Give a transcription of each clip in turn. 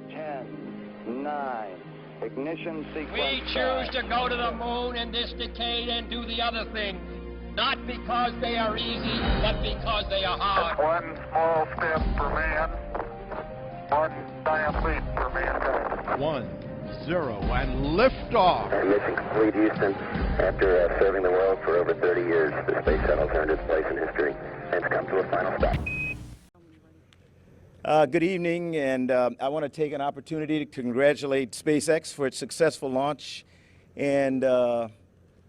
10, 9, ignition sequence. We choose to go to the moon in this decade and do the other things, not because they are easy, but because they are hard. One small step for man, one giant leap for mankind. 1, 0, and liftoff. Mission complete, Houston. After serving the world for over 30 years, the space shuttle's earned its place in history and it's come to a final stop. Good evening, and I want to take an opportunity to congratulate SpaceX for its successful launch, and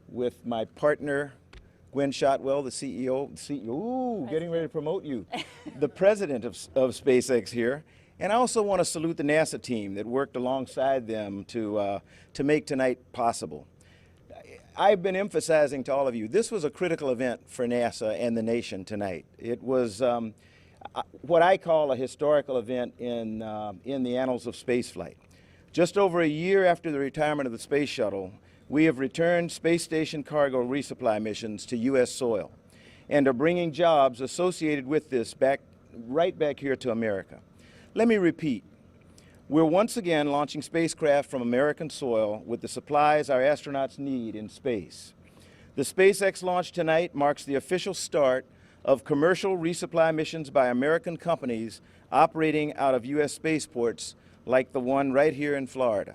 with my partner, Gwen Shotwell, the CEO, getting ready to promote you, the president of SpaceX here. And I also want to salute the NASA team that worked alongside them to make tonight possible. I've been emphasizing to all of you, this was a critical event for NASA and the nation tonight. It was what I call a historical event in the annals of spaceflight. Just over a year after the retirement of the space shuttle, we have returned space station cargo resupply missions to U.S. soil and are bringing jobs associated with this right back here to America. Let me repeat. We're once again launching spacecraft from American soil with the supplies our astronauts need in space. The SpaceX launch tonight marks the official start of commercial resupply missions by American companies operating out of U.S. spaceports like the one right here in Florida.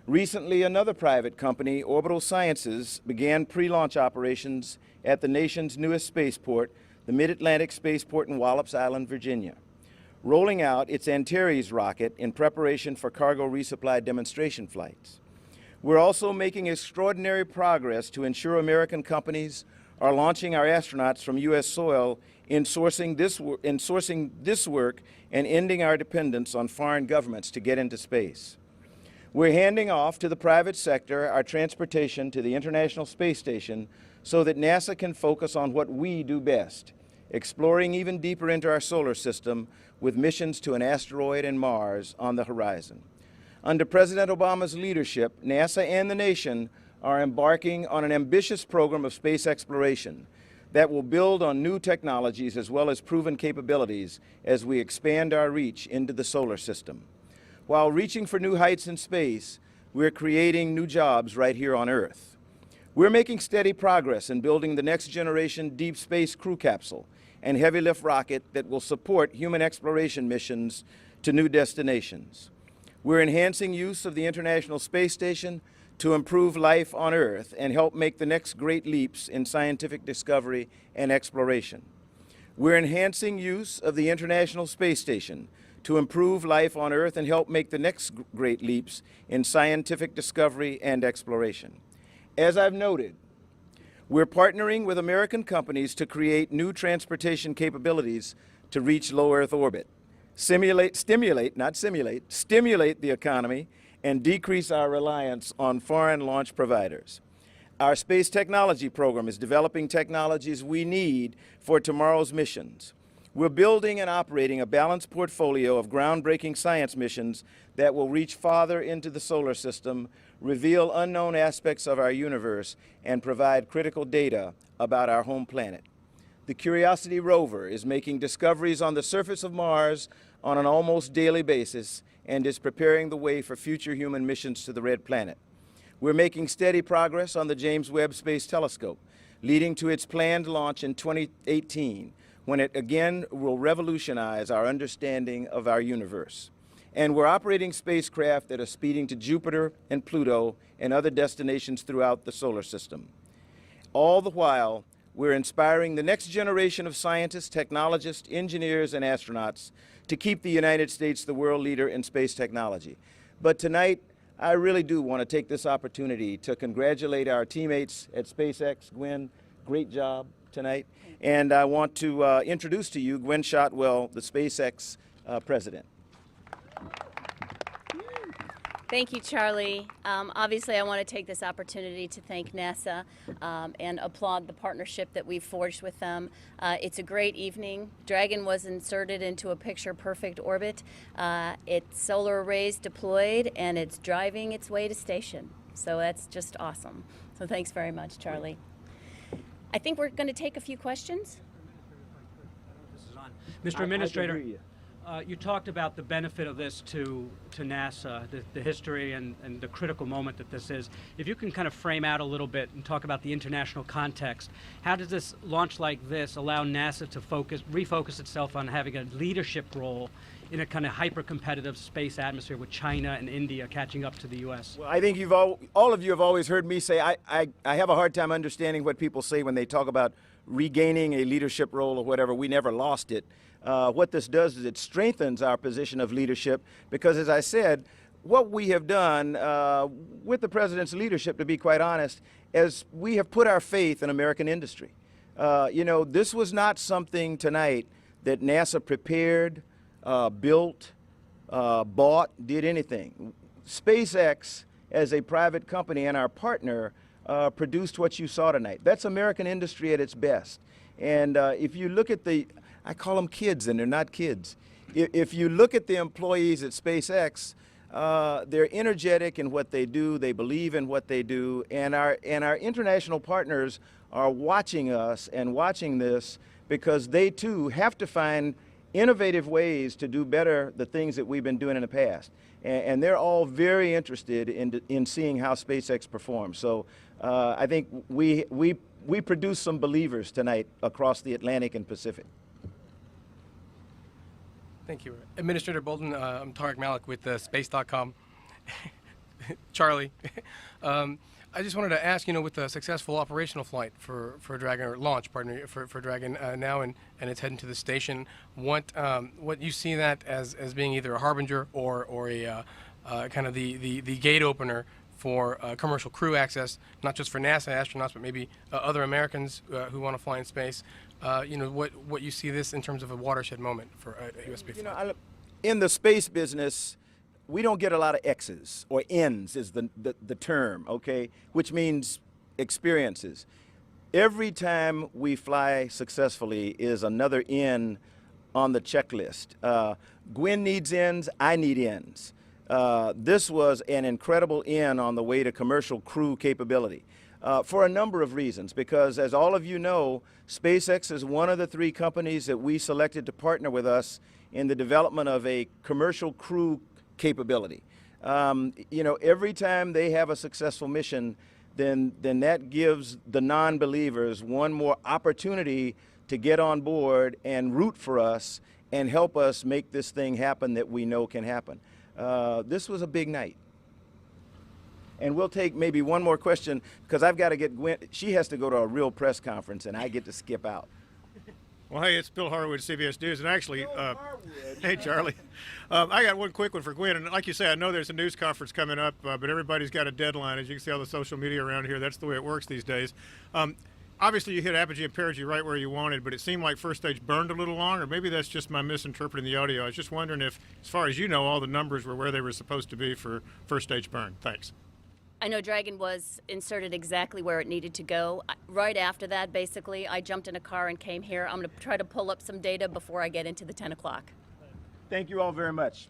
Recently, another private company, Orbital Sciences, began pre-launch operations at the nation's newest spaceport, the Mid-Atlantic Spaceport in Wallops Island, Virginia, rolling out its Antares rocket in preparation for cargo resupply demonstration flights. We're also making extraordinary progress to ensure American companies are launching our astronauts from U.S. soil in sourcing this work and ending our dependence on foreign governments to get into space. We're handing off to the private sector our transportation to the International Space Station so that NASA can focus on what we do best, exploring even deeper into our solar system with missions to an asteroid and Mars on the horizon. Under President Obama's leadership, NASA and the nation are embarking on an ambitious program of space exploration that will build on new technologies as well as proven capabilities as we expand our reach into the solar system. While reaching for new heights in space, we're creating new jobs right here on Earth. We're making steady progress in building the next generation deep space crew capsule and heavy lift rocket that will support human exploration missions to new destinations. We're enhancing use of the International Space Station to improve life on Earth and help make the next great leaps in scientific discovery and exploration. We're enhancing use of the International Space Station to improve life on Earth and help make the next great leaps in scientific discovery and exploration. As I've noted, we're partnering with American companies to create new transportation capabilities to reach low Earth orbit, stimulate the economy, and decrease our reliance on foreign launch providers. Our space technology program is developing technologies we need for tomorrow's missions. We're building and operating a balanced portfolio of groundbreaking science missions that will reach farther into the solar system, reveal unknown aspects of our universe, and provide critical data about our home planet. The Curiosity rover is making discoveries on the surface of Mars on an almost daily basis and is preparing the way for future human missions to the Red Planet. We're making steady progress on the James Webb Space Telescope, leading to its planned launch in 2018, when it again will revolutionize our understanding of our universe. And we're operating spacecraft that are speeding to Jupiter and Pluto and other destinations throughout the solar system. All the while, we're inspiring the next generation of scientists, technologists, engineers, and astronauts to keep the United States the world leader in space technology. But tonight, I really do want to take this opportunity to congratulate our teammates at SpaceX. Gwen, great job tonight. And I want to introduce to you Gwen Shotwell, the SpaceX president. Thank you, Charlie. Obviously, I want to take this opportunity to thank NASA and applaud the partnership that we've forged with them. It's a great evening. Dragon was inserted into a picture-perfect orbit. Its solar arrays deployed, and it's driving its way to station. So that's just awesome. So thanks very much, Charlie. I think we're going to take a few questions. Mr. Administrator, You talked about the benefit of this to NASA, the history and the critical moment that this is. If you can kind of frame out a little bit and talk about the international context, how does this launch like this allow NASA to refocus itself on having a leadership role in a kind of hyper-competitive space atmosphere with China and India catching up to the U.S.? Well, I think all of you have always heard me say I have a hard time understanding what people say when they talk about regaining a leadership role or whatever. We never lost it. What this does is it strengthens our position of leadership because, as I said, what we have done with the President's leadership, to be quite honest, is we have put our faith in American industry. This was not something tonight that NASA prepared, built, bought, did anything. SpaceX, as a private company and our partner, produced what you saw tonight. That's American industry at its best. And if you look at I call them kids, and they're not kids. If you look at the employees at SpaceX, they're energetic in what they do. They believe in what they do, and our international partners are watching us and watching this because they too have to find innovative ways to do better the things that we've been doing in the past. And they're all very interested in seeing how SpaceX performs. So I think we produce some believers tonight across the Atlantic and Pacific. Thank you. Administrator Bolden, I'm Tarek Malik with Space.com. Charlie, I just wanted to ask, with the successful operational flight for Dragon, or launch, pardon me, for Dragon now, and it's heading to the station, what you see that as being either a harbinger or a kind of the gate opener for commercial crew access, not just for NASA astronauts, but maybe other Americans who want to fly in space. What you see this in terms of a watershed moment for a U.S. space flight. In the space business, we don't get a lot of X's, or N's is the term, okay, which means experiences. Every time we fly successfully is another N on the checklist. Gwen needs N's, I need N's. This was an incredible N on the way to commercial crew capability. For a number of reasons, because as all of you know, SpaceX is one of the 3 companies that we selected to partner with us in the development of a commercial crew capability. Every time they have a successful mission, then that gives the non-believers one more opportunity to get on board and root for us and help us make this thing happen that we know can happen. This was a big night. And we'll take maybe one more question, because I've got to get Gwen. She has to go to a real press conference, and I get to skip out. Well, hey, it's Bill Harwood, CBS News, and actually, hey, Charlie, I got one quick one for Gwen, and like you say, I know there's a news conference coming up, but everybody's got a deadline. As you can see, all the social media around here, that's the way it works these days. Obviously, you hit apogee and perigee right where you wanted, but it seemed like first stage burned a little long, or maybe that's just my misinterpreting the audio. I was just wondering if, as far as you know, all the numbers were where they were supposed to be for first stage burn. Thanks. I know Dragon was inserted exactly where it needed to go. Right after that, basically, I jumped in a car and came here. I'm going to try to pull up some data before I get into the 10 o'clock. Thank you all very much.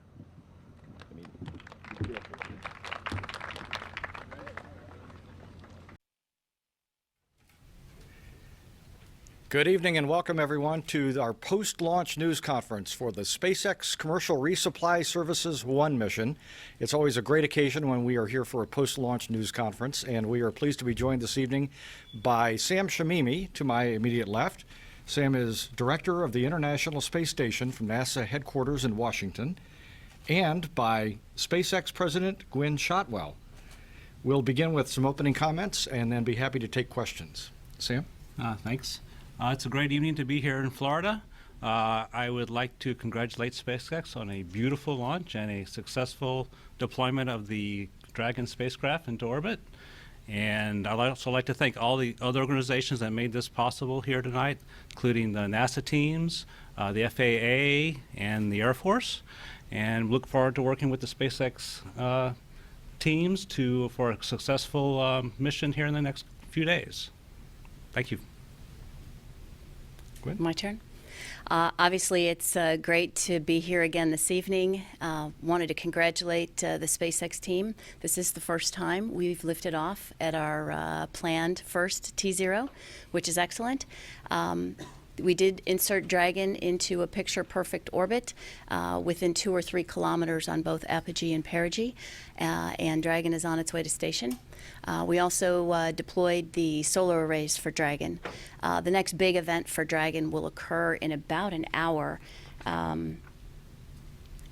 Good evening and welcome everyone to our post-launch news conference for the SpaceX Commercial Resupply Services 1 mission. It's always a great occasion when we are here for a post-launch news conference, and we are pleased to be joined this evening by Sam Shamimi to my immediate left. Sam is director of the International Space Station from NASA headquarters in Washington, and by SpaceX President Gwynne Shotwell. We'll begin with some opening comments and then be happy to take questions. Sam? Thanks. It's a great evening to be here in Florida. I would like to congratulate SpaceX on a beautiful launch and a successful deployment of the Dragon spacecraft into orbit. And I'd also like to thank all the other organizations that made this possible here tonight, including the NASA teams, the FAA, and the Air Force. And look forward to working with the SpaceX teams for a successful mission here in the next few days. Thank you. My turn. Obviously, it's great to be here again this evening. Wanted to congratulate the SpaceX team. This is the first time we've lifted off at our planned first T0, which is excellent. We did insert Dragon into a picture-perfect orbit within 2 or 3 kilometers on both apogee and perigee, and Dragon is on its way to station. We also deployed the solar arrays for Dragon. The next big event for Dragon will occur in about an hour,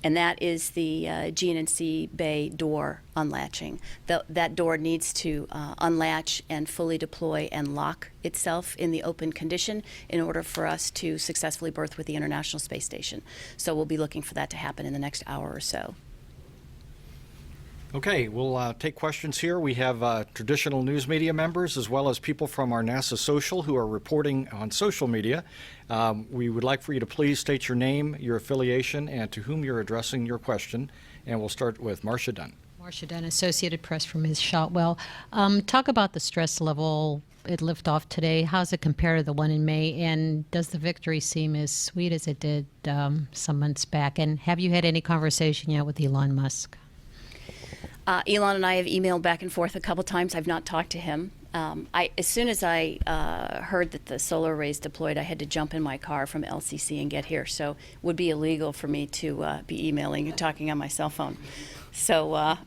and that is the GNC Bay door unlatching. That door needs to unlatch and fully deploy and lock itself in the open condition in order for us to successfully berth with the International Space Station. So we'll be looking for that to happen in the next hour or so. Okay, we'll take questions here. We have traditional news media members as well as people from our NASA Social who are reporting on social media. We would like for you to please state your name, your affiliation, and to whom you're addressing your question. And we'll start with Marcia Dunn. Marcia Dunn, Associated Press from Ms. Shotwell. Talk about the stress level at liftoff today. How does it compare to the one in May? And does the victory seem as sweet as it did some months back? And have you had any conversation yet with Elon Musk? Elon and I have emailed back and forth a couple times. I've not talked to him. As soon as I heard that the solar arrays deployed, I had to jump in my car from LCC and get here. So it would be illegal for me to be emailing and talking on my cell phone. So,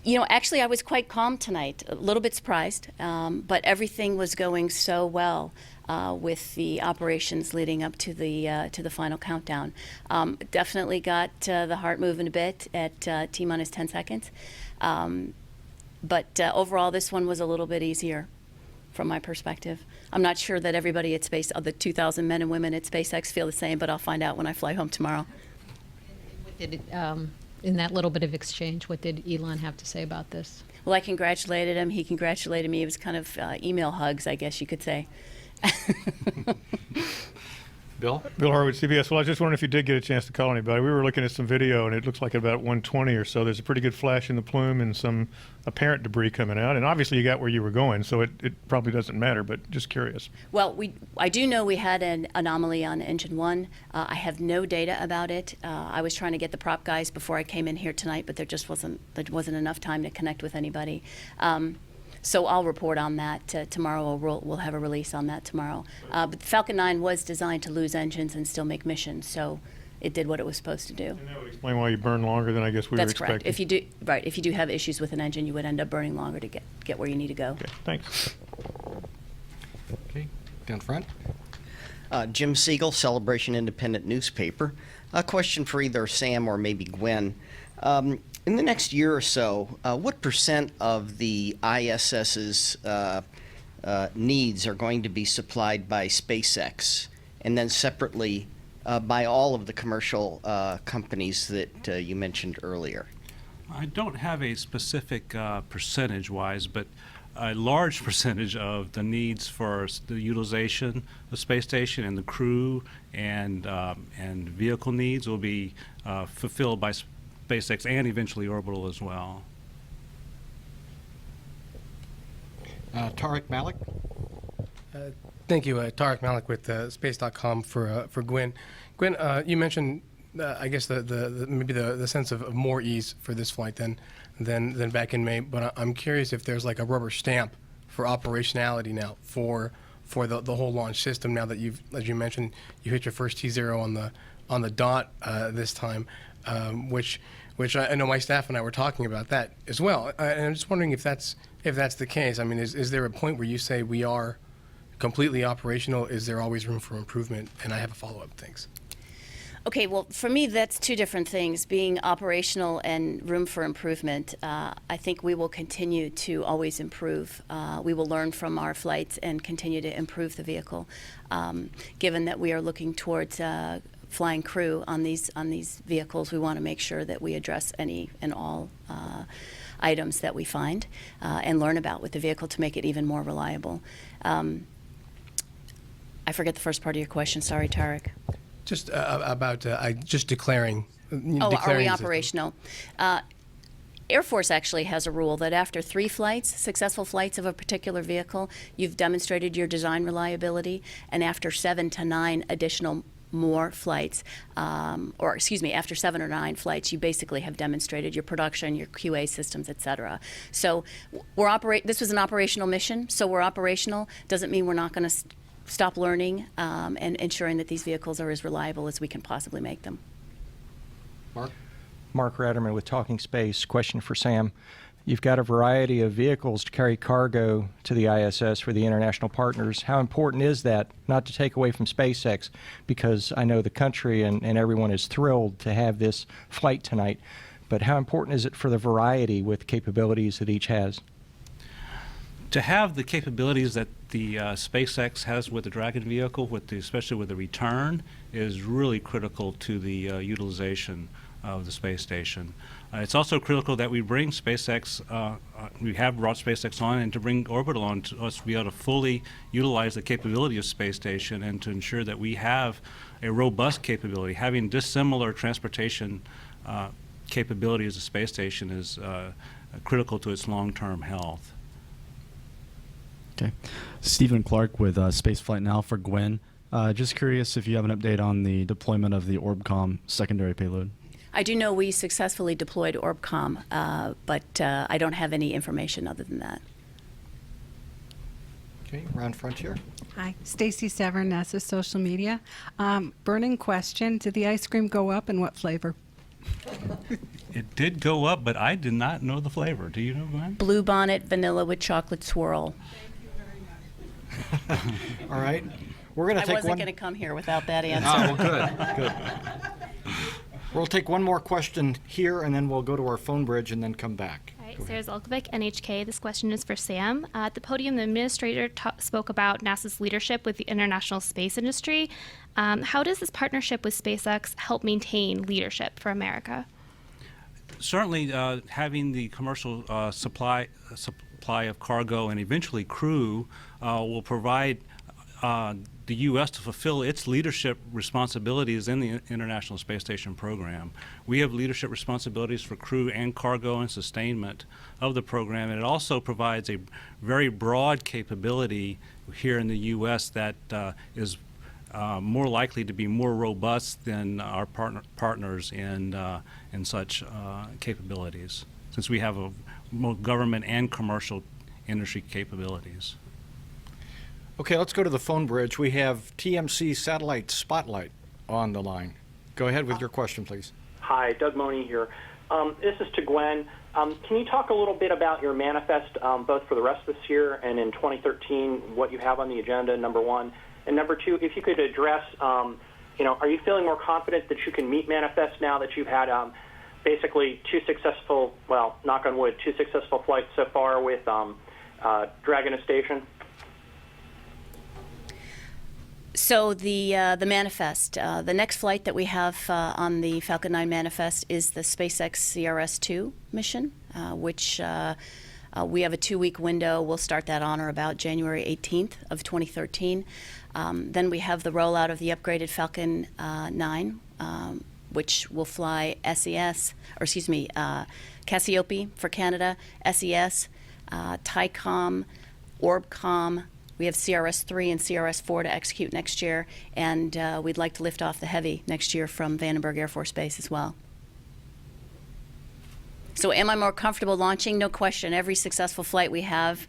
you know, actually I was quite calm tonight, a little bit surprised, but everything was going so well. With the operations leading up to the final countdown. Definitely got the heart moving a bit at T-minus 10 seconds. But overall, this one was a little bit easier from my perspective. I'm not sure that everybody at Space, the 2,000 men and women at SpaceX feel the same, but I'll find out when I fly home tomorrow. In that little bit of exchange, what did Elon have to say about this? Well, I congratulated him. He congratulated me. It was kind of email hugs, I guess you could say. Bill? Bill Harwood, CBS. Well, I was just wondering if you did get a chance to call anybody. We were looking at some video, and it looks like at about 1:20 or so, there's a pretty good flash in the plume and some apparent debris coming out. And obviously you got where you were going, so it probably doesn't matter, but just curious. Well, I do know we had an anomaly on Engine 1. I have no data about it. I was trying to get the prop guys before I came in here tonight, but there wasn't enough time to connect with anybody. So I'll report on that tomorrow. We'll have a release on that tomorrow. But the Falcon 9 was designed to lose engines and still make missions, so it did what it was supposed to do. And that would explain why you burn longer than I guess we were expecting. That's correct. If you do have issues with an engine, you would end up burning longer to get where you need to go. Okay, thanks. Okay, down front. Jim Siegel, Celebration Independent Newspaper. A question for either Sam or maybe Gwen. In the next year or so, what % of the ISS's needs are going to be supplied by SpaceX, and then separately by all of the commercial companies that you mentioned earlier? I don't have a specific percentage-wise, but a large percentage of the needs for the utilization of the space station and the crew and vehicle needs will be fulfilled by SpaceX and eventually Orbital as well. Tariq Malik. Thank you, Tariq Malik with Space.com for Gwen. Gwen, you mentioned, I guess maybe the sense of more ease for this flight than back in May. But I'm curious if there's like a rubber stamp for operationality now for the whole launch system. Now that as you mentioned, you hit your first T0 on the dot this time, which I know my staff and I were talking about that as well. And I'm just wondering if that's the case. I mean, is there a point where you say we are completely operational? Is there always room for improvement? And I have a follow-up. Thanks. Okay, well, for me, that's two different things, being operational and room for improvement. I think we will continue to always improve. We will learn from our flights and continue to improve the vehicle, given that we are looking towards flying crew on these vehicles. We want to make sure that we address any and all items that we find and learn about with the vehicle to make it even more reliable. I forget the first part of your question. Sorry, Tariq. Just about just declaring. Are we operational? Air Force actually has a rule that after 3 successful flights of a particular vehicle, you've demonstrated your design reliability, and after 7 to 9 additional more flights, or excuse me, after 7 or 9 flights, you basically have demonstrated your production, your QA systems, et cetera. So this was an operational mission, so we're operational. Doesn't mean we're not going to stop learning and ensuring that these vehicles are as reliable as we can possibly make them. Mark Ratterman with Talking Space. Question for Sam. You've got a variety of vehicles to carry cargo to the ISS for the international partners. How important is that, not to take away from SpaceX, because I know the country and everyone is thrilled to have this flight tonight, but how important is it for the variety with capabilities that each has? To have the capabilities that the SpaceX has with the Dragon vehicle, especially with the return, is really critical to the utilization of the space station. It's also critical that we bring SpaceX, we have brought SpaceX on, and to bring Orbital on to us to be able to fully utilize the capability of space station and to ensure that we have a robust capability. Having dissimilar transportation capability as a space station is critical to its long-term health. Okay. Stephen Clark with Spaceflight Now for Gwen. Just curious if you have an update on the deployment of the Orbcomm secondary payload. I do know we successfully deployed Orbcomm, but I don't have any information other than that. Okay, around front here. Hi, Stacy Severn, NASA Social Media. Burning question, did the ice cream go up and what flavor? It did go up, but I did not know the flavor. Do you know, Glenn? Blue bonnet, vanilla with chocolate swirl. All right. We're going to take I wasn't going to come here without that answer. Oh, well, good. We'll take one more question here, and then we'll go to our phone bridge and then come back. All right, Sarah Zolkovic, NHK. This question is for Sam. At the podium, the administrator spoke about NASA's leadership with the international space industry. How does this partnership with SpaceX help maintain leadership for America? Certainly, having the commercial supply of cargo and eventually crew will provide the U.S. to fulfill its leadership responsibilities in the International Space Station program. We have leadership responsibilities for crew and cargo and sustainment of the program, and it also provides a very broad capability here in the U.S. that is more likely to be more robust than our partners in such capabilities, since we have both government and commercial industry capabilities. Okay, let's go to the phone bridge. We have TMC Satellite Spotlight on the line. Go ahead with your question, please. Hi, Doug Money here. This is to Gwen. Can you talk a little bit about your manifest, both for the rest of this year and in 2013, what you have on the agenda, number one? And number two, if you could address, are you feeling more confident that you can meet manifest now that you've had basically 2 successful, well, knock on wood, 2 successful flights so far with Dragon Station? So the manifest, the next flight that we have on the Falcon 9 manifest is the SpaceX CRS-2 mission, which we have a 2-week window. We'll start that on or about January 18th of 2013. Then we have the rollout of the upgraded Falcon 9, which will fly Cassiope for Canada, SES, TICOM, Orbcomm. We have CRS-3 and CRS-4 to execute next year, and we'd like to lift off the Heavy next year from Vandenberg Air Force Base as well. So am I more comfortable launching? No question. Every successful flight we have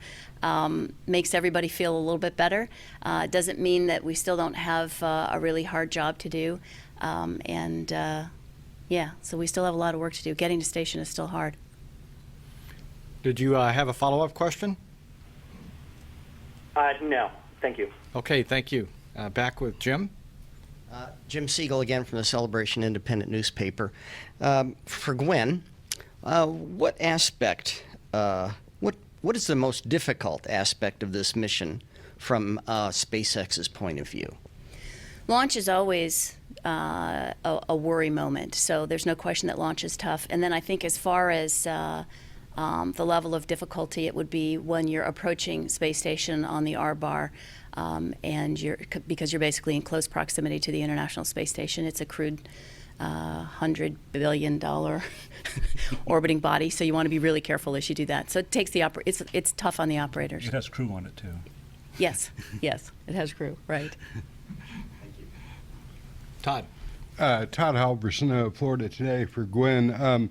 makes everybody feel a little bit better. Doesn't mean that we still don't have a really hard job to do. Yeah, so we still have a lot of work to do. Getting to station is still hard. Did you have a follow-up question? No, thank you. Okay, thank you. Back with Jim. Jim Siegel again from the Celebration Independent newspaper. For Gwen, what aspect, what is the most difficult aspect of this mission from SpaceX's point of view? Launch is always a worry moment, so there's no question that launch is tough. And then I think as far as the level of difficulty, it would be when you're approaching space station on the R-bar, and because you're basically in close proximity to the International Space Station. It's a crewed $100 billion orbiting body, so you want to be really careful as you do that. So it takes it's tough on the operators. It has crew on it too. Yes, yes, it has crew, right. Todd. Todd Halverson, Florida Today for Gwen.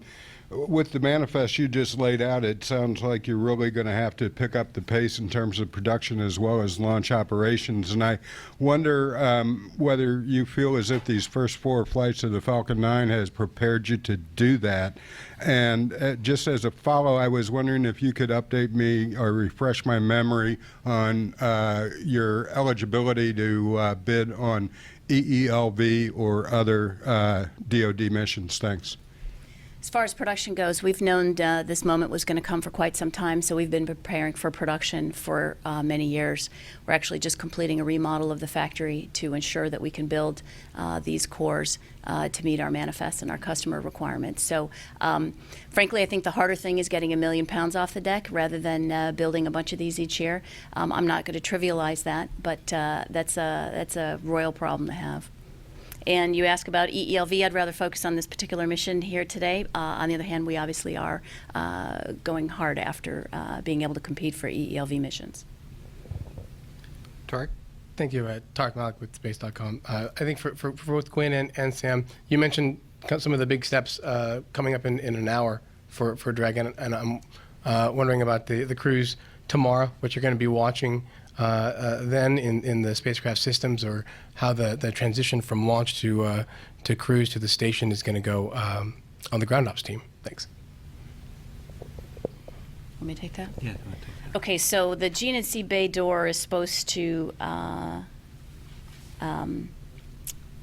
With the manifest you just laid out, it sounds like you're really going to have to pick up the pace in terms of production as well as launch operations. And I wonder whether you feel as if these first 4 flights of the Falcon 9 has prepared you to do that. And just as a follow, I was wondering if you could update me or refresh my memory on your eligibility to bid on EELV or other DoD missions. Thanks. As far as production goes, we've known this moment was going to come for quite some time, so we've been preparing for production for many years. We're actually just completing a remodel of the factory to ensure that we can build these cores to meet our manifest and our customer requirements. So, frankly, I think the harder thing is getting 1 million pounds off the deck rather than building a bunch of these each year. I'm not going to trivialize that, but that's a royal problem to have. And you ask about EELV, I'd rather focus on this particular mission here today. On the other hand, we obviously are going hard after being able to compete for EELV missions. Tarek? Thank you, Tarek Malik with Space.com. I think for both Gwen and Sam, you mentioned some of the big steps coming up in an hour for Dragon, and I'm wondering about the cruise tomorrow, what you're going to be watching then in the spacecraft systems, or how the transition from launch to cruise to the station is going to go on the ground ops team. Thanks. Want me to take that? Yeah. Okay, so the GNC bay door is supposed to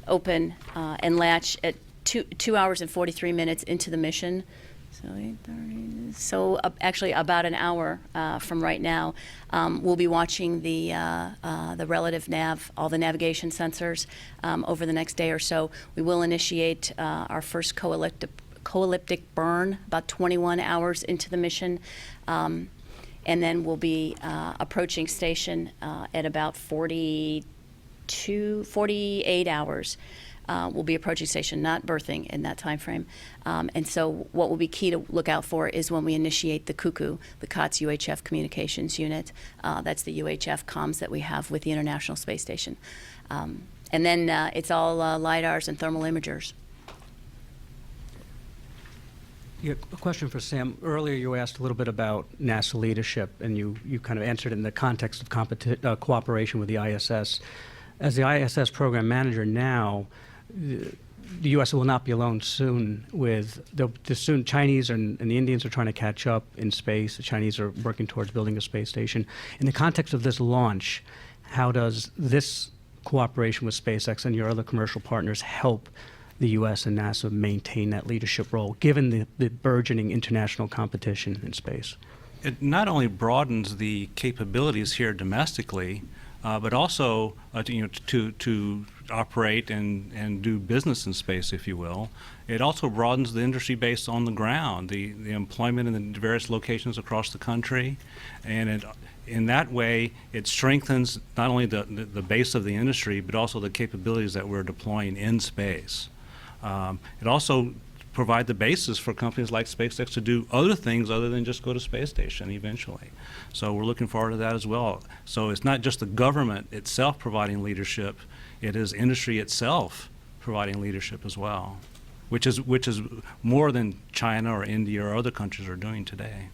open and latch at 2 hours and 43 minutes into the mission. So 8:30. So actually, about an hour from right now, we'll be watching the relative nav, all the navigation sensors over the next day or so. We will initiate our first co-elliptic burn about 21 hours into the mission, and then we'll be approaching station at about 48 hours. We'll be approaching station, not berthing in that time frame. And so what will be key to look out for is when we initiate the Cuckoo, the COTS UHF communications unit. That's the UHF comms that we have with the International Space Station. And then it's all LIDARs and thermal imagers. Yeah, a question for Sam. Earlier you asked a little bit about NASA leadership, and you kind of answered in the context of cooperation with the ISS. As the ISS program manager now, the U.S. will not be alone soon with the soon Chinese and the Indians are trying to catch up in space. The Chinese are working towards building a space station. In the context of this launch, how does this cooperation with SpaceX and your other commercial partners help the U.S. and NASA maintain that leadership role, given the burgeoning international competition in space? It not only broadens the capabilities here domestically, but also to operate and do business in space, if you will. It also broadens the industry base on the ground, the employment in the various locations across the country, and in that way it strengthens not only the base of the industry, but also the capabilities that we're deploying in space. It also provide the basis for companies like SpaceX to do other things other than just go to space station eventually. So we're looking forward to that as well. So it's not just the government itself providing leadership, it is industry itself providing leadership as well, which is more than China or India or other countries are doing today.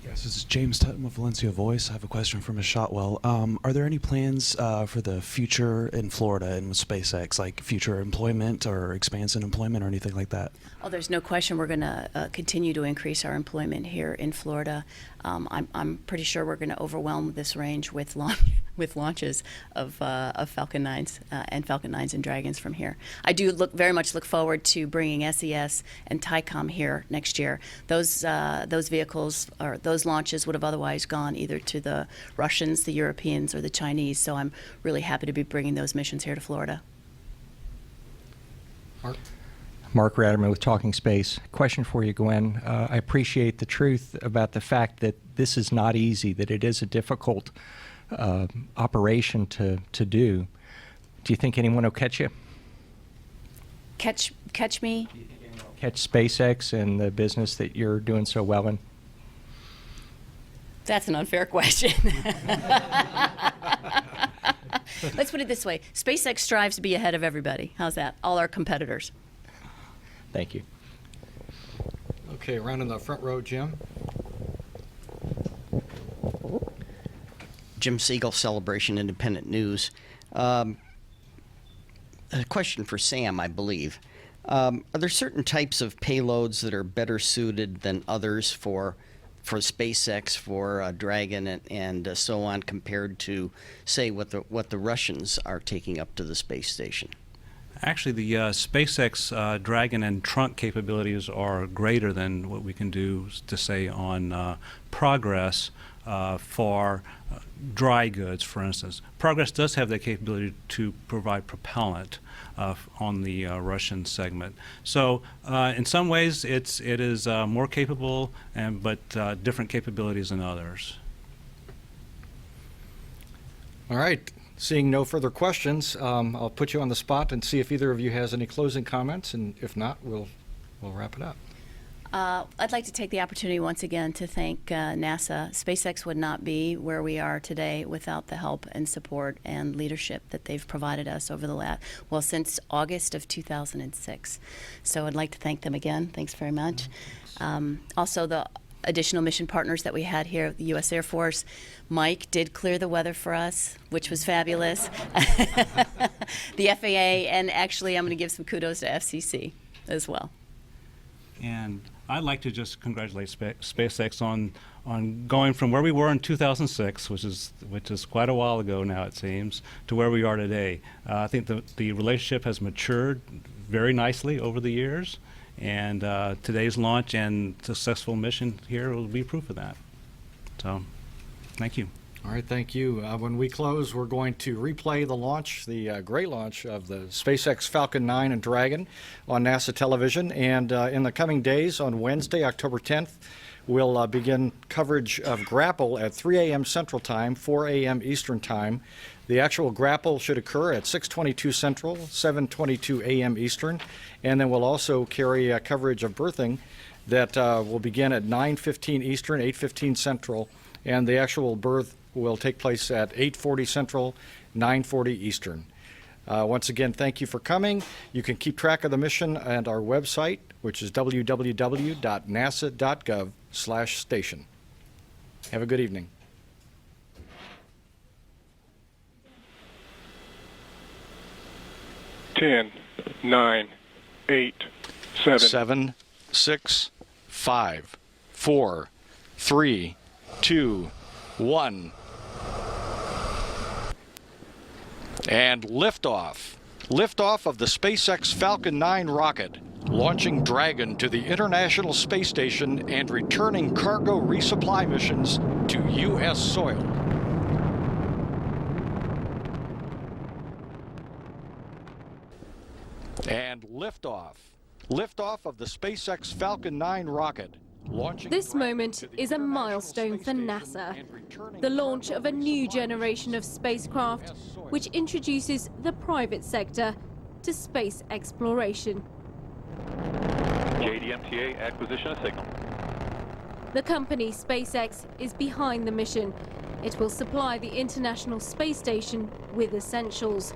Yes, this is James Tutton of Valencia Voice. I have a question for Ms. Shotwell. Are there any plans for the future in Florida and with SpaceX, like future employment or expansion employment or anything like that? Oh, there's no question we're going to continue to increase our employment here in Florida. I'm pretty sure we're going to overwhelm this range with launches of Falcon 9s and Falcon 9s and Dragons from here. I do very much look forward to bringing SES and TICOM here next year. Those vehicles or those launches would have otherwise gone either to the Russians, the Europeans, or the Chinese. So I'm really happy to be bringing those missions here to Florida. Mark Ratterman with Talking Space. Question for you, Gwen. I appreciate the truth about the fact that this is not easy, that it is a difficult operation to do. Do you think anyone will catch you? Catch me? Catch SpaceX and the business that you're doing so well in? That's an unfair question. Let's put it this way. SpaceX strives to be ahead of everybody. How's that? All our competitors. Thank you. Okay, around in the front row, Jim. Jim Siegel, Celebration Independent News. A question for Sam, I believe. Are there certain types of payloads that are better suited than others for SpaceX, for Dragon, and so on, compared to, say, what the Russians are taking up to the space station? Actually, the SpaceX Dragon and trunk capabilities are greater than what we can do, to say, on Progress for dry goods, for instance. Progress does have the capability to provide propellant on the Russian segment. So in some ways it is more capable, but different capabilities than others. All right. Seeing no further questions, I'll put you on the spot and see if either of you has any closing comments, and if not, we'll wrap it up. I'd like to take the opportunity once again to thank NASA. SpaceX would not be where we are today without the help and support and leadership that they've provided us over the since August of 2006. So I'd like to thank them again. Thanks very much. Also, the additional mission partners that we had here at the U.S. Air Force. Mike did clear the weather for us, which was fabulous. The FAA, and actually I'm going to give some kudos to FCC as well. And I'd like to just congratulate SpaceX on going from where we were in 2006, which is quite a while ago now, it seems, to where we are today. I think the relationship has matured very nicely over the years, and today's launch and successful mission here will be proof of that. So, thank you. All right, thank you. When we close, we're going to replay the launch, the great launch of the SpaceX Falcon 9 and Dragon on NASA television. And in the coming days, on Wednesday, October 10th, we'll begin coverage of Grapple at 3 a.m. Central Time, 4 a.m. Eastern Time. The actual Grapple should occur at 6:22 Central, 7:22 a.m. Eastern. And then we'll also carry coverage of berthing that will begin at 9:15 Eastern, 8:15 Central. And the actual berth will take place at 8:40 Central, 9:40 Eastern. Once again, thank you for coming. You can keep track of the mission at our website, which is www.nasa.gov/station. Have a good evening. 10, 9, 8, 7. 7, 6, 5, 4, 3, 2, 1. And liftoff. Liftoff of the SpaceX Falcon 9 rocket, launching Dragon to the International Space Station and returning cargo resupply missions to U.S. soil. And liftoff. Liftoff of the SpaceX Falcon 9 rocket. This moment is a milestone for NASA, the launch of a new generation of spacecraft which introduces the private sector to space exploration. JDMTA acquisition of signal. The company SpaceX is behind the mission. It will supply the International Space Station with essentials.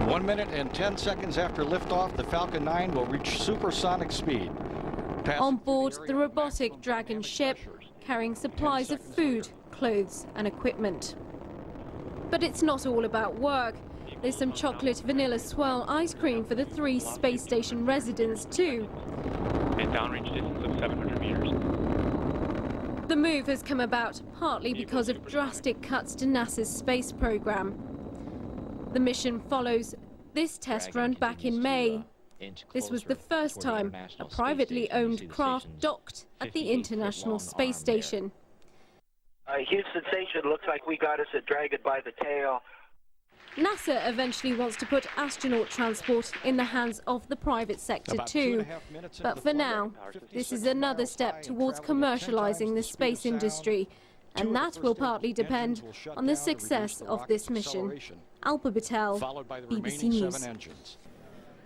1 minute and 10 seconds after liftoff, the Falcon 9 will reach supersonic speed. On board the robotic Dragon ship, carrying supplies of food, clothes and equipment. But it's not all about work. There's some chocolate vanilla swirl ice cream for the 3 space station residents too. And downrange distance of 700 meters. The move has come about partly because of drastic cuts to NASA's space program. The mission follows this test run back in May. This was the first time a privately owned craft docked at the International Space Station. Huge sensation. Looks like we got us a Dragon by the tail. NASA eventually wants to put astronaut transport in the hands of the private sector too. But for now, this is another step towards commercializing the space industry. And that will partly depend on the success of this mission. Alpa Patel, BBC News.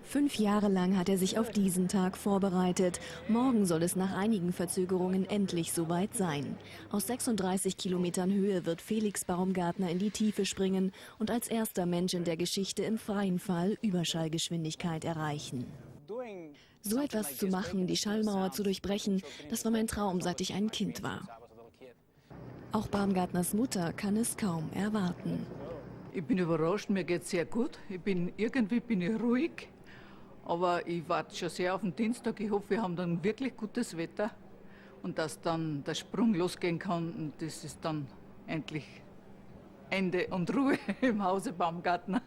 5 Jahre lang hat er sich auf diesen Tag vorbereitet. Morgen soll es nach einigen Verzögerungen endlich soweit sein. Aus 36 Kilometern Höhe wird Felix Baumgartner in die Tiefe springen und als erster Mensch in der Geschichte im freien Fall Überschallgeschwindigkeit erreichen. So etwas zu machen, die Schallmauer zu durchbrechen, das war mein Traum, seit ich ein Kind war. Auch Baumgartners Mutter kann es kaum erwarten. Ich bin überrascht, mir geht es sehr gut. Irgendwie bin ich ruhig. Aber ich warte schon sehr auf den Dienstag. Ich hoffe, wir haben dann wirklich gutes Wetter und dass dann der Sprung losgehen kann. Und das ist dann endlich Ende und Ruhe im Hause Baumgartner.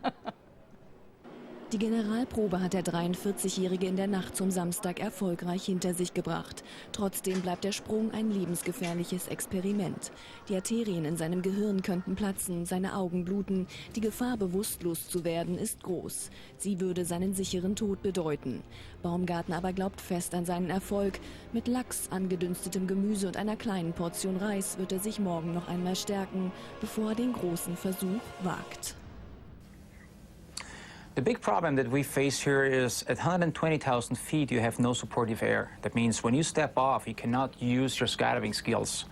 Die Generalprobe hat der 43-Jährige in der Nacht zum Samstag erfolgreich hinter sich gebracht. Trotzdem bleibt der Sprung ein lebensgefährliches Experiment. Die Arterien in seinem Gehirn könnten platzen, seine Augen bluten. Die Gefahr, bewusstlos zu werden, ist groß. Sie würde seinen sicheren Tod bedeuten. Baumgartner aber glaubt fest an seinen Erfolg. Mit Lachs, angedünstetem Gemüse und einer kleinen Portion Reis wird er sich morgen noch einmal stärken, bevor er den großen Versuch wagt. The big problem that we face here is at 120,000 feet, you have no supportive air. That means when you step off, you cannot use your skydiving skills.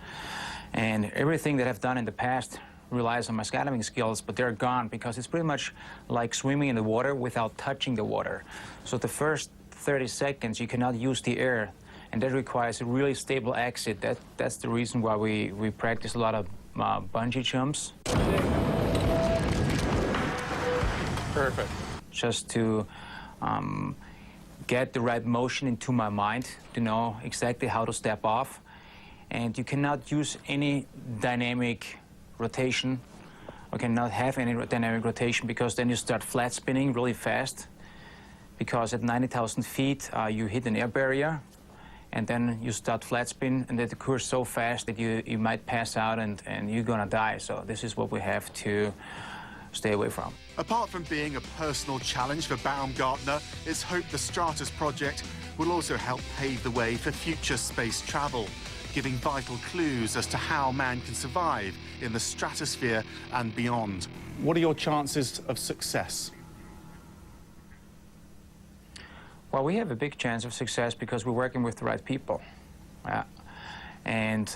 And everything that I've done in the past relies on my skydiving skills, but they're gone because it's pretty much like swimming in the water without touching the water. So the first 30 seconds, you cannot use the air, and that requires a really stable exit. That's the reason why we practice a lot of bungee jumps. Perfect. Just to get the right motion into my mind to know exactly how to step off. And you cannot use any dynamic rotation or cannot have any dynamic rotation because then you start flat spinning really fast because at 90,000 feet you hit an air barrier and then you start flat spin and it occurs so fast that you might pass out and you're gonna die. So this is what we have to stay away from. Apart from being a personal challenge for Baumgartner, it's hoped the Stratus project will also help pave the way for future space travel, giving vital clues as to how man can survive in the stratosphere and beyond. What are your chances of success? Well, we have a big chance of success because we're working with the right people. And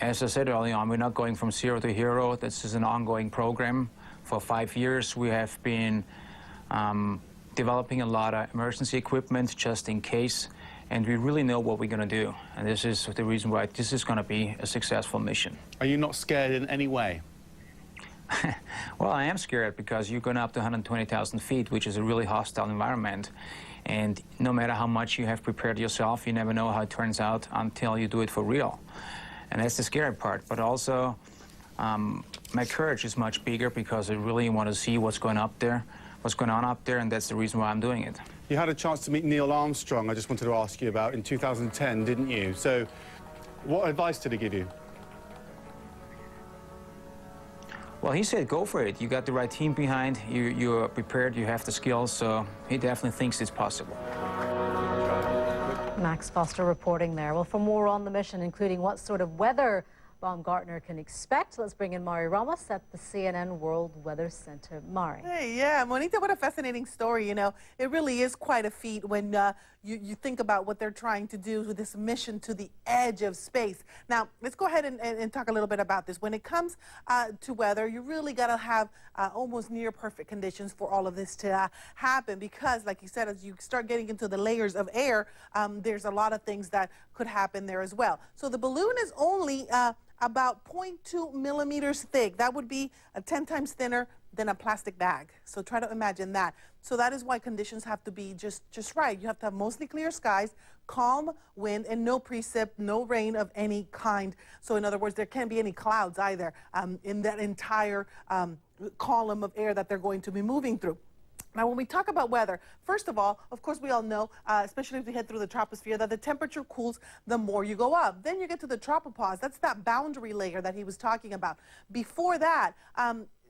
as I said earlier on, we're not going from zero to hero. This is an ongoing program. For 5 years, we have been developing a lot of emergency equipment just in case, and we really know what we're going to do. And this is the reason why this is going to be a successful mission. Are you not scared in any way? Well, I am scared because you're going up to 120,000 feet, which is a really hostile environment. And no matter how much you have prepared yourself, you never know how it turns out until you do it for real. And that's the scary part. But also, my courage is much bigger because I really want to see what's going on up there, and that's the reason why I'm doing it. You had a chance to meet Neil Armstrong, I just wanted to ask you about, in 2010, didn't you? So what advice did he give you? Well, he said go for it. You got the right team behind, you're prepared, you have the skills, so he definitely thinks it's possible. Max Foster reporting there. Well, for more on the mission, including what sort of weather Baumgartner can expect, let's bring in Mari Ramos at the CNN World Weather Center. Mari. Hey, yeah, Monita, what a fascinating story. You know, it really is quite a feat when you think about what they're trying to do with this mission to the edge of space. Now, let's go ahead and talk a little bit about this. When it comes to weather, you really got to have almost near perfect conditions for all of this to happen because, like you said, as you start getting into the layers of air, there's a lot of things that could happen there as well. So the balloon is only about 0.2 millimeters thick. That would be 10 times thinner than a plastic bag. So try to imagine that. So that is why conditions have to be just right. You have to have mostly clear skies, calm wind, and no precip, no rain of any kind. So in other words, there can't be any clouds either in that entire column of air that they're going to be moving through. Now, when we talk about weather, first of all, of course, we all know, especially if we head through the troposphere, that the temperature cools the more you go up. Then you get to the tropopause. That's that boundary layer that he was talking about. Before that,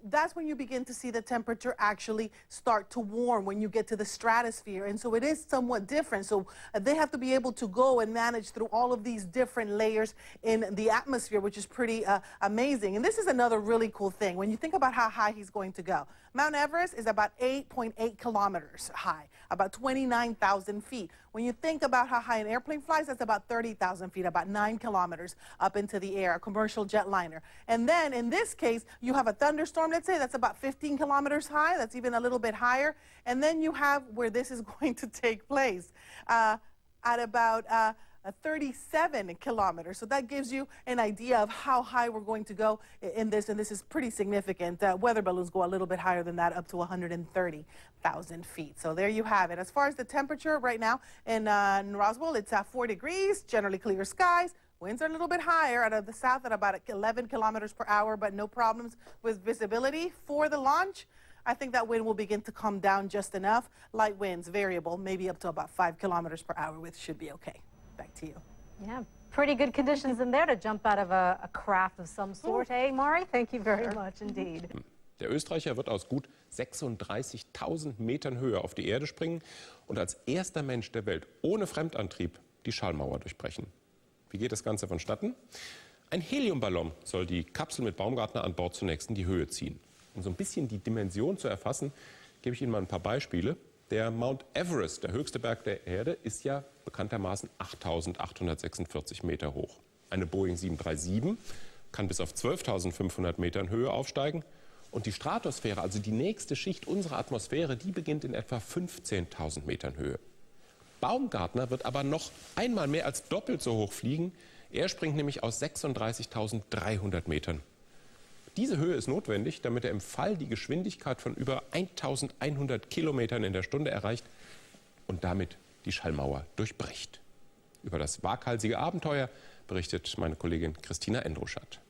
that's when you begin to see the temperature actually start to warm when you get to the stratosphere. And so it is somewhat different. So they have to be able to go and manage through all of these different layers in the atmosphere, which is pretty amazing. And this is another really cool thing. When you think about how high he's going to go, Mount Everest is about 8.8 kilometers high, about 29,000 feet. When you think about how high an airplane flies, that's about 30,000 feet, about 9 kilometers up into the air, a commercial jetliner. And then in this case, you have a thunderstorm, let's say, that's about 15 kilometers high. That's even a little bit higher. And then you have where this is going to take place at about 37 kilometers. So that gives you an idea of how high we're going to go in this, and this is pretty significant. Weather balloons go a little bit higher than that, up to 130,000 feet. So there you have it. As far as the temperature right now in Roswell, it's 4 degrees, generally clear skies. Winds are a little bit higher out of the south at about 11 kilometers per hour, but no problems with visibility. For the launch, I think that wind will begin to come down just enough. Light winds, variable, maybe up to about 5 kilometers per hour, which should be okay. Back to you. Yeah, pretty good conditions in there to jump out of a craft of some sort, eh, Mari? Thank you very much indeed. Der Österreicher wird aus gut 36.000 Metern Höhe auf die Erde springen und als erster Mensch der Welt ohne Fremdantrieb die Schallmauer durchbrechen. Wie geht das Ganze vonstatten? Ein Heliumballon soll die Kapsel mit Baumgartner an Bord zunächst in die Höhe ziehen. Um so ein bisschen die Dimension zu erfassen, gebe ich Ihnen mal ein paar Beispiele. Der Mount Everest, der höchste Berg der Erde, ist ja bekanntermaßen 8.846 Meter hoch. Eine Boeing 737 kann bis auf 12.500 Metern Höhe aufsteigen. Und die Stratosphäre, also die nächste Schicht unserer Atmosphäre, die beginnt in etwa 15.000 Metern Höhe. Baumgartner wird aber noch einmal mehr als doppelt so hoch fliegen. Er springt nämlich aus 36.300 Metern. Diese Höhe ist notwendig, damit er im Fall die Geschwindigkeit von über 1.100 Kilometern in der Stunde erreicht und damit die Schallmauer durchbricht. Über das waghalsige Abenteuer berichtet meine Kollegin Christina Endruschat.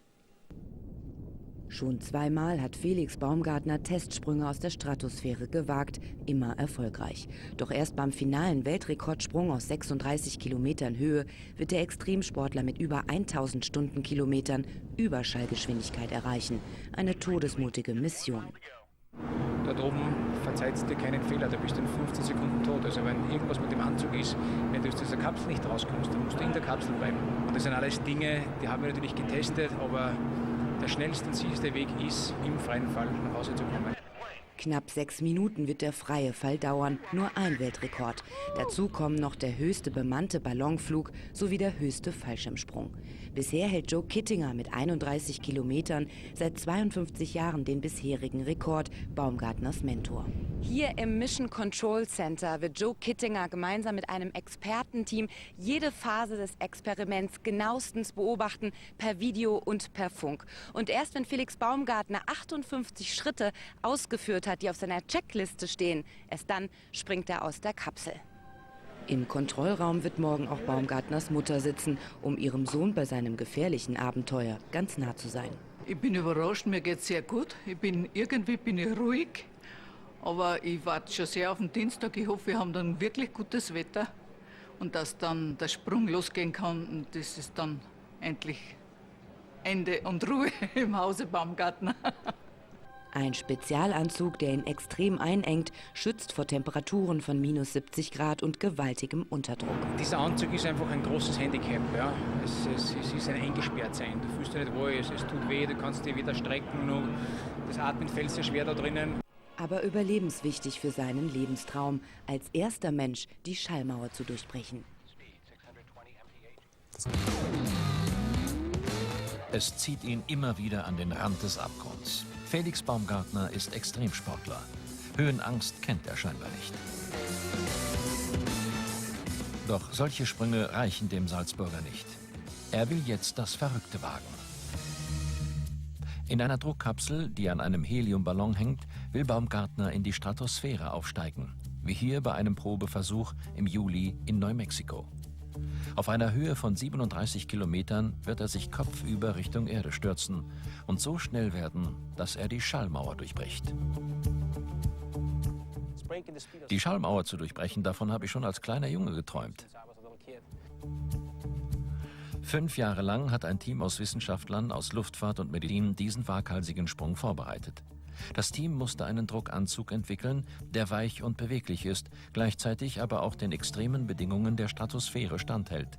Schon zweimal hat Felix Baumgartner Testsprünge aus der Stratosphäre gewagt, immer erfolgreich. Doch erst beim finalen Weltrekordsprung aus 36 Kilometern Höhe wird der Extremsportler mit über 1000 Stundenkilometern Überschallgeschwindigkeit erreichen. Eine todesmutige Mission. Da oben verzeiht dir keinen Fehler, da bist du in 15 Sekunden tot. Also wenn irgendwas mit dem Anzug ist, wenn du aus dieser Kapsel nicht rauskommst, dann musst du in der Kapsel bleiben. Und das sind alles Dinge, die haben wir natürlich getestet, aber der schnellste und sicherste Weg ist, im freien Fall nach Hause zu kommen. Knapp 6 Minuten wird der freie Fall dauern, nur ein Weltrekord. Dazu kommen noch der höchste bemannte Ballonflug sowie der höchste Fallschirmsprung. Bisher hält Joe Kittinger mit 31 Kilometern seit 52 Jahren den bisherigen Rekord, Baumgartners Mentor. Hier im Mission Control Center wird Joe Kittinger gemeinsam mit einem Expertenteam jede Phase des Experiments genauestens beobachten, per Video und per Funk. Und erst wenn Felix Baumgartner 58 Schritte ausgeführt hat, die auf seiner Checkliste stehen, erst dann springt er aus der Kapsel. Im Kontrollraum wird morgen auch Baumgartners Mutter sitzen, um ihrem Sohn bei seinem gefährlichen Abenteuer ganz nah zu sein. Ich bin überrascht, mir geht's sehr gut. Irgendwie bin ich ruhig, aber ich warte schon sehr auf den Dienstag. Ich hoffe, wir haben dann wirklich gutes Wetter und dass dann der Sprung losgehen kann. Und das ist dann endlich Ende und Ruhe im Hause Baumgartner. Ein Spezialanzug, der ihn extrem einengt, schützt vor Temperaturen von minus 70 Grad und gewaltigem Unterdruck. Dieser Anzug ist einfach ein großes Handicap. Ja? Es ist ein Eingesperrtsein. Du fühlst dich nicht wohl, es tut weh, du kannst dich weder strecken, noch das Atmen fällt sehr schwer da drinnen. Aber überlebenswichtig für seinen Lebenstraum, als erster Mensch die Schallmauer zu durchbrechen. Es zieht ihn immer wieder an den Rand des Abgrunds. Felix Baumgartner ist Extremsportler. Höhenangst kennt er scheinbar nicht. Doch solche Sprünge reichen dem Salzburger nicht. Er will jetzt das Verrückte wagen. In einer Druckkapsel, die an einem Heliumballon hängt, will Baumgartner in die Stratosphäre aufsteigen, wie hier bei einem Probeversuch im Juli in Neumexiko. Auf einer Höhe von 37 Kilometern wird er sich kopfüber Richtung Erde stürzen und so schnell werden, dass er die Schallmauer durchbricht. Die Schallmauer zu durchbrechen, davon habe ich schon als kleiner Junge geträumt. 5 Jahre lang hat ein Team aus Wissenschaftlern aus Luftfahrt und Medizin diesen waghalsigen Sprung vorbereitet. Das Team musste einen Druckanzug entwickeln, der weich und beweglich ist, gleichzeitig aber auch den extremen Bedingungen der Stratosphäre standhält.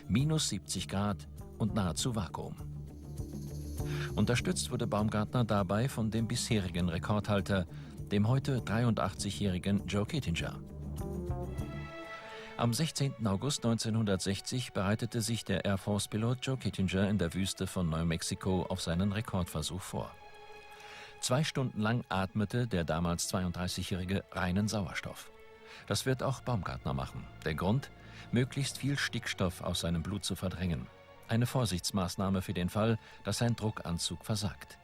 Minus 70 Grad und nahezu Vakuum. Unterstützt wurde Baumgartner dabei von dem bisherigen Rekordhalter, dem heute 83-jährigen Joe Kittinger. Am 16. August 1960 bereitete sich der Air Force-Pilot Joe Kittinger in der Wüste von Neumexiko auf seinen Rekordversuch vor. 2 Stunden lang atmete der damals 32-Jährige reinen Sauerstoff. Das wird auch Baumgartner machen. Der Grund? Möglichst viel Stickstoff aus seinem Blut zu verdrängen. Eine Vorsichtsmaßnahme für den Fall, dass sein Druckanzug versagt.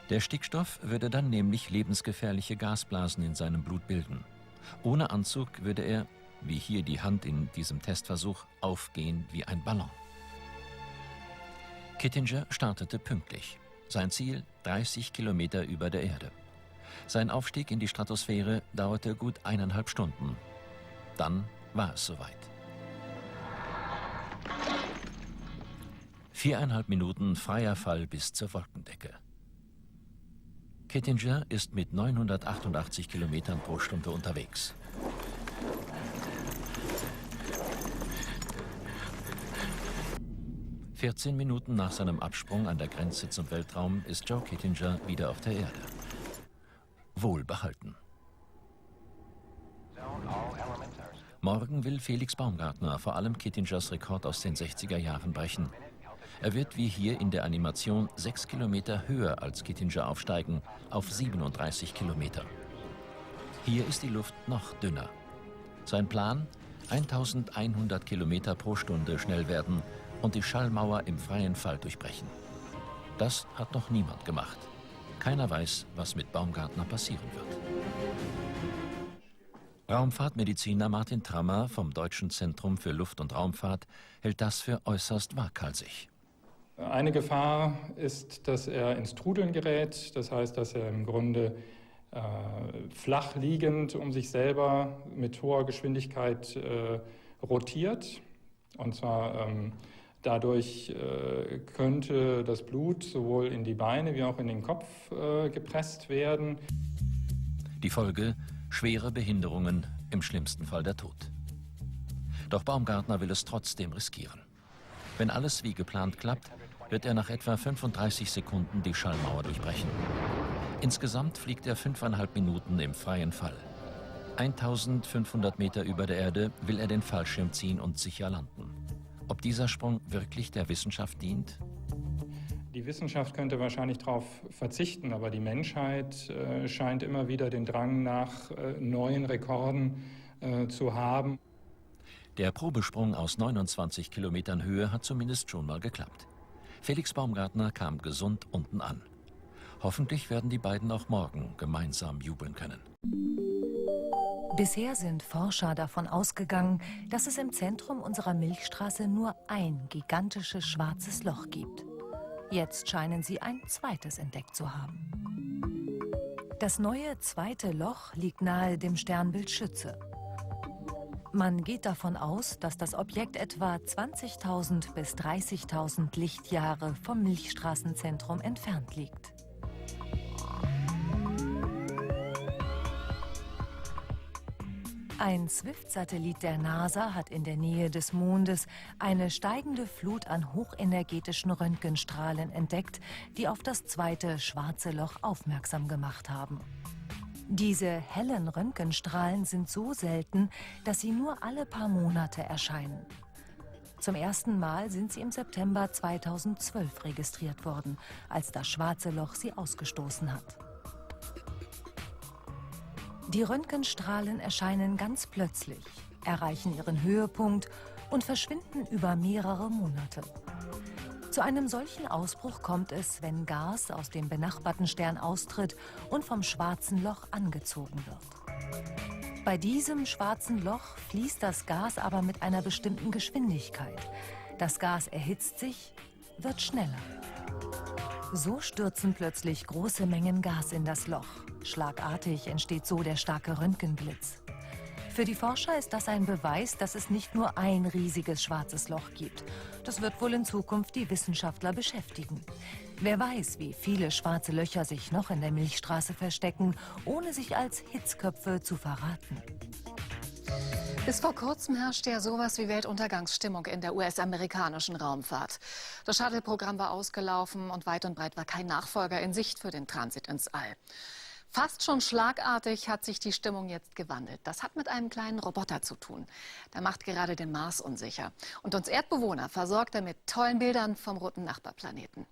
Der Stickstoff würde dann nämlich lebensgefährliche Gasblasen in seinem Blut bilden. Ohne Anzug würde er, wie hier die Hand in diesem Testversuch, aufgehen wie ein Ballon. Kittinger startete pünktlich. Sein Ziel 30 Kilometer über der Erde. Sein Aufstieg in die Stratosphäre dauerte gut 1,5 Stunden. Dann war es soweit. 4,5 Minuten freier Fall bis zur Wolkendecke. Kittinger ist mit 988 Kilometern pro Stunde unterwegs. ...14 Minuten nach seinem Absprung an der Grenze zum Weltraum ist Joe Kittinger wieder auf der Erde. Wohlbehalten. Morgen will Felix Baumgartner vor allem Kittingers Rekord aus den 60er Jahren brechen. Er wird wie hier in der Animation 6 Kilometer höher als Kittinger aufsteigen, auf 37 Kilometer. Hier ist die Luft noch dünner. Sein Plan? 1100 Kilometer pro Stunde schnell werden und die Schallmauer im freien Fall durchbrechen. Das hat noch niemand gemacht. Keiner weiß, was mit Baumgartner passieren wird. Raumfahrtmediziner Martin Trammer vom Deutschen Zentrum für Luft- und Raumfahrt hält das für äußerst waghalsig. Eine Gefahr ist, dass er ins Trudeln gerät. Das heißt, dass er im Grunde flach liegend um sich selber mit hoher Geschwindigkeit rotiert. Und zwar dadurch könnte das Blut sowohl in die Beine wie auch in den Kopf gepresst werden. Die Folge? Schwere Behinderungen, im schlimmsten Fall der Tod. Doch Baumgartner will es trotzdem riskieren. Wenn alles wie geplant klappt, wird er nach etwa 35 Sekunden die Schallmauer durchbrechen. Insgesamt fliegt er 5,5 Minuten im freien Fall. 1500 Meter über der Erde will er den Fallschirm ziehen und sicher landen. Ob dieser Sprung wirklich der Wissenschaft dient? Die Wissenschaft könnte wahrscheinlich darauf verzichten, aber die Menschheit scheint immer wieder den Drang nach neuen Rekorden zu haben. Der Probesprung aus 29 Kilometern Höhe hat zumindest schon mal geklappt. Felix Baumgartner kam gesund unten an. Hoffentlich werden die beiden auch morgen gemeinsam jubeln können. Bisher sind Forscher davon ausgegangen, dass es im Zentrum unserer Milchstraße nur ein gigantisches schwarzes Loch gibt. Jetzt scheinen sie ein zweites entdeckt zu haben. Das neue zweite Loch liegt nahe dem Sternbild Schütze. Man geht davon aus, dass das Objekt etwa 20.000 bis 30.000 Lichtjahre vom Milchstraßenzentrum entfernt liegt. Ein SWIFT-Satellit der NASA hat in der Nähe des Mondes eine steigende Flut an hochenergetischen Röntgenstrahlen entdeckt, die auf das zweite schwarze Loch aufmerksam gemacht haben. Diese hellen Röntgenstrahlen sind so selten, dass sie nur alle paar Monate erscheinen. Zum ersten Mal sind sie im September 2012 registriert worden, als das schwarze Loch sie ausgestoßen hat. Die Röntgenstrahlen erscheinen ganz plötzlich, erreichen ihren Höhepunkt und verschwinden über mehrere Monate. Zu einem solchen Ausbruch kommt es, wenn Gas aus dem benachbarten Stern austritt und vom schwarzen Loch angezogen wird. Bei diesem schwarzen Loch fließt das Gas aber mit einer bestimmten Geschwindigkeit. Das Gas erhitzt sich, wird schneller. So stürzen plötzlich große Mengen Gas in das Loch. Schlagartig entsteht so der starke Röntgenblitz. Für die Forscher ist das ein Beweis, dass es nicht nur ein riesiges schwarzes Loch gibt. Das wird wohl in Zukunft die Wissenschaftler beschäftigen. Wer weiß, wie viele schwarze Löcher sich noch in der Milchstraße verstecken, ohne sich als Hitzköpfe zu verraten. Bis vor kurzem herrschte ja sowas wie Weltuntergangsstimmung in der US-amerikanischen Raumfahrt. Das Shuttle-Programm war ausgelaufen und weit und breit war kein Nachfolger in Sicht für den Transit ins All. Fast schon schlagartig hat sich die Stimmung jetzt gewandelt. Das hat mit einem kleinen Roboter zu tun. Der macht gerade den Mars unsicher. Und uns Erdbewohner versorgt er mit tollen Bildern vom roten Nachbarplaneten.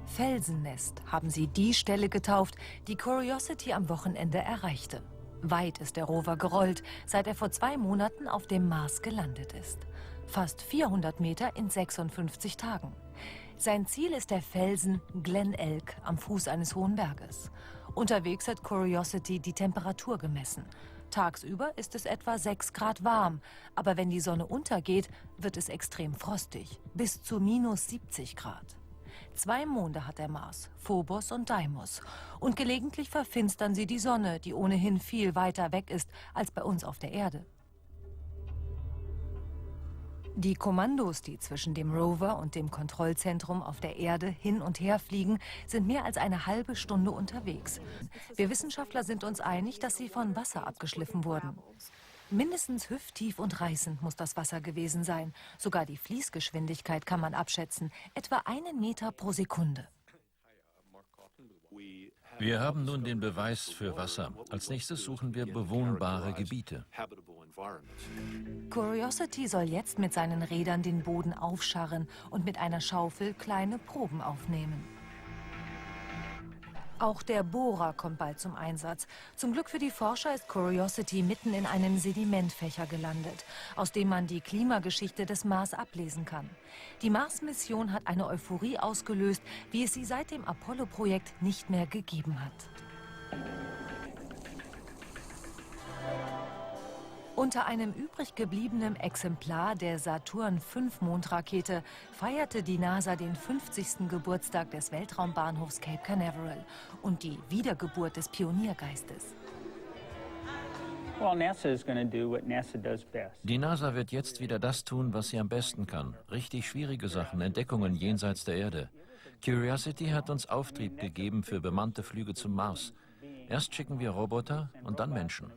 Felsennest haben sie die Stelle getauft, die Curiosity am Wochenende erreichte. Weit ist der Rover gerollt, seit er vor 2 Monaten auf dem Mars gelandet ist. Fast 400 Meter in 56 Tagen. Sein Ziel ist der Felsen Glen Elk am Fuß eines hohen Berges. Unterwegs hat Curiosity die Temperatur gemessen. Tagsüber ist es etwa 6 Grad warm, aber wenn die Sonne untergeht, wird es extrem frostig, bis zu minus 70 Grad. 2 Monde hat der Mars, Phobos und Deimos. Und gelegentlich verfinstern sie die Sonne, die ohnehin viel weiter weg ist als bei uns auf der Erde. Die Kommandos, die zwischen dem Rover und dem Kontrollzentrum auf der Erde hin und her fliegen, sind mehr als eine halbe Stunde unterwegs. Wir Wissenschaftler sind uns einig, dass sie von Wasser abgeschliffen wurden. Mindestens hüfttief und reißend muss das Wasser gewesen sein. Sogar die Fließgeschwindigkeit kann man abschätzen, etwa 1 Meter pro Sekunde. Wir haben nun den Beweis für Wasser. Als nächstes suchen wir bewohnbare Gebiete. Curiosity soll jetzt mit seinen Rädern den Boden aufscharren und mit einer Schaufel kleine Proben aufnehmen. Auch der Bohrer kommt bald zum Einsatz. Zum Glück für die Forscher ist Curiosity mitten in einem Sedimentfächer gelandet, aus dem man die Klimageschichte des Mars ablesen kann. Die Mars-Mission hat eine Euphorie ausgelöst, wie es sie seit dem Apollo-Projekt nicht mehr gegeben hat. Unter einem übrig gebliebenen Exemplar der Saturn-V-Mondrakete feierte die NASA den 50. Geburtstag des Weltraumbahnhofs Cape Canaveral und die Wiedergeburt des Pioniergeistes. Die NASA wird jetzt wieder das tun, was sie am besten kann. Richtig schwierige Sachen, Entdeckungen jenseits der Erde. Curiosity hat uns Auftrieb gegeben für bemannte Flüge zum Mars. Erst schicken wir Roboter und dann Menschen.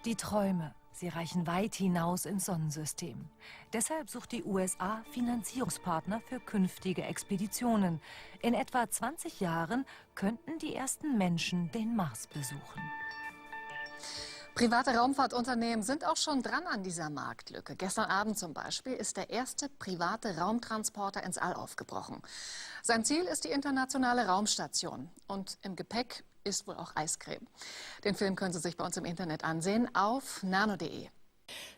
Die Träume, sie reichen weit hinaus ins Sonnensystem. Deshalb sucht die USA Finanzierungspartner für künftige Expeditionen. In etwa 20 Jahren könnten die ersten Menschen den Mars besuchen. Private Raumfahrtunternehmen sind auch schon dran an dieser Marktlücke. Gestern Abend zum Beispiel ist der erste private Raumtransporter ins All aufgebrochen. Sein Ziel ist die internationale Raumstation. Und im Gepäck ist wohl auch Eiscreme. Den Film können Sie sich bei uns im Internet ansehen auf nano.de.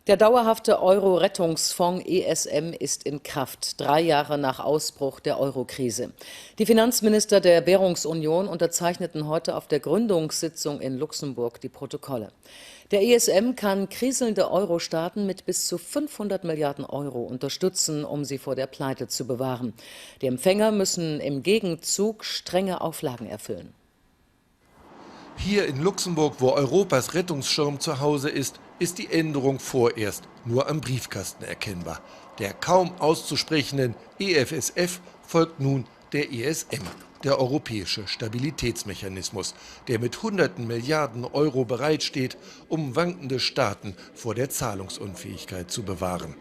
Der dauerhafte Euro-Rettungsfonds ESM ist in Kraft, 3 Jahre nach Ausbruch der Euro-Krise. Die Finanzminister der Währungsunion unterzeichneten heute auf der Gründungssitzung in Luxemburg die Protokolle. Der ESM kann kriselnde Euro-Staaten mit bis zu 500 Milliarden Euro unterstützen, um sie vor der Pleite zu bewahren. Die Empfänger müssen im Gegenzug strenge Auflagen erfüllen. Hier in Luxemburg, wo Europas Rettungsschirm zu Hause ist die Änderung vorerst nur am Briefkasten erkennbar. Der kaum auszusprechenden EFSF folgt nun der ESM, der Europäische Stabilitätsmechanismus, der mit Hunderten Milliarden Euro bereitsteht, um wankende Staaten vor der Zahlungsunfähigkeit zu bewahren.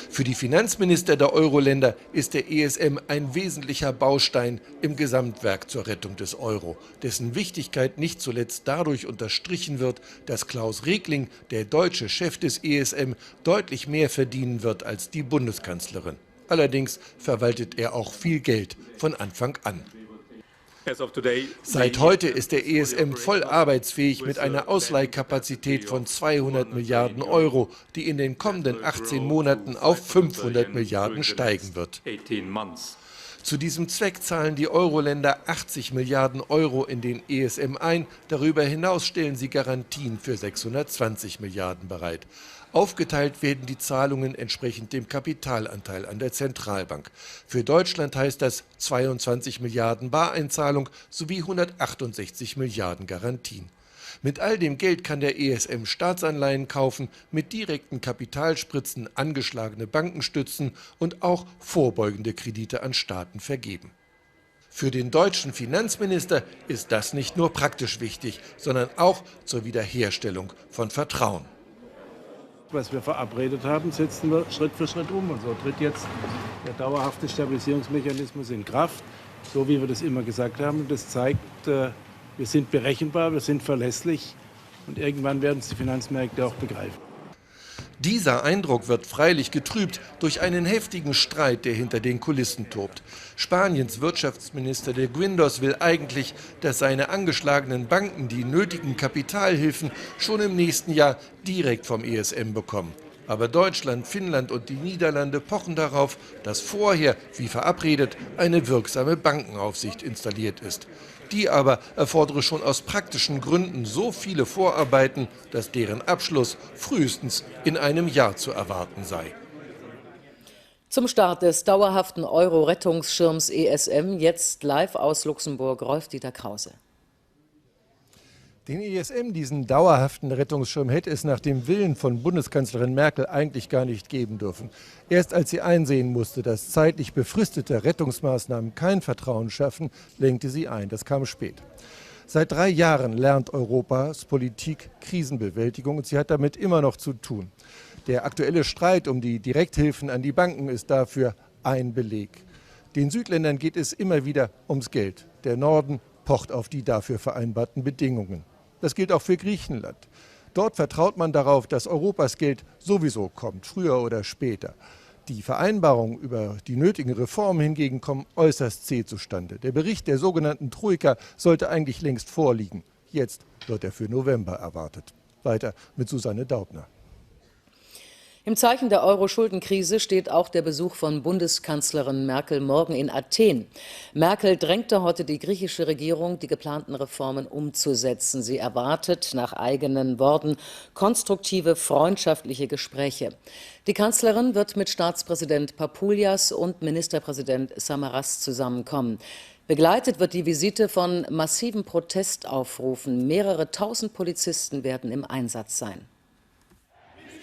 Für die Finanzminister der Euro-Länder ist der ESM ein wesentlicher Baustein im Gesamtwerk zur Rettung des Euro, dessen Wichtigkeit nicht zuletzt dadurch unterstrichen wird, dass Klaus Regling, der deutsche Chef des ESM, deutlich mehr verdienen wird als die Bundeskanzlerin. Allerdings verwaltet er auch viel Geld von Anfang an. Seit heute ist der ESM voll arbeitsfähig mit einer Ausleihkapazität von 200 Milliarden Euro, die in den kommenden 18 Monaten auf 500 Milliarden steigen wird. Zu diesem Zweck zahlen die Euro-Länder 80 Milliarden Euro in den ESM ein. Darüber hinaus stellen sie Garantien für 620 Milliarden bereit. Aufgeteilt werden die Zahlungen entsprechend dem Kapitalanteil an der Zentralbank. Für Deutschland heißt das 22 Milliarden Bareinzahlung sowie 168 Milliarden Garantien. Mit all dem Geld kann der ESM Staatsanleihen kaufen, mit direkten Kapitalspritzen angeschlagene Banken stützen und auch vorbeugende Kredite an Staaten vergeben. Für den deutschen Finanzminister ist das nicht nur praktisch wichtig, sondern auch zur Wiederherstellung von Vertrauen. Was wir verabredet haben, setzen wir Schritt für Schritt um. Und so tritt jetzt der dauerhafte Stabilisierungsmechanismus in Kraft, so wie wir das immer gesagt haben. Und das zeigt, wir sind berechenbar, wir sind verlässlich und irgendwann werden es die Finanzmärkte auch begreifen. Dieser Eindruck wird freilich getrübt durch einen heftigen Streit, der hinter den Kulissen tobt. Spaniens Wirtschaftsminister de Guindos will eigentlich, dass seine angeschlagenen Banken die nötigen Kapitalhilfen schon im nächsten Jahr direkt vom ESM bekommen. Aber Deutschland, Finnland und die Niederlande pochen darauf, dass vorher, wie verabredet, eine wirksame Bankenaufsicht installiert ist. Die aber erfordere schon aus praktischen Gründen so viele Vorarbeiten, dass deren Abschluss frühestens in einem Jahr zu erwarten sei. Zum Start des dauerhaften Euro-Rettungsschirms ESM jetzt live aus Luxemburg, Rolf-Dieter Krause. Den ESM, diesen dauerhaften Rettungsschirm, hätte es nach dem Willen von Bundeskanzlerin Merkel eigentlich gar nicht geben dürfen. Erst als sie einsehen musste, dass zeitlich befristete Rettungsmaßnahmen kein Vertrauen schaffen, lenkte sie ein. Das kam spät. Seit 3 Jahren lernt Europas Politik Krisenbewältigung und sie hat damit immer noch zu tun. Der aktuelle Streit um die Direkthilfen an die Banken ist dafür ein Beleg. Den Südländern geht es immer wieder ums Geld. Der Norden pocht auf die dafür vereinbarten Bedingungen. Das gilt auch für Griechenland. Dort vertraut man darauf, dass Europas Geld sowieso kommt, früher oder später. Die Vereinbarungen über die nötigen Reformen hingegen kommen äußerst zäh zustande. Der Bericht der sogenannten Troika sollte eigentlich längst vorliegen. Jetzt wird er für November erwartet. Weiter mit Susanne Daubner. Im Zeichen der Euro-Schuldenkrise steht auch der Besuch von Bundeskanzlerin Merkel morgen in Athen. Merkel drängte heute die griechische Regierung, die geplanten Reformen umzusetzen. Sie erwartet nach eigenen Worten konstruktive, freundschaftliche Gespräche. Die Kanzlerin wird mit Staatspräsident Papoulias und Ministerpräsident Samaras zusammenkommen. Begleitet wird die Visite von massiven Protestaufrufen. Mehrere tausend Polizisten werden im Einsatz sein.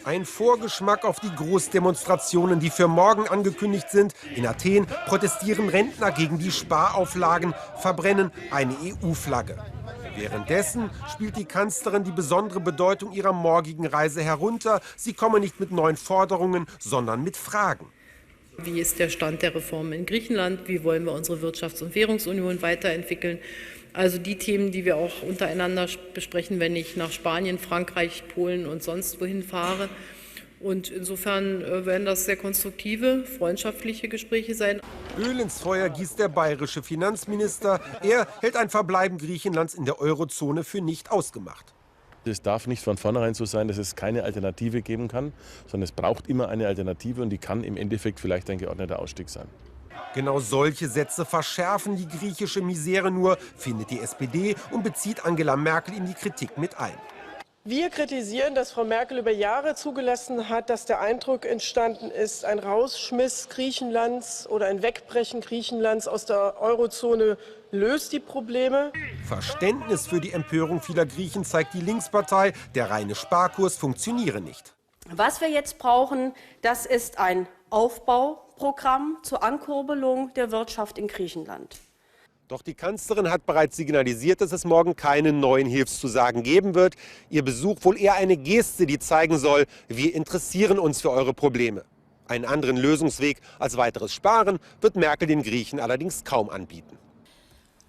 Ein Vorgeschmack auf die Großdemonstrationen, die für morgen angekündigt sind. In Athen protestieren Rentner gegen die Sparauflagen, verbrennen eine EU-Flagge. Währenddessen spielt die Kanzlerin die besondere Bedeutung ihrer morgigen Reise herunter. Sie komme nicht mit neuen Forderungen, sondern mit Fragen. Wie ist der Stand der Reformen in Griechenland? Wie wollen wir unsere Wirtschafts- und Währungsunion weiterentwickeln? Also die Themen, die wir auch untereinander besprechen, wenn ich nach Spanien, Frankreich, Polen und sonst wohin fahre. Und insofern werden das sehr konstruktive, freundschaftliche Gespräche sein. Öl ins Feuer gießt der bayerische Finanzminister. Er hält ein Verbleiben Griechenlands in der Eurozone für nicht ausgemacht. Es darf nicht von vornherein so sein, dass es keine Alternative geben kann, sondern es braucht immer eine Alternative und die kann im Endeffekt vielleicht ein geordneter Ausstieg sein. Genau solche Sätze verschärfen die griechische Misere nur, findet die SPD und bezieht Angela Merkel in die Kritik mit ein. Wir kritisieren, dass Frau Merkel über Jahre zugelassen hat, dass der Eindruck entstanden ist, ein Rausschmiss Griechenlands oder ein Wegbrechen Griechenlands aus der Eurozone löst die Probleme. Verständnis für die Empörung vieler Griechen zeigt die Linkspartei. Der reine Sparkurs funktioniere nicht. Was wir jetzt brauchen, das ist ein Aufbauprogramm zur Ankurbelung der Wirtschaft in Griechenland. Doch die Kanzlerin hat bereits signalisiert, dass es morgen keine neuen Hilfszusagen geben wird. Ihr Besuch wohl eher eine Geste, die zeigen soll, wir interessieren uns für eure Probleme. Einen anderen Lösungsweg als weiteres Sparen wird Merkel den Griechen allerdings kaum anbieten.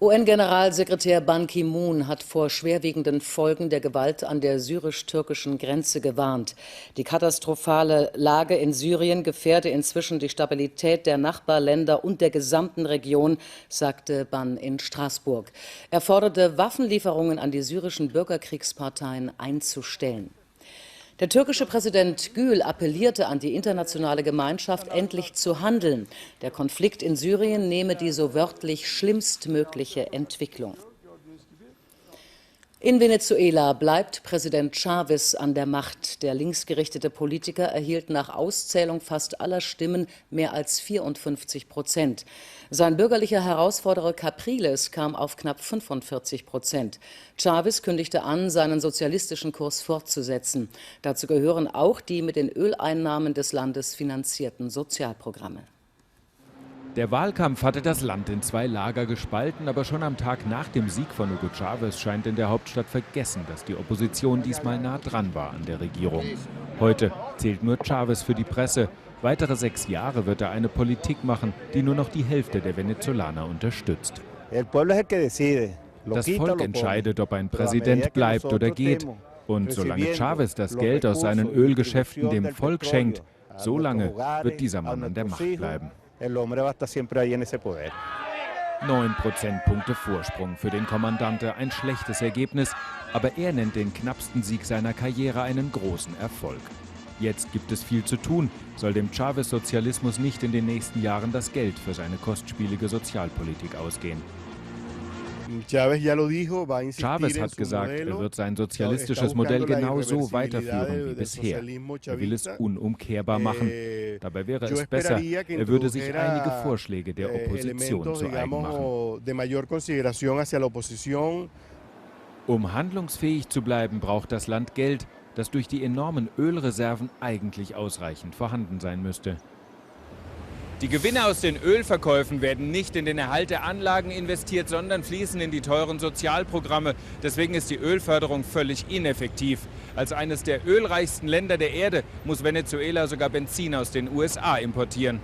UN-Generalsekretär Ban Ki-moon hat vor schwerwiegenden Folgen der Gewalt an der syrisch-türkischen Grenze gewarnt. Die katastrophale Lage in Syrien gefährde inzwischen die Stabilität der Nachbarländer und der gesamten Region, sagte Ban in Straßburg. Er forderte, Waffenlieferungen an die syrischen Bürgerkriegsparteien einzustellen. Der türkische Präsident Gül appellierte an die internationale Gemeinschaft, endlich zu handeln. Der Konflikt in Syrien nehme die so wörtlich schlimmstmögliche Entwicklung. In Venezuela bleibt Präsident Chávez an der Macht. Der linksgerichtete Politiker erhielt nach Auszählung fast aller Stimmen mehr als 54%. Sein bürgerlicher Herausforderer Capriles kam auf knapp 45%. Chávez kündigte an, seinen sozialistischen Kurs fortzusetzen. Dazu gehören auch die mit den Öleinnahmen des Landes finanzierten Sozialprogramme. Der Wahlkampf hatte das Land in zwei Lager gespalten, aber schon am Tag nach dem Sieg von Hugo Chávez scheint in der Hauptstadt vergessen, dass die Opposition diesmal nah dran war an der Regierung. Heute zählt nur Chávez für die Presse. Weitere 6 Jahre wird er eine Politik machen, die nur noch die Hälfte der Venezolaner unterstützt. Das Volk entscheidet, ob ein Präsident bleibt oder geht. Und solange Chávez das Geld aus seinen Ölgeschäften dem Volk schenkt, solange wird dieser Mann an der Macht bleiben. 9 Prozentpunkte Vorsprung für den Kommandante, ein schlechtes Ergebnis, aber er nennt den knappsten Sieg seiner Karriere einen großen Erfolg. Jetzt gibt es viel zu tun, soll dem Chávez-Sozialismus nicht in den nächsten Jahren das Geld für seine kostspielige Sozialpolitik ausgehen. Chávez hat gesagt, er wird sein sozialistisches Modell genau so weiterführen wie bisher. Er will es unumkehrbar machen. Dabei wäre es besser, er würde sich einige Vorschläge der Opposition zu eigen machen. Um handlungsfähig zu bleiben, braucht das Land Geld, das durch die enormen Ölreserven eigentlich ausreichend vorhanden sein müsste. Die Gewinne aus den Ölverkäufen werden nicht in den Erhalt der Anlagen investiert, sondern fließen in die teuren Sozialprogramme. Deswegen ist die Ölförderung völlig ineffektiv. Als eines der ölreichsten Länder der Erde muss Venezuela sogar Benzin aus den USA importieren.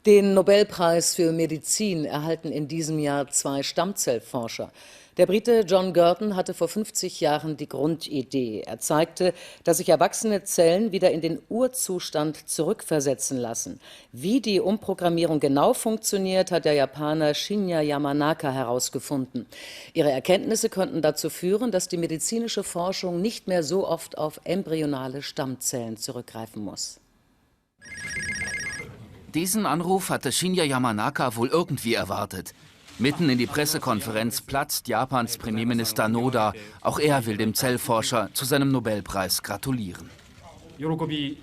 Den Nobelpreis für Medizin erhalten in diesem Jahr 2 Stammzellforscher. Der Brite John Gurdon hatte vor 50 Jahren die Grundidee. Er zeigte, dass sich erwachsene Zellen wieder in den Urzustand zurückversetzen lassen. Wie die Umprogrammierung genau funktioniert, hat der Japaner Shinya Yamanaka herausgefunden. Ihre Erkenntnisse könnten dazu führen, dass die medizinische Forschung nicht mehr so oft auf embryonale Stammzellen zurückgreifen muss. Diesen Anruf hatte Shinya Yamanaka wohl irgendwie erwartet. Mitten in die Pressekonferenz platzt Japans Premierminister Noda. Auch er will dem Zellforscher zu seinem Nobelpreis gratulieren.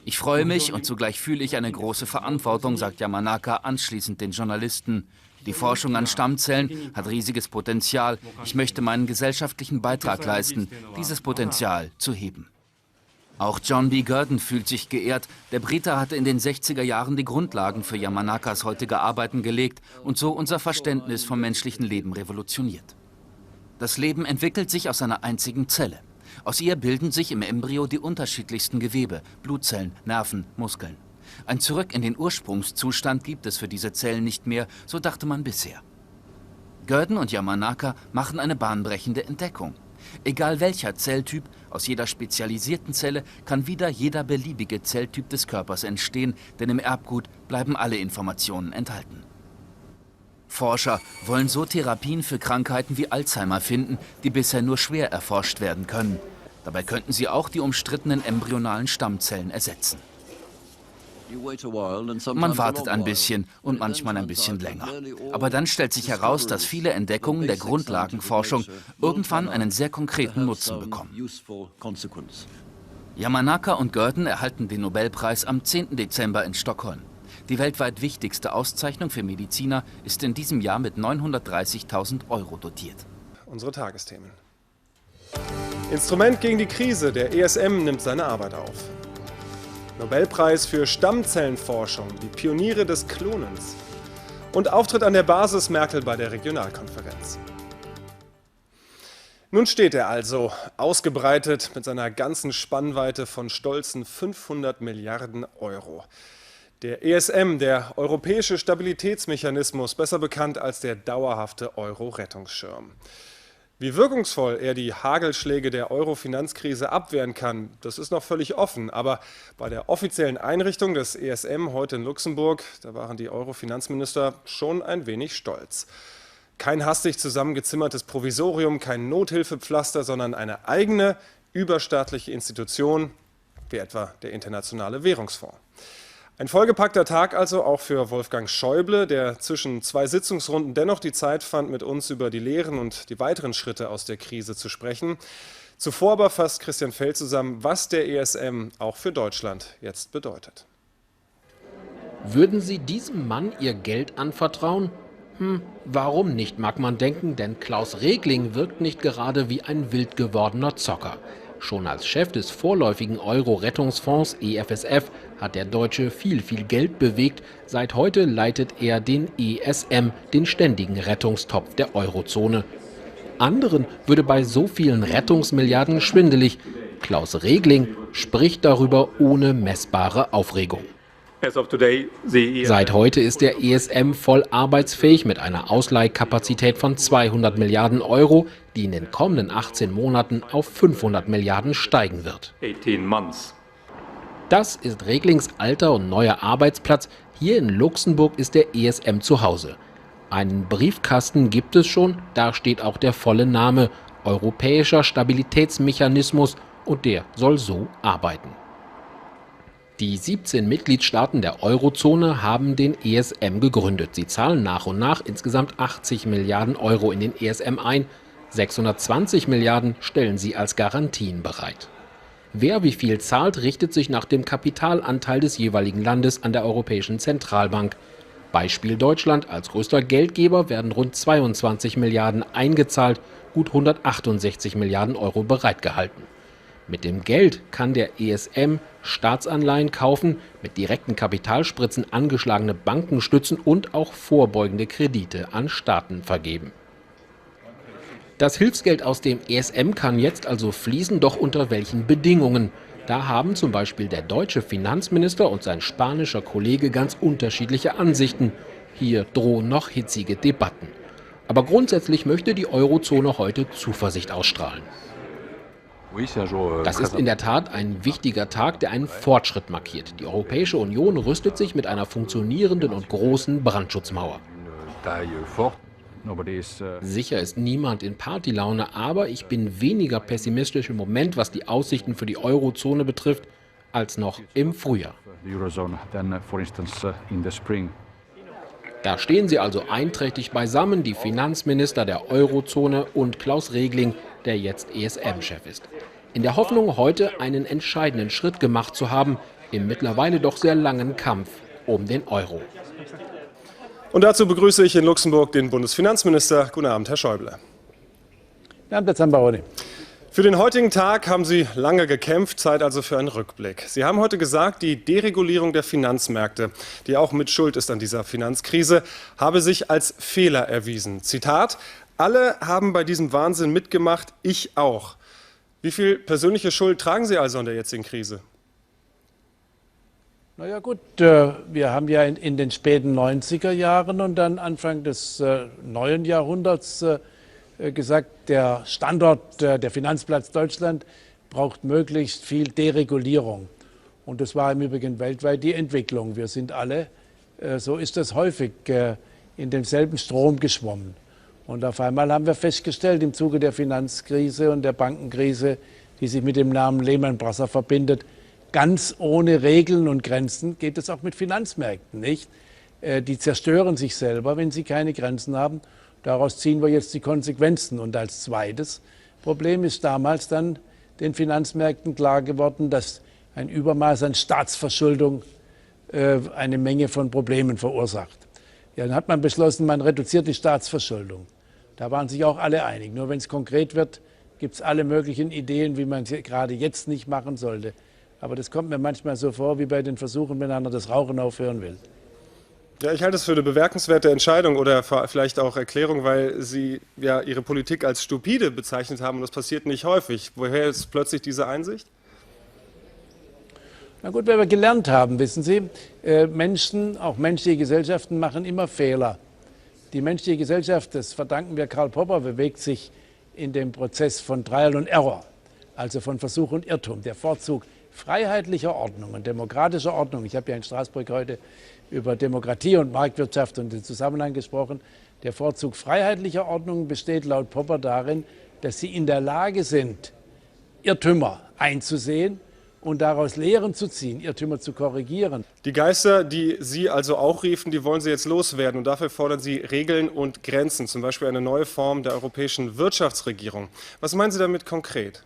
Ich freue mich und zugleich fühle ich eine große Verantwortung, sagt Yamanaka anschließend den Journalisten. Die Forschung an Stammzellen hat riesiges Potenzial. Ich möchte meinen gesellschaftlichen Beitrag leisten, dieses Potenzial zu heben. Auch John B. Gurdon fühlt sich geehrt. Der Brite hatte in den 60er Jahren die Grundlagen für Yamanakas heutige Arbeiten gelegt und so unser Verständnis vom menschlichen Leben revolutioniert. Das Leben entwickelt sich aus einer einzigen Zelle. Aus ihr bilden sich im Embryo die unterschiedlichsten Gewebe, Blutzellen, Nerven, Muskeln. Ein Zurück in den Ursprungszustand gibt es für diese Zellen nicht mehr, so dachte man bisher. Gurdon und Yamanaka machen eine bahnbrechende Entdeckung. Egal welcher Zelltyp, aus jeder spezialisierten Zelle kann wieder jeder beliebige Zelltyp des Körpers entstehen, denn im Erbgut bleiben alle Informationen enthalten. Forscher wollen so Therapien für Krankheiten wie Alzheimer finden, die bisher nur schwer erforscht werden können. Dabei könnten sie auch die umstrittenen embryonalen Stammzellen ersetzen. Man wartet ein bisschen und manchmal ein bisschen länger. Aber dann stellt sich heraus, dass viele Entdeckungen der Grundlagenforschung irgendwann einen sehr konkreten Nutzen bekommen. Yamanaka und Gurdon erhalten den Nobelpreis am 10. Dezember in Stockholm. Die weltweit wichtigste Auszeichnung für Mediziner ist in diesem Jahr mit 930.000 € dotiert. Unsere Tagesthemen. Instrument gegen die Krise. Der ESM nimmt seine Arbeit auf. Nobelpreis für Stammzellenforschung, die Pioniere des Klonens. Und Auftritt an der Basis Merkel bei der Regionalkonferenz. Nun steht er also, ausgebreitet mit seiner ganzen Spannweite von stolzen 500 Milliarden €. Der ESM, der Europäische Stabilitätsmechanismus, besser bekannt als der dauerhafte Euro-Rettungsschirm. Wie wirkungsvoll er die Hagelschläge der Euro-Finanzkrise abwehren kann, das ist noch völlig offen. Aber bei der offiziellen Einrichtung des ESM heute in Luxemburg, da waren die Euro-Finanzminister schon ein wenig stolz. Kein hastig zusammengezimmertes Provisorium, kein Nothilfepflaster, sondern eine eigene, überstaatliche Institution, wie etwa der Internationale Währungsfonds. Ein vollgepackter Tag also auch für Wolfgang Schäuble, der zwischen 2 Sitzungsrunden dennoch die Zeit fand, mit uns über die Lehren und die weiteren Schritte aus der Krise zu sprechen. Zuvor aber fasst Christian Feld zusammen, was der ESM auch für Deutschland jetzt bedeutet. Würden Sie diesem Mann Ihr Geld anvertrauen? Warum nicht, mag man denken, denn Klaus Regling wirkt nicht gerade wie ein wild gewordener Zocker. Schon als Chef des vorläufigen Euro-Rettungsfonds EFSF hat der Deutsche viel Geld bewegt. Seit heute leitet er den ESM, den ständigen Rettungstopf der Eurozone. Anderen würde bei so vielen Rettungsmilliarden schwindelig. Klaus Regling spricht darüber ohne messbare Aufregung. Seit heute ist der ESM voll arbeitsfähig mit einer Ausleihkapazität von 200 Milliarden Euro, die in den kommenden 18 Monaten auf 500 Milliarden steigen wird. Das ist Reglings alter und neuer Arbeitsplatz. Hier in Luxemburg ist der ESM zu Hause. Einen Briefkasten gibt es schon, da steht auch der volle Name: Europäischer Stabilitätsmechanismus, und der soll so arbeiten. Die 17 Mitgliedstaaten der Eurozone haben den ESM gegründet. Sie zahlen nach und nach insgesamt 80 Milliarden Euro in den ESM ein. 620 Milliarden stellen sie als Garantien bereit. Wer wie viel zahlt, richtet sich nach dem Kapitalanteil des jeweiligen Landes an der Europäischen Zentralbank. Beispiel Deutschland: als größter Geldgeber werden rund 22 Milliarden eingezahlt, gut 168 Milliarden Euro bereitgehalten. Mit dem Geld kann der ESM Staatsanleihen kaufen, mit direkten Kapitalspritzen angeschlagene Banken stützen und auch vorbeugende Kredite an Staaten vergeben. Das Hilfsgeld aus dem ESM kann jetzt also fließen, doch unter welchen Bedingungen? Da haben zum Beispiel der deutsche Finanzminister und sein spanischer Kollege ganz unterschiedliche Ansichten. Hier drohen noch hitzige Debatten. Aber grundsätzlich möchte die Eurozone heute Zuversicht ausstrahlen. Das ist in der Tat ein wichtiger Tag, der einen Fortschritt markiert. Die Europäische Union rüstet sich mit einer funktionierenden und großen Brandschutzmauer. Sicher ist niemand in Partylaune, aber ich bin weniger pessimistisch im Moment, was die Aussichten für die Eurozone betrifft, als noch im Frühjahr. Da stehen sie also einträchtig beisammen, die Finanzminister der Eurozone und Klaus Regling, der jetzt ESM-Chef ist. In der Hoffnung, heute einen entscheidenden Schritt gemacht zu haben, im mittlerweile doch sehr langen Kampf um den Euro. Und dazu begrüße ich in Luxemburg den Bundesfinanzminister. Guten Abend, Herr Schäuble. Guten Abend, Herr Zambaroni. Für den heutigen Tag haben Sie lange gekämpft, Zeit also für einen Rückblick. Sie haben heute gesagt, die Deregulierung der Finanzmärkte, die auch mit Schuld ist an dieser Finanzkrise, habe sich als Fehler erwiesen. Zitat: Alle haben bei diesem Wahnsinn mitgemacht, ich auch. Wie viel persönliche Schuld tragen Sie also an der jetzigen Krise? Na ja gut, wir haben ja in den späten 90er Jahren und dann Anfang des neuen Jahrhunderts gesagt, der Standort, der Finanzplatz Deutschland braucht möglichst viel Deregulierung. Und das war im Übrigen weltweit die Entwicklung. Wir sind alle, so ist das häufig, in demselben Strom geschwommen. Und auf einmal haben wir festgestellt, im Zuge der Finanzkrise und der Bankenkrise, die sich mit dem Namen Lehman Brothers verbindet, ganz ohne Regeln und Grenzen geht es auch mit Finanzmärkten nicht. Die zerstören sich selber, wenn sie keine Grenzen haben. Daraus ziehen wir jetzt die Konsequenzen. Und als zweites Problem ist damals dann den Finanzmärkten klar geworden, dass ein Übermaß an Staatsverschuldung eine Menge von Problemen verursacht. Ja, dann hat man beschlossen, man reduziert die Staatsverschuldung. Da waren sich auch alle einig. Nur wenn es konkret wird, gibt es alle möglichen Ideen, wie man es gerade jetzt nicht machen sollte. Aber das kommt mir manchmal so vor, wie bei den Versuchen, wenn einer das Rauchen aufhören will. Ja, ich halte es für eine bemerkenswerte Entscheidung oder vielleicht auch Erklärung, weil Sie ja Ihre Politik als stupide bezeichnet haben und das passiert nicht häufig. Woher ist plötzlich diese Einsicht? Na gut, weil wir gelernt haben, wissen Sie, Menschen, auch menschliche Gesellschaften machen immer Fehler. Die menschliche Gesellschaft, das verdanken wir Karl Popper, bewegt sich in dem Prozess von Trial and Error, also von Versuch und Irrtum. Der Vorzug freiheitlicher Ordnung und demokratischer Ordnung. Ich habe ja in Straßburg heute über Demokratie und Marktwirtschaft und den Zusammenhang gesprochen. Der Vorzug freiheitlicher Ordnung besteht laut Popper darin, dass sie in der Lage sind, Irrtümer einzusehen und daraus Lehren zu ziehen, Irrtümer zu korrigieren. Die Geister, die Sie also auch riefen, die wollen Sie jetzt loswerden. Und dafür fordern Sie Regeln und Grenzen, zum Beispiel eine neue Form der europäischen Wirtschaftsregierung. Was meinen Sie damit konkret?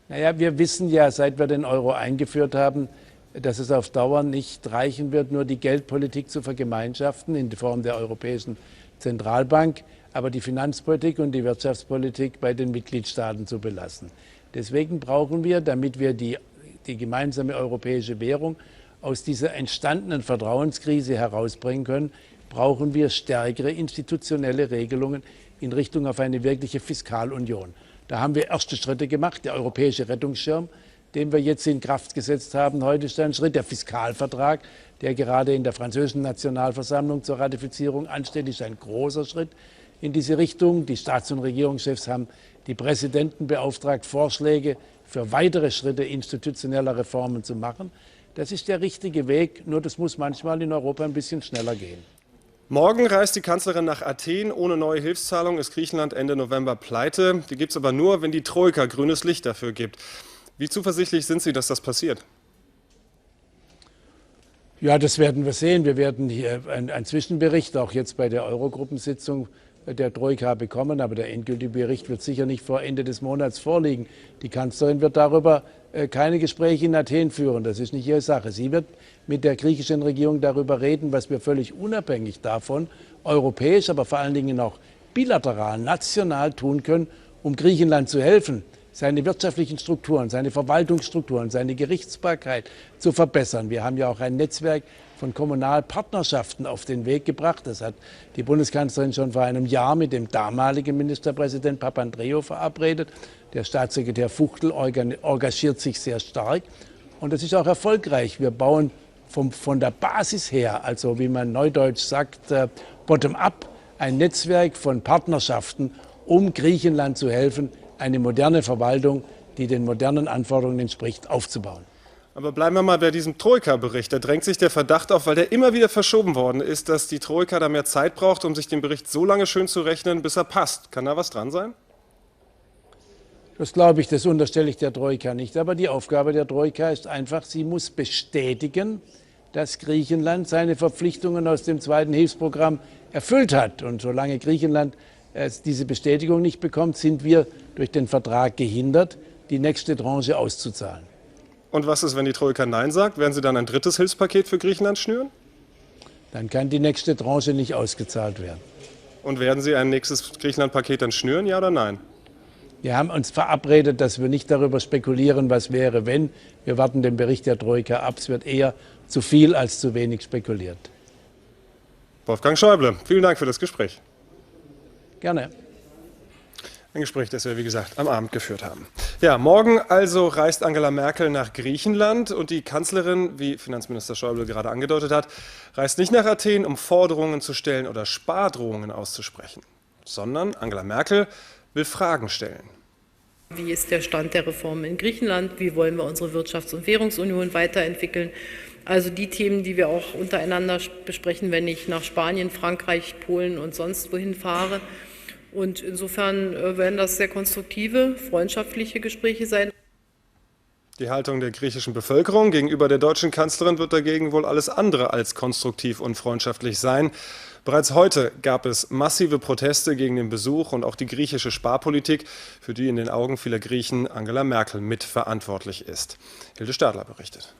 Naja, wir wissen ja, seit wir den Euro eingeführt haben, dass es auf Dauer nicht reichen wird, nur die Geldpolitik zu vergemeinschaften in Form der Europäischen Zentralbank, aber die Finanzpolitik und die Wirtschaftspolitik bei den Mitgliedstaaten zu belassen. Deswegen brauchen wir, damit wir die gemeinsame europäische Währung aus dieser entstandenen Vertrauenskrise herausbringen können, brauchen wir stärkere institutionelle Regelungen in Richtung auf eine wirkliche Fiskalunion. Da haben wir erste Schritte gemacht. Der europäische Rettungsschirm, den wir jetzt in Kraft gesetzt haben, heute ist ein Schritt. Der Fiskalvertrag, der gerade in der französischen Nationalversammlung zur Ratifizierung ansteht, ist ein großer Schritt in diese Richtung. Die Staats- und Regierungschefs haben die Präsidenten beauftragt, Vorschläge für weitere Schritte institutioneller Reformen zu machen. Das ist der richtige Weg, nur das muss manchmal in Europa ein bisschen schneller gehen. Morgen reist die Kanzlerin nach Athen. Ohne neue Hilfszahlungen ist Griechenland Ende November pleite. Die gibt es aber nur, wenn die Troika grünes Licht dafür gibt. Wie zuversichtlich sind Sie, dass das passiert? Ja, das werden wir sehen. Wir werden hier einen Zwischenbericht auch jetzt bei der Eurogruppensitzung der Troika bekommen, aber der endgültige Bericht wird sicher nicht vor Ende des Monats vorliegen. Die Kanzlerin wird darüber keine Gespräche in Athen führen. Das ist nicht ihre Sache. Sie wird mit der griechischen Regierung darüber reden, was wir völlig unabhängig davon, europäisch, aber vor allen Dingen auch bilateral, national tun können, um Griechenland zu helfen, seine wirtschaftlichen Strukturen, seine Verwaltungsstrukturen, seine Gerichtsbarkeit zu verbessern. Wir haben ja auch ein Netzwerk von Kommunalpartnerschaften auf den Weg gebracht. Das hat die Bundeskanzlerin schon vor einem Jahr mit dem damaligen Ministerpräsident Papandreou verabredet. Der Staatssekretär Fuchtel engagiert sich sehr stark und das ist auch erfolgreich. Wir bauen von der Basis her, also wie man neudeutsch sagt, bottom-up, ein Netzwerk von Partnerschaften, um Griechenland zu helfen, eine moderne Verwaltung, die den modernen Anforderungen entspricht, aufzubauen. Aber bleiben wir mal bei diesem Troika-Bericht. Da drängt sich der Verdacht auf, weil der immer wieder verschoben worden ist, dass die Troika da mehr Zeit braucht, um sich den Bericht so lange schön zu rechnen, bis er passt. Kann da was dran sein? Das glaube ich, das unterstelle ich der Troika nicht. Aber die Aufgabe der Troika ist einfach, sie muss bestätigen, dass Griechenland seine Verpflichtungen aus dem zweiten Hilfsprogramm erfüllt hat. Und solange Griechenland diese Bestätigung nicht bekommt, sind wir durch den Vertrag gehindert, die nächste Tranche auszuzahlen. Und was ist, wenn die Troika Nein sagt? Werden Sie dann ein drittes Hilfspaket für Griechenland schnüren? Dann kann die nächste Tranche nicht ausgezahlt werden. Und werden Sie ein nächstes Griechenland-Paket dann schnüren, ja oder nein? Wir haben uns verabredet, dass wir nicht darüber spekulieren, was wäre, wenn. Wir warten den Bericht der Troika ab. Es wird eher zu viel als zu wenig spekuliert. Wolfgang Schäuble, vielen Dank für das Gespräch. Gerne. Ein Gespräch, das wir, wie gesagt, am Abend geführt haben. Ja, morgen also reist Angela Merkel nach Griechenland und die Kanzlerin, wie Finanzminister Schäuble gerade angedeutet hat, reist nicht nach Athen, um Forderungen zu stellen oder Spardrohungen auszusprechen, sondern Angela Merkel will Fragen stellen. Wie ist der Stand der Reformen in Griechenland? Wie wollen wir unsere Wirtschafts- und Währungsunion weiterentwickeln? Also die Themen, die wir auch untereinander besprechen, wenn ich nach Spanien, Frankreich, Polen und sonst wohin fahre. Und insofern werden das sehr konstruktive, freundschaftliche Gespräche sein. Die Haltung der griechischen Bevölkerung gegenüber der deutschen Kanzlerin wird dagegen wohl alles andere als konstruktiv und freundschaftlich sein. Bereits heute gab es massive Proteste gegen den Besuch und auch die griechische Sparpolitik, für die in den Augen vieler Griechen Angela Merkel mitverantwortlich ist. Hilde Stadler berichtet.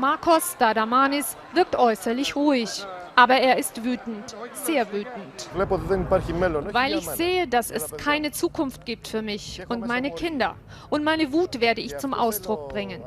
Markos Dadamanis wirkt äußerlich ruhig. Aber er ist wütend, sehr wütend. Weil ich sehe, dass es keine Zukunft gibt für mich und meine Kinder. Und meine Wut werde ich zum Ausdruck bringen.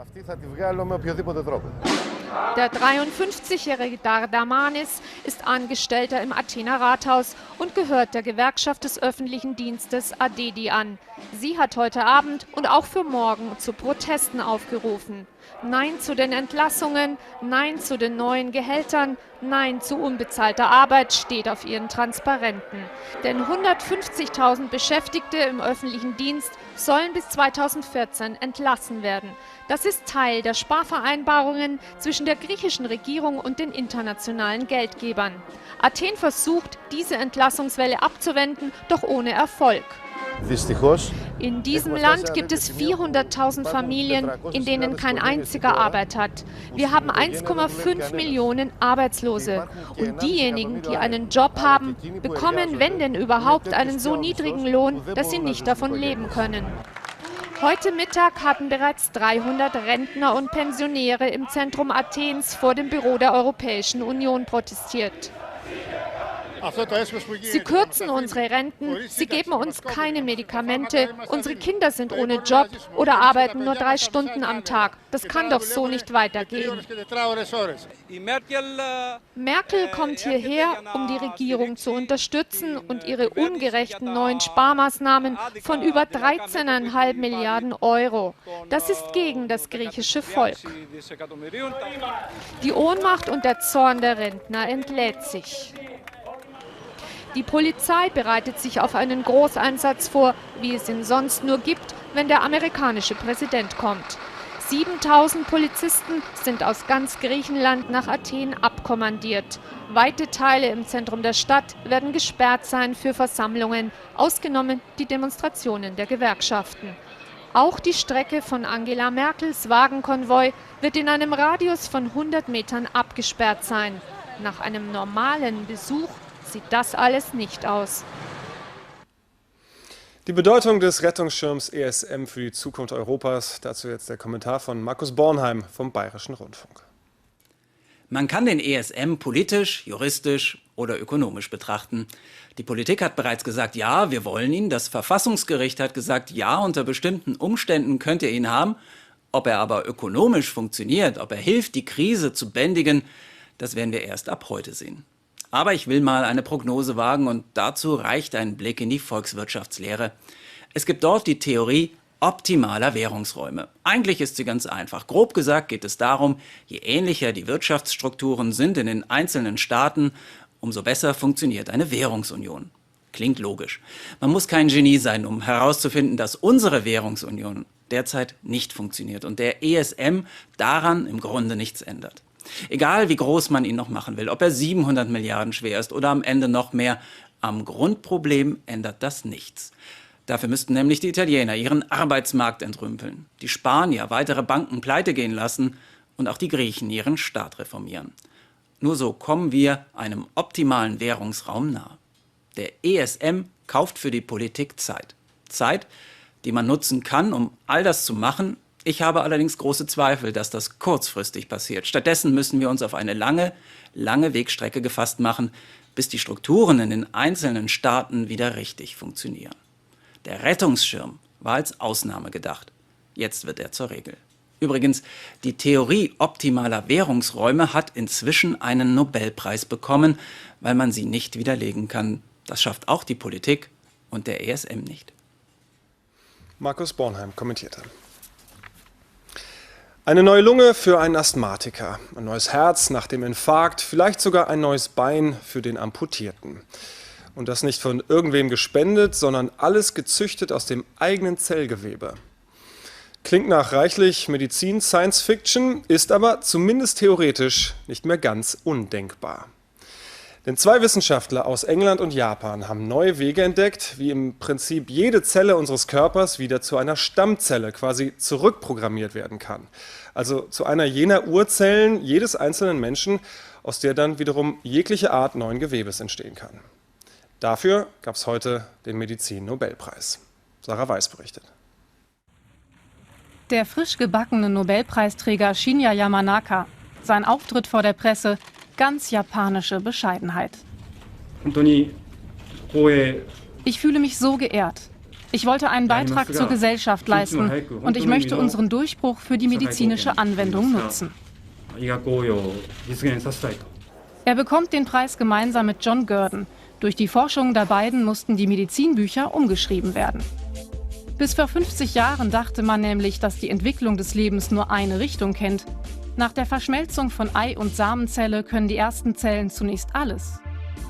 Der 53-jährige Dardamanis ist Angestellter im Athener Rathaus und gehört der Gewerkschaft des öffentlichen Dienstes ADEDI an. Sie hat heute Abend und auch für morgen zu Protesten aufgerufen. Nein zu den Entlassungen, nein zu den neuen Gehältern, nein zu unbezahlter Arbeit steht auf ihren Transparenten. Denn 150.000 Beschäftigte im öffentlichen Dienst sollen bis 2014 entlassen werden. Das ist Teil der Sparvereinbarungen zwischen der griechischen Regierung und den internationalen Geldgebern. Athen versucht, diese Entlassungswelle abzuwenden, doch ohne Erfolg. In diesem Land gibt es 400.000 Familien, in denen kein einziger Arbeit hat. Wir haben 1,5 Millionen Arbeitslose. Und diejenigen, die einen Job haben, bekommen, wenn denn überhaupt, einen so niedrigen Lohn, dass sie nicht davon leben können. Heute Mittag hatten bereits 300 Rentner und Pensionäre im Zentrum Athens vor dem Büro der Europäischen Union protestiert. Sie kürzen unsere Renten, sie geben uns keine Medikamente, unsere Kinder sind ohne Job oder arbeiten nur 3 Stunden am Tag. Das kann doch so nicht weitergehen. Merkel kommt hierher, um die Regierung zu unterstützen und ihre ungerechten neuen Sparmaßnahmen von über 13,5 Milliarden Euro. Das ist gegen das griechische Volk. Die Ohnmacht und der Zorn der Rentner entlädt sich. Die Polizei bereitet sich auf einen Großeinsatz vor, wie es ihn sonst nur gibt, wenn der amerikanische Präsident kommt. 7.000 Polizisten sind aus ganz Griechenland nach Athen abkommandiert. Weite Teile im Zentrum der Stadt werden gesperrt sein für Versammlungen, ausgenommen die Demonstrationen der Gewerkschaften. Auch die Strecke von Angela Merkels Wagenkonvoi wird in einem Radius von 100 Metern abgesperrt sein. Nach einem normalen Besuch sieht das alles nicht aus. Die Bedeutung des Rettungsschirms ESM für die Zukunft Europas, dazu jetzt der Kommentar von Markus Bornheim vom Bayerischen Rundfunk. Man kann den ESM politisch, juristisch oder ökonomisch betrachten. Die Politik hat bereits gesagt, ja, wir wollen ihn. Das Verfassungsgericht hat gesagt, ja, unter bestimmten Umständen könnt ihr ihn haben. Ob er aber ökonomisch funktioniert, ob er hilft, die Krise zu bändigen, das werden wir erst ab heute sehen. Aber ich will mal eine Prognose wagen und dazu reicht ein Blick in die Volkswirtschaftslehre. Es gibt dort die Theorie optimaler Währungsräume. Eigentlich ist sie ganz einfach. Grob gesagt geht es darum, je ähnlicher die Wirtschaftsstrukturen sind in den einzelnen Staaten, umso besser funktioniert eine Währungsunion. Klingt logisch. Man muss kein Genie sein, um herauszufinden, dass unsere Währungsunion derzeit nicht funktioniert und der ESM daran im Grunde nichts ändert. Egal wie groß man ihn noch machen will, ob er 700 Milliarden schwer ist oder am Ende noch mehr, am Grundproblem ändert das nichts. Dafür müssten nämlich die Italiener ihren Arbeitsmarkt entrümpeln, die Spanier weitere Banken pleite gehen lassen und auch die Griechen ihren Staat reformieren. Nur so kommen wir einem optimalen Währungsraum nahe. Der ESM kauft für die Politik Zeit. Zeit, die man nutzen kann, um all das zu machen. Ich habe allerdings große Zweifel, dass das kurzfristig passiert. Stattdessen müssen wir uns auf eine lange, lange Wegstrecke gefasst machen, bis die Strukturen in den einzelnen Staaten wieder richtig funktionieren. Der Rettungsschirm war als Ausnahme gedacht. Jetzt wird er zur Regel. Übrigens, die Theorie optimaler Währungsräume hat inzwischen einen Nobelpreis bekommen, weil man sie nicht widerlegen kann. Das schafft auch die Politik und der ESM nicht. Markus Bornheim kommentierte. Eine neue Lunge für einen Asthmatiker, ein neues Herz nach dem Infarkt, vielleicht sogar ein neues Bein für den Amputierten. Und das nicht von irgendwem gespendet, sondern alles gezüchtet aus dem eigenen Zellgewebe. Klingt nach reichlich Medizin, Science Fiction, ist aber zumindest theoretisch nicht mehr ganz undenkbar. Denn 2 Wissenschaftler aus England und Japan haben neue Wege entdeckt, wie im Prinzip jede Zelle unseres Körpers wieder zu einer Stammzelle, quasi zurückprogrammiert werden kann. Also zu einer jener Urzellen jedes einzelnen Menschen, aus der dann wiederum jegliche Art neuen Gewebes entstehen kann. Dafür gab es heute den Medizin-Nobelpreis. Sarah Weiß berichtet. Der frisch gebackene Nobelpreisträger Shinya Yamanaka. Sein Auftritt vor der Presse, ganz japanische Bescheidenheit. Ich fühle mich so geehrt. Ich wollte einen Beitrag zur Gesellschaft leisten und ich möchte unseren Durchbruch für die medizinische Anwendung nutzen. Er bekommt den Preis gemeinsam mit John Gurdon. Durch die Forschung der beiden mussten die Medizinbücher umgeschrieben werden. Bis vor 50 Jahren dachte man nämlich, dass die Entwicklung des Lebens nur eine Richtung kennt. Nach der Verschmelzung von Ei- und Samenzelle können die ersten Zellen zunächst alles.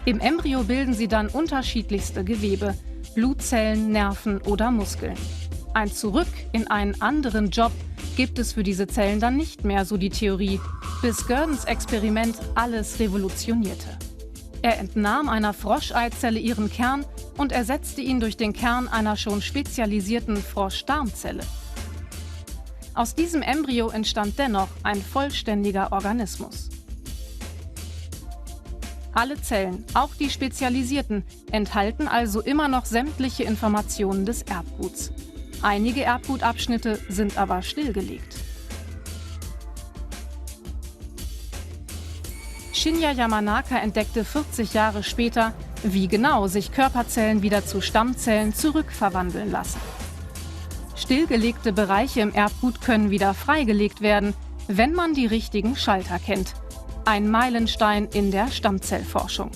Im Embryo bilden sie dann unterschiedlichste Gewebe, Blutzellen, Nerven oder Muskeln. Ein Zurück in einen anderen Job gibt es für diese Zellen dann nicht mehr, so die Theorie, bis Gurdons Experiment alles revolutionierte. Er entnahm einer Froscheizelle ihren Kern und ersetzte ihn durch den Kern einer schon spezialisierten Froschdarmzelle. Aus diesem Embryo entstand dennoch ein vollständiger Organismus. Alle Zellen, auch die spezialisierten, enthalten also immer noch sämtliche Informationen des Erbguts. Einige Erbgutabschnitte sind aber stillgelegt. Shinya Yamanaka entdeckte 40 Jahre später, wie genau sich Körperzellen wieder zu Stammzellen zurückverwandeln lassen. Stillgelegte Bereiche im Erbgut können wieder freigelegt werden, wenn man die richtigen Schalter kennt. Ein Meilenstein in der Stammzellforschung.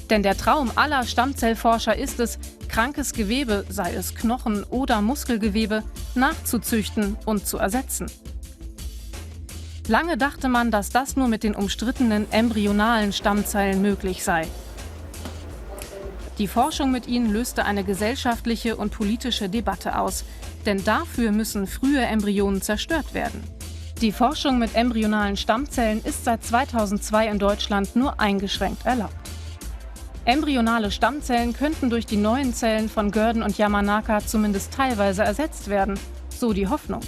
Denn der Traum aller Stammzellforscher ist es, krankes Gewebe, sei es Knochen oder Muskelgewebe, nachzuzüchten und zu ersetzen. Lange dachte man, dass das nur mit den umstrittenen embryonalen Stammzellen möglich sei. Die Forschung mit ihnen löste eine gesellschaftliche und politische Debatte aus, denn dafür müssen frühe Embryonen zerstört werden. Die Forschung mit embryonalen Stammzellen ist seit 2002 in Deutschland nur eingeschränkt erlaubt. Embryonale Stammzellen könnten durch die neuen Zellen von Gurdon und Yamanaka zumindest teilweise ersetzt werden, so die Hoffnung.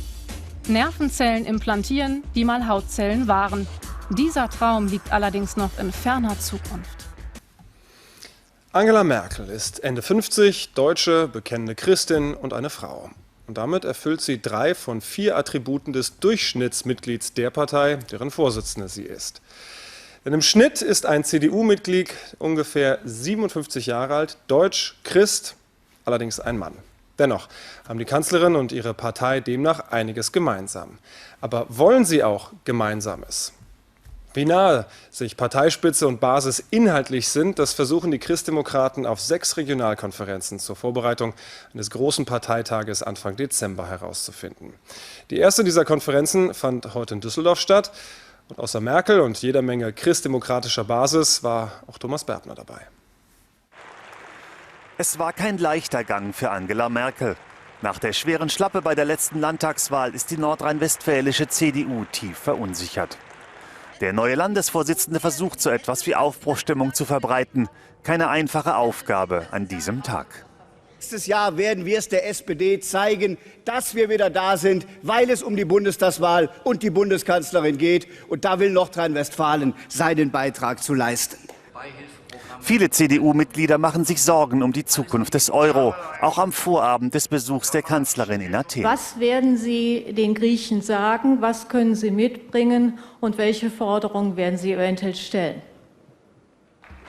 Nervenzellen implantieren, die mal Hautzellen waren. Dieser Traum liegt allerdings noch in ferner Zukunft. Angela Merkel ist Ende 50, Deutsche, bekennende Christin und eine Frau. Und damit erfüllt sie 3 von 4 Attributen des Durchschnittsmitglieds der Partei, deren Vorsitzende sie ist. Denn im Schnitt ist ein CDU-Mitglied ungefähr 57 Jahre alt, deutsch, Christ, allerdings ein Mann. Dennoch haben die Kanzlerin und ihre Partei demnach einiges gemeinsam. Aber wollen sie auch Gemeinsames? Wie nahe sich Parteispitze und Basis inhaltlich sind, das versuchen die Christdemokraten auf 6 Regionalkonferenzen zur Vorbereitung eines großen Parteitages Anfang Dezember herauszufinden. Die erste dieser Konferenzen fand heute in Düsseldorf statt. Und außer Merkel und jeder Menge christdemokratischer Basis war auch Thomas Bertner dabei. Es war kein leichter Gang für Angela Merkel. Nach der schweren Schlappe bei der letzten Landtagswahl ist die nordrhein-westfälische CDU tief verunsichert. Der neue Landesvorsitzende versucht, so etwas wie Aufbruchstimmung zu verbreiten. Keine einfache Aufgabe an diesem Tag. Nächstes Jahr werden wir es der SPD zeigen, dass wir wieder da sind, weil es um die Bundestagswahl und die Bundeskanzlerin geht. Und da will Nordrhein-Westfalen seinen Beitrag zu leisten. Viele CDU-Mitglieder machen sich Sorgen um die Zukunft des Euro, auch am Vorabend des Besuchs der Kanzlerin in Athen. Was werden Sie den Griechen sagen? Was können Sie mitbringen? Und welche Forderungen werden Sie eventuell stellen?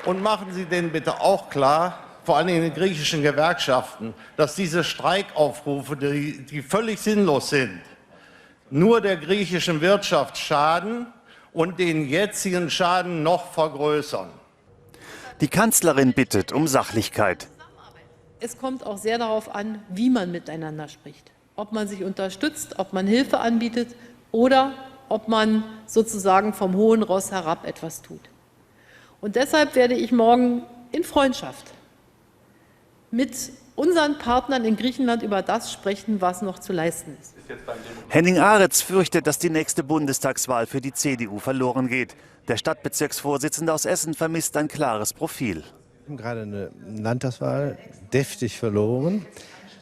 Und machen Sie denen bitte auch klar, vor allem in den griechischen Gewerkschaften, dass diese Streikaufrufe, die völlig sinnlos sind, nur der griechischen Wirtschaft schaden und den jetzigen Schaden noch vergrößern. Die Kanzlerin bittet um Sachlichkeit. Es kommt auch sehr darauf an, wie man miteinander spricht. Ob man sich unterstützt, ob man Hilfe anbietet oder ob man sozusagen vom hohen Ross herab etwas tut. Und deshalb werde ich morgen in Freundschaft mit unseren Partnern in Griechenland über das sprechen, was noch zu leisten ist. Henning Aretz fürchtet, dass die nächste Bundestagswahl für die CDU verloren geht. Der Stadtbezirksvorsitzende aus Essen vermisst ein klares Profil. Wir haben gerade eine Landtagswahl deftig verloren.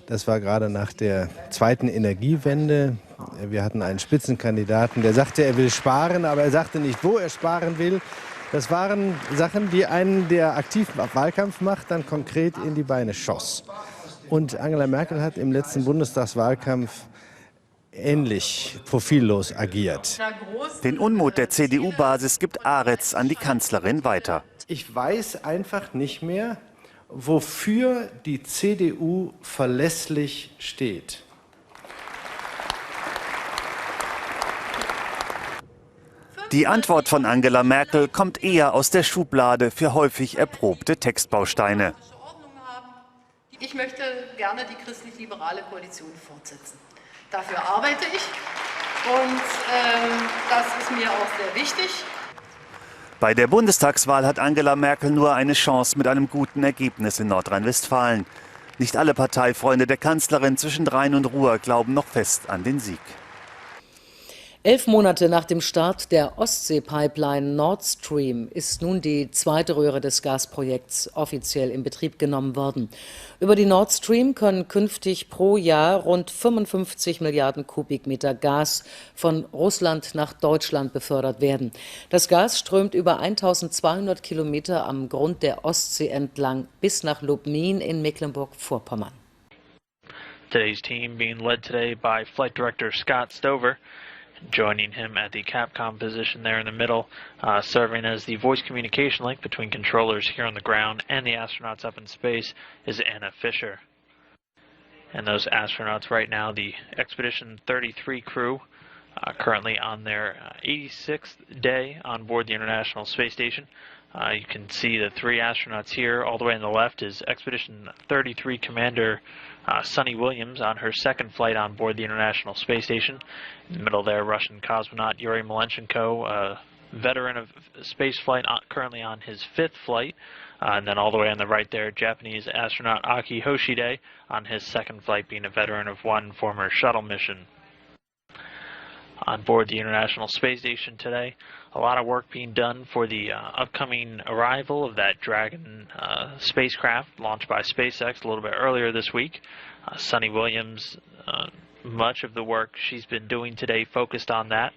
Das war gerade nach der zweiten Energiewende. Wir hatten einen Spitzenkandidaten, der sagte, er will sparen, aber er sagte nicht, wo er sparen will. Das waren Sachen, die einen, der aktiv Wahlkampf macht, dann konkret in die Beine schoss. Und Angela Merkel hat im letzten Bundestagswahlkampf ähnlich profillos agiert. Den Unmut der CDU-Basis gibt Aretz an die Kanzlerin weiter. Ich weiß einfach nicht mehr, wofür die CDU verlässlich steht. Die Antwort von Angela Merkel kommt eher aus der Schublade für häufig erprobte Textbausteine. Ich möchte gerne die christlich-liberale Koalition fortsetzen. Dafür arbeite ich und das ist mir auch sehr wichtig. Bei der Bundestagswahl hat Angela Merkel nur eine Chance mit einem guten Ergebnis in Nordrhein-Westfalen. Nicht alle Parteifreunde der Kanzlerin zwischen Rhein und Ruhr glauben noch fest an den Sieg. 11 Monate nach dem Start der Ostsee-Pipeline Nord Stream ist nun die zweite Röhre des Gasprojekts offiziell in Betrieb genommen worden. Über die Nord Stream können künftig pro Jahr rund 55 Milliarden Kubikmeter Gas von Russland nach Deutschland befördert werden. Das Gas strömt über 1200 Kilometer am Grund der Ostsee entlang bis nach Lubmin in Mecklenburg-Vorpommern. Today's team being led today by Flight Director Scott Stover. Joining him at the Capcom position there in the middle, serving as the voice communication link between controllers here on the ground and the astronauts up in space, is Anna Fisher. And those astronauts right now, the Expedition 33 crew, currently on their 86th day on board the International Space Station. You can see the three astronauts here. All the way on the left is Expedition 33 Commander Sunny Williams on her second flight on board the International Space Station. In the middle there, Russian cosmonaut Yuri Malenchenko, a veteran of spaceflight, currently on his fifth flight. And then all the way on the right there, Japanese astronaut Aki Hoshide on his second flight, being a veteran of one former shuttle mission. On board the International Space Station today, a lot of work being done for the upcoming arrival of that Dragon spacecraft launched by SpaceX a little bit earlier this week. Sunny Williams, much of the work she's been doing today focused on that.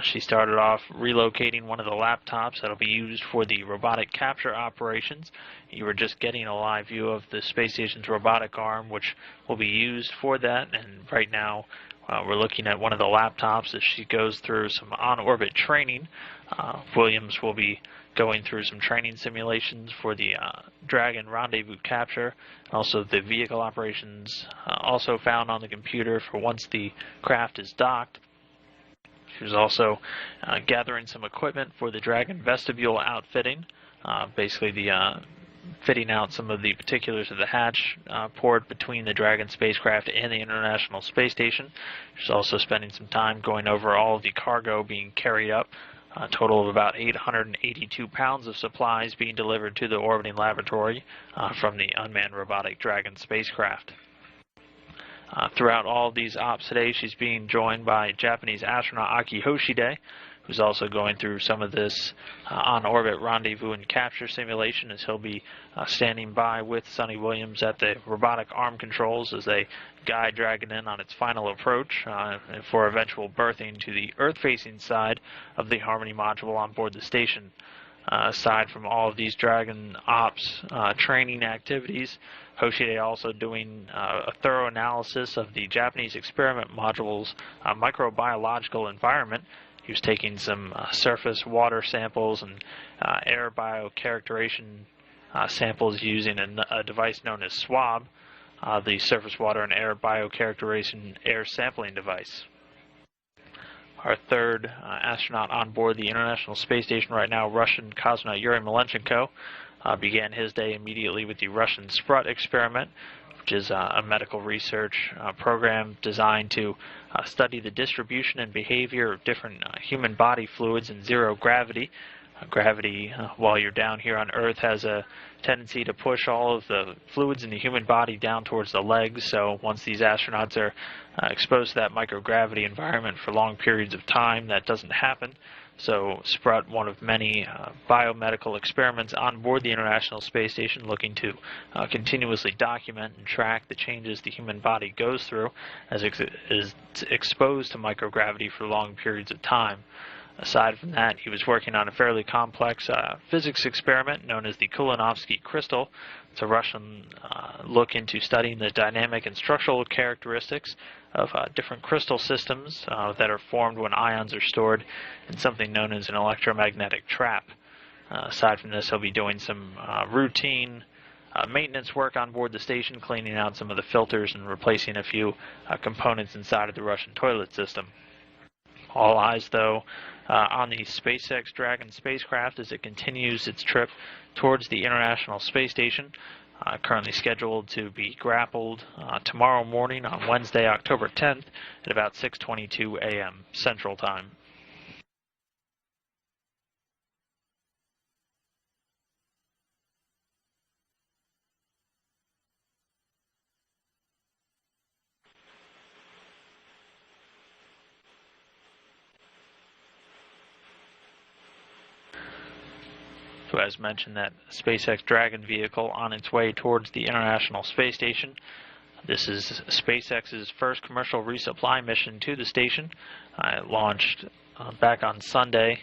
She started off relocating one of the laptops that will be used for the robotic capture operations. You were just getting a live view of the space station's robotic arm, which will be used for that, and right now we're looking at one of the laptops as she goes through some on-orbit training. Williams will be going through some training simulations for the Dragon rendezvous capture, also the vehicle operations also found on the computer for once the craft is docked. She was also gathering some equipment for the Dragon vestibule outfitting, basically the fitting out some of the particulars of the hatch port between the Dragon spacecraft and the International Space Station. She's also spending some time going over all of the cargo being carried up, a total of about 882 pounds of supplies being delivered to the orbiting laboratory from the unmanned robotic Dragon spacecraft. Throughout all of these ops today, she's being joined by Japanese astronaut Aki Hoshide, who's also going through some of this on-orbit rendezvous and capture simulation, as he'll be standing by with Sunny Williams at the robotic arm controls as they guide Dragon in on its final approach for eventual berthing to the Earth-facing side of the Harmony module on board the station. Aside from all of these Dragon ops training activities, Hoshide also doing a thorough analysis of the Japanese experiment module's microbiological environment. He was taking some surface water samples and air biocharacterization samples using a device known as SWAB, the surface water and air biocharacterization air sampling device. Our third astronaut on board the International Space Station right now, Russian cosmonaut Yuri Malenchenko, began his day immediately with the Russian Sprut experiment, which is a medical research program designed to study the distribution and behavior of different human body fluids in zero gravity. Gravity, while you're down here on Earth, has a tendency to push all of the fluids in the human body down towards the legs, so once these astronauts are exposed to that microgravity environment for long periods of time, that doesn't happen. So Sprut, one of many biomedical experiments on board the International Space Station, looking to continuously document and track the changes the human body goes through as it is exposed to microgravity for long periods of time. Aside from that, he was working on a fairly complex physics experiment known as the Kulanovsky crystal. It's a Russian look into studying the dynamic and structural characteristics of different crystal systems that are formed when ions are stored in something known as an electromagnetic trap. Aside from this, he'll be doing some routine maintenance work on board the station, cleaning out some of the filters and replacing a few components inside of the Russian toilet system. All eyes, though, on the SpaceX Dragon spacecraft as it continues its trip towards the International Space Station, currently scheduled to be grappled tomorrow morning on Wednesday, October 10th at about 6:22 a.m. Central Time. who has mentioned that SpaceX Dragon vehicle on its way towards the International Space Station. This is SpaceX's first commercial resupply mission to the station. It launched back on Sunday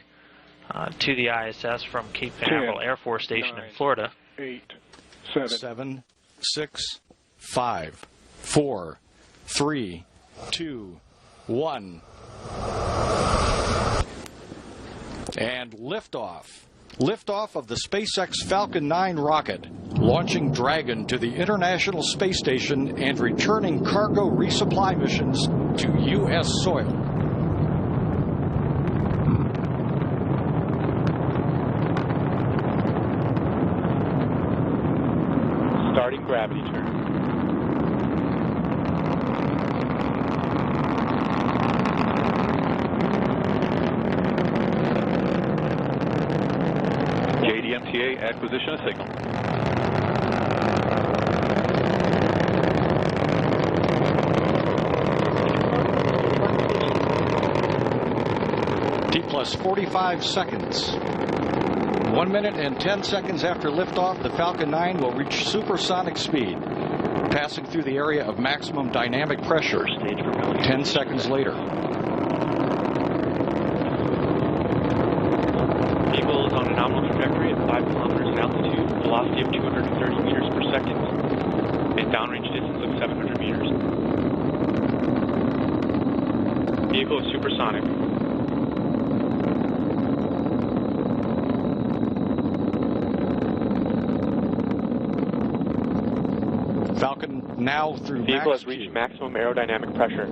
to the ISS from Cape Canaveral Air Force Station in Florida. 8, 7, 6, 5, 4, 3, 2, 1. And liftoff. Liftoff of the SpaceX Falcon 9 rocket, launching Dragon to the International Space Station and returning cargo resupply missions to U.S. soil. Starting gravity turn. JDMTA acquisition of signal. T plus 45 seconds. 1 minute and 10 seconds after liftoff, the Falcon 9 will reach supersonic speed, passing through the area of maximum dynamic pressure 10 seconds later. Vehicle is on a nominal trajectory at 5 kilometers in altitude, velocity of 230 meters per second, and downrange distance of 700 meters. Vehicle is supersonic. Falcon now through Vehicle has reached maximum aerodynamic pressure.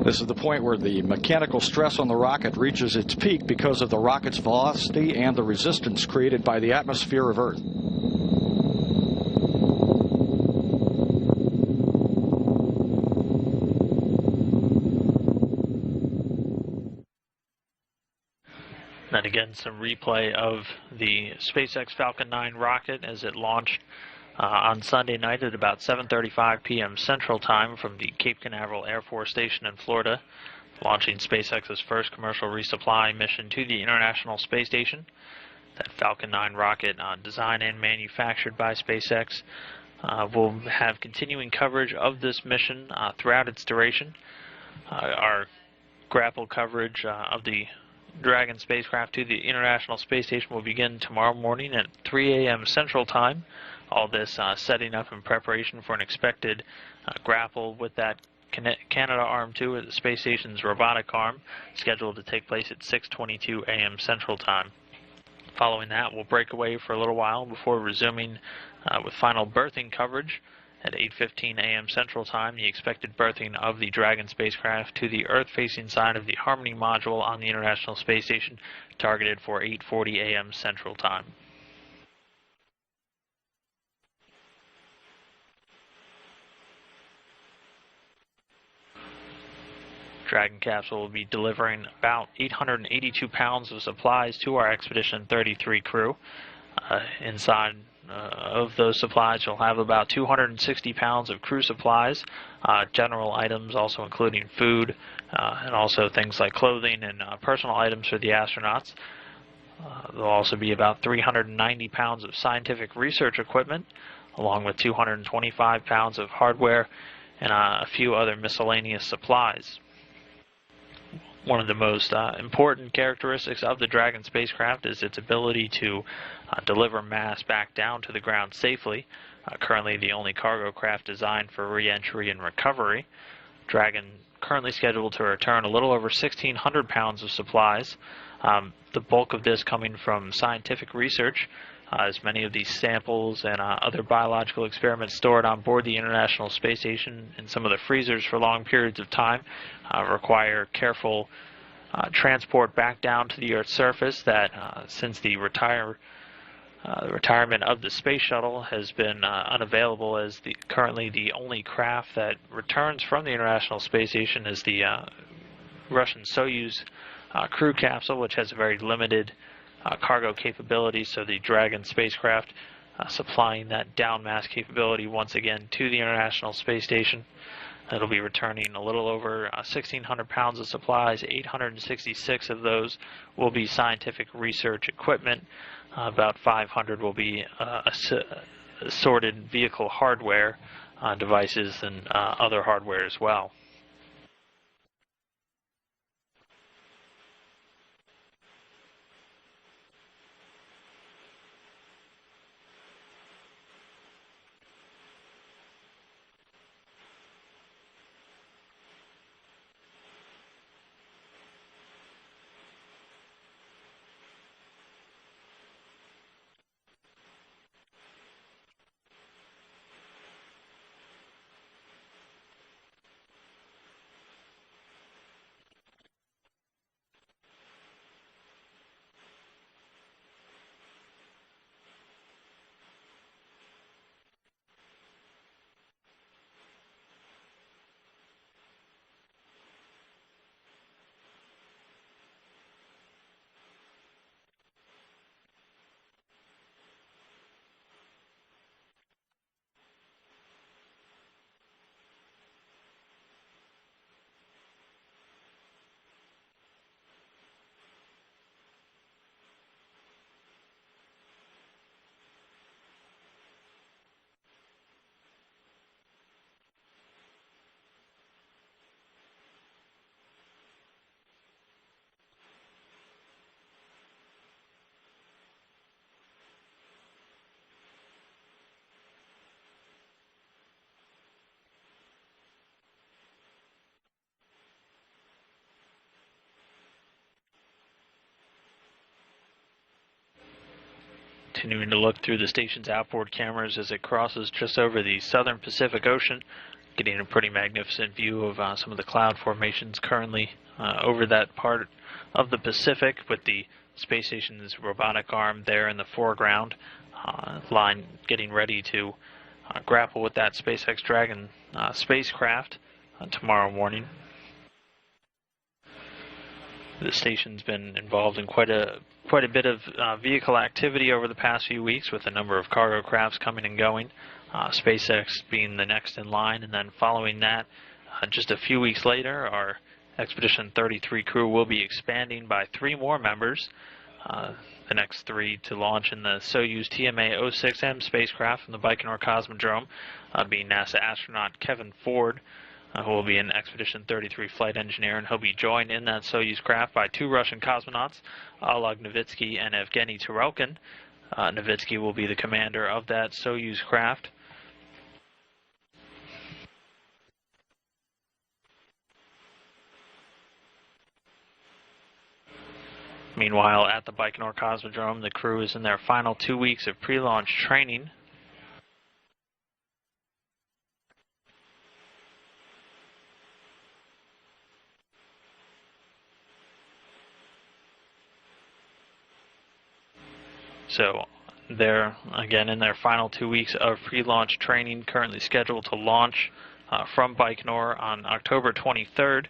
This is the point where the mechanical stress on the rocket reaches its peak because of the rocket's velocity and the resistance created by the atmosphere of Earth. Then again, some replay of the SpaceX Falcon 9 rocket as it launched on Sunday night at about 7:35 p.m. Central Time from the Cape Canaveral Air Force Station in Florida, launching SpaceX's first commercial resupply mission to the International Space Station. That Falcon 9 rocket, designed and manufactured by SpaceX, will have continuing coverage of this mission throughout its duration. Our grapple coverage of the Dragon spacecraft to the International Space Station will begin tomorrow morning at 3 a.m. Central Time. All this setting up in preparation for an expected grapple with that Canadarm2 at the space station's robotic arm, scheduled to take place at 6:22 a.m. Central Time. Following that, we'll break away for a little while before resuming with final berthing coverage at 8:15 a.m. Central Time, the expected berthing of the Dragon spacecraft to the Earth-facing side of the Harmony module on the International Space Station, targeted for 8:40 a.m. Central Time. Dragon capsule will be delivering about 882 pounds of supplies to our Expedition 33 crew. Inside of those supplies, you'll have about 260 pounds of crew supplies, general items also including food, and also things like clothing and personal items for the astronauts. There'll also be about 390 pounds of scientific research equipment, along with 225 pounds of hardware and a few other miscellaneous supplies. One of the most important characteristics of the Dragon spacecraft is its ability to deliver mass back down to the ground safely. Currently the only cargo craft designed for re-entry and recovery. Dragon currently scheduled to return a little over 1,600 pounds of supplies. The bulk of this coming from scientific research, as many of these samples and other biological experiments stored on board the International Space Station in some of the freezers for long periods of time require careful transport back down to the Earth's surface. That since the retirement of the space shuttle has been unavailable, as currently the only craft that returns from the International Space Station is the Russian Soyuz crew capsule, which has a very limited cargo capability, so the Dragon spacecraft supplying that down mass capability once again to the International Space Station. It'll be returning a little over 1,600 pounds of supplies. 866 of those will be scientific research equipment. About 500 will be assorted vehicle hardware, devices, and other hardware as well. Continuing to look through the station's outboard cameras as it crosses just over the southern Pacific Ocean, getting a pretty magnificent view of some of the cloud formations currently over that part of the Pacific, with the space station's robotic arm there in the foreground, line getting ready to grapple with that SpaceX Dragon spacecraft tomorrow morning. The station's been involved in quite a bit of vehicle activity over the past few weeks, with a number of cargo crafts coming and going. SpaceX being the next in line, and then following that, just a few weeks later, our Expedition 33 crew will be expanding by 3 more members. The next 3 to launch in the Soyuz TMA-06M spacecraft from the Baikonur Cosmodrome, being NASA astronaut Kevin Ford, who will be an Expedition 33 flight engineer, and he'll be joined in that Soyuz craft by 2 Russian cosmonauts, Oleg Novitsky and Evgeny Turelkin. Novitsky will be the commander of that Soyuz craft. Meanwhile, at the Baikonur Cosmodrome, the crew is in their final 2 weeks of pre-launch training. So they're, again, in their final 2 weeks of pre-launch training, currently scheduled to launch from Baikonur on October 23rd.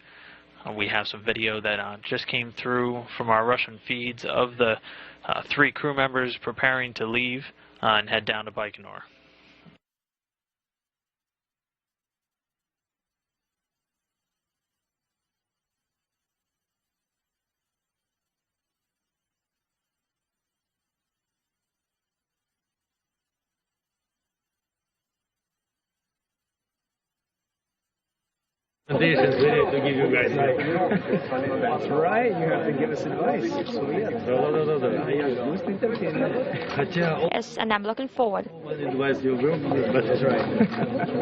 We have some video that just came through from our Russian feeds of the 3 crew members preparing to leave and head down to Baikonur. This is ready to give you guys That's right, you have to give us advice. Yes, and I'm looking forward. What advice you will give, but that's right.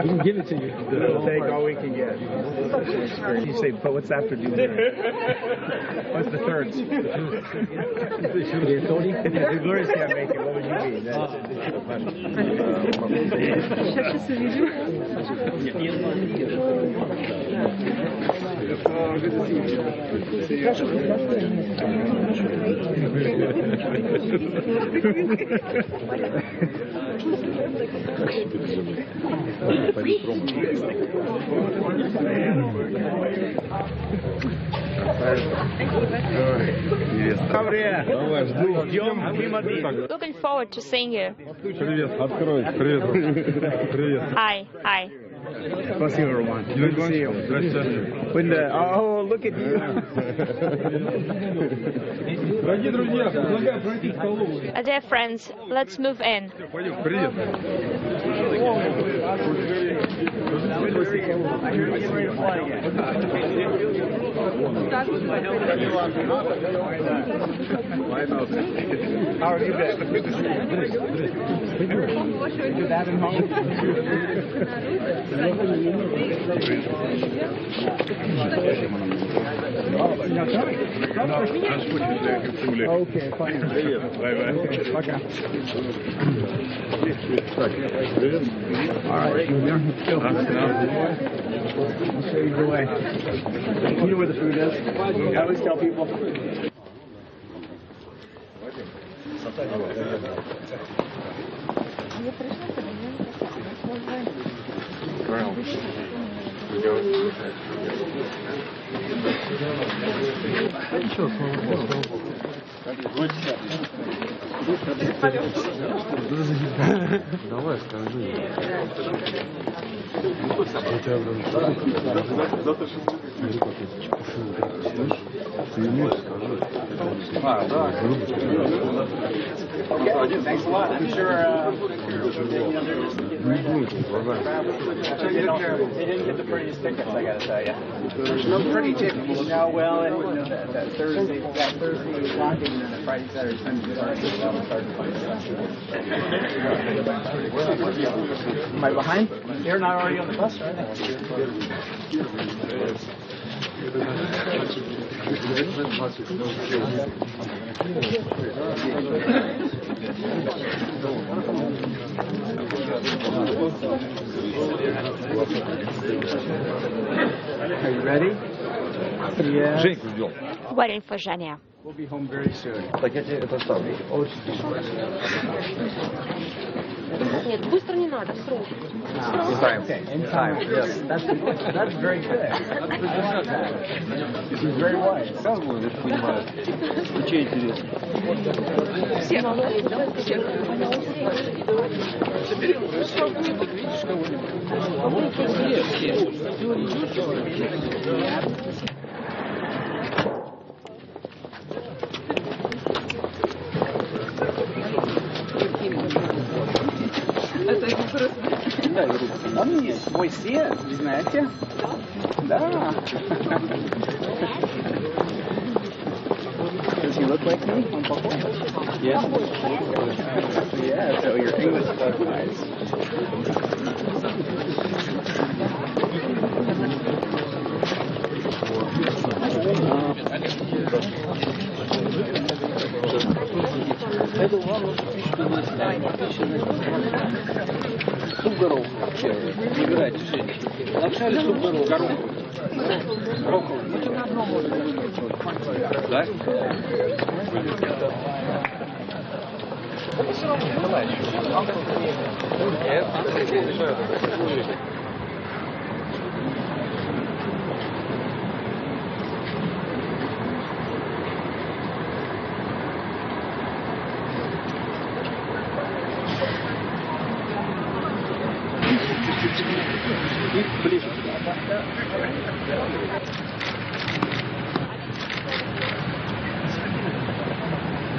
We can give it to you. We'll take all we can get. You say, but what's after doing that? What's the third? The glorious can't make it. What would you be? That's Oh, good to see you. See you. Looking forward to seeing you. Hi, hi. Спасибо, Роман. Good to see you. Oh, look at you. Dear friends, let's move in. How have you been? Do that at home. Okay, fine. Пока. All right, I'll show you the way. You know where the food is? I always tell people. Давай, скажи. Thanks a lot. I'm sure they didn't get the prettiest tickets, I gotta tell you. There's no pretty tickets. No, well, and that Thursday walking and then the Friday, Saturday, Sunday, it's hard to find stuff. Am I behind? They're not already on the bus, are they? Are you ready? Yeah. Waiting for Zhenya. We'll be home very soon. Нет, быстро не надо, срок. In time. Okay, in time. Yes, that's very good. She's very wise. Он есть, мой свет, знаете? Да. Does he look like me? Он похож? Yes. Yeah, so your English is nice. Суп-горох. Выбирайте, женщина. Лапша или суп-горох? Гороховый. Да? Ближе.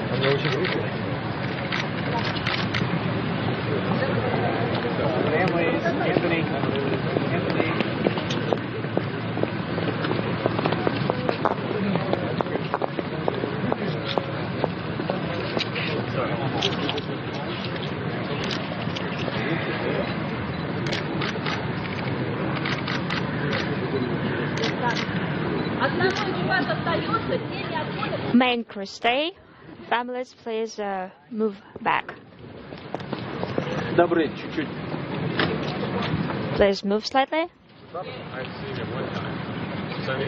А мне очень грустно. Families, Anthony. Main crew stay. Families, please move back. Добрый, чуть-чуть. Please move slightly. I've seen him one time. Sunny.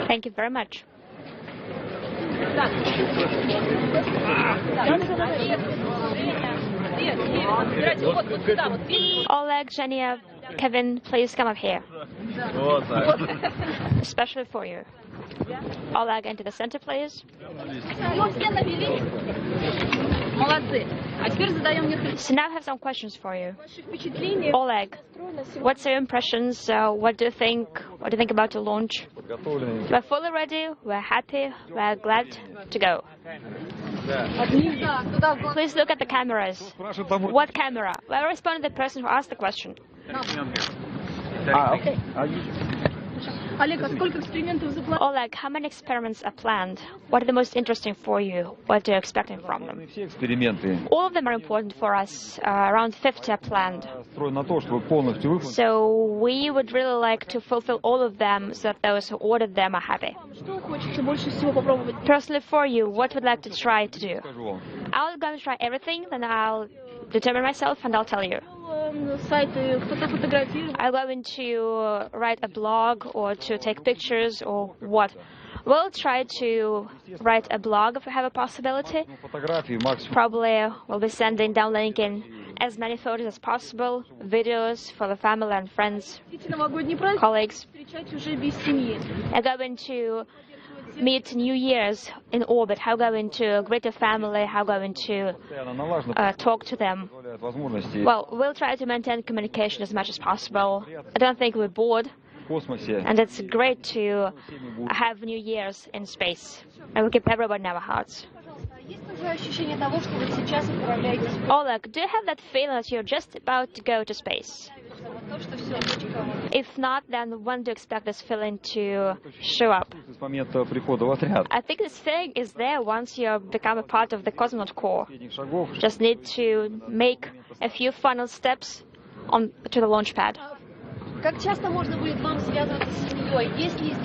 Thank you very much. Oleg, Zhenya, Kevin, please come up here. Especially for you. Oleg, into the center, please. So now I have some questions for you. Oleg, what's your impressions? What do you think about the launch? We're fully ready, we're happy, we're glad to go. Please look at the cameras. What camera? Well, I respond to the person who asked the question. Okay. Oleg, how many experiments are planned? What are the most interesting for you? What are you expecting from them? All of them are important for us. Around 50 are planned. So we would really like to fulfill all of them so that those who ordered them are happy. Personally for you, what would you like to try to do? I'll go and try everything, then I'll determine myself and I'll tell you. I'm going to write a blog or to take pictures or what? We'll try to write a blog if we have a possibility. Probably we'll be sending, downlinking as many photos as possible, videos for the family and friends, colleagues. I'm going to meet New Year's in orbit, how going to greet a family, how going to talk to them. Well, we'll try to maintain communication as much as possible. I don't think we're bored. And it's great to have New Year's in space. And we'll keep everyone in our hearts. Oleg, do you have that feeling that you're just about to go to space? If not, then when do you expect this feeling to show up? I think this feeling is there once you become a part of the cosmonaut corps. Just need to make a few final steps to the launch pad.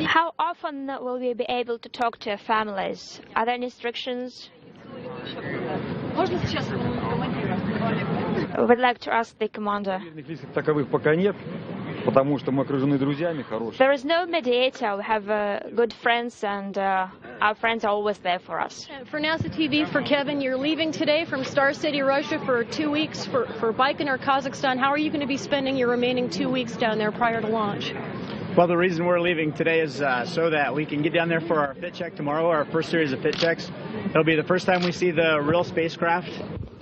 How often will we be able to talk to your families? Are there any restrictions? I would like to ask the commander. There is no mediator. We have good friends, and our friends are always there for us. For NASA TV, for Kevin, you're leaving today from Star City, Russia for 2 weeks for Baikonur, Kazakhstan. How are you going to be spending your remaining 2 weeks down there prior to launch? Well, the reason we're leaving today is so that we can get down there for our fit check tomorrow, our first series of fit checks. It'll be the first time we see the real spacecraft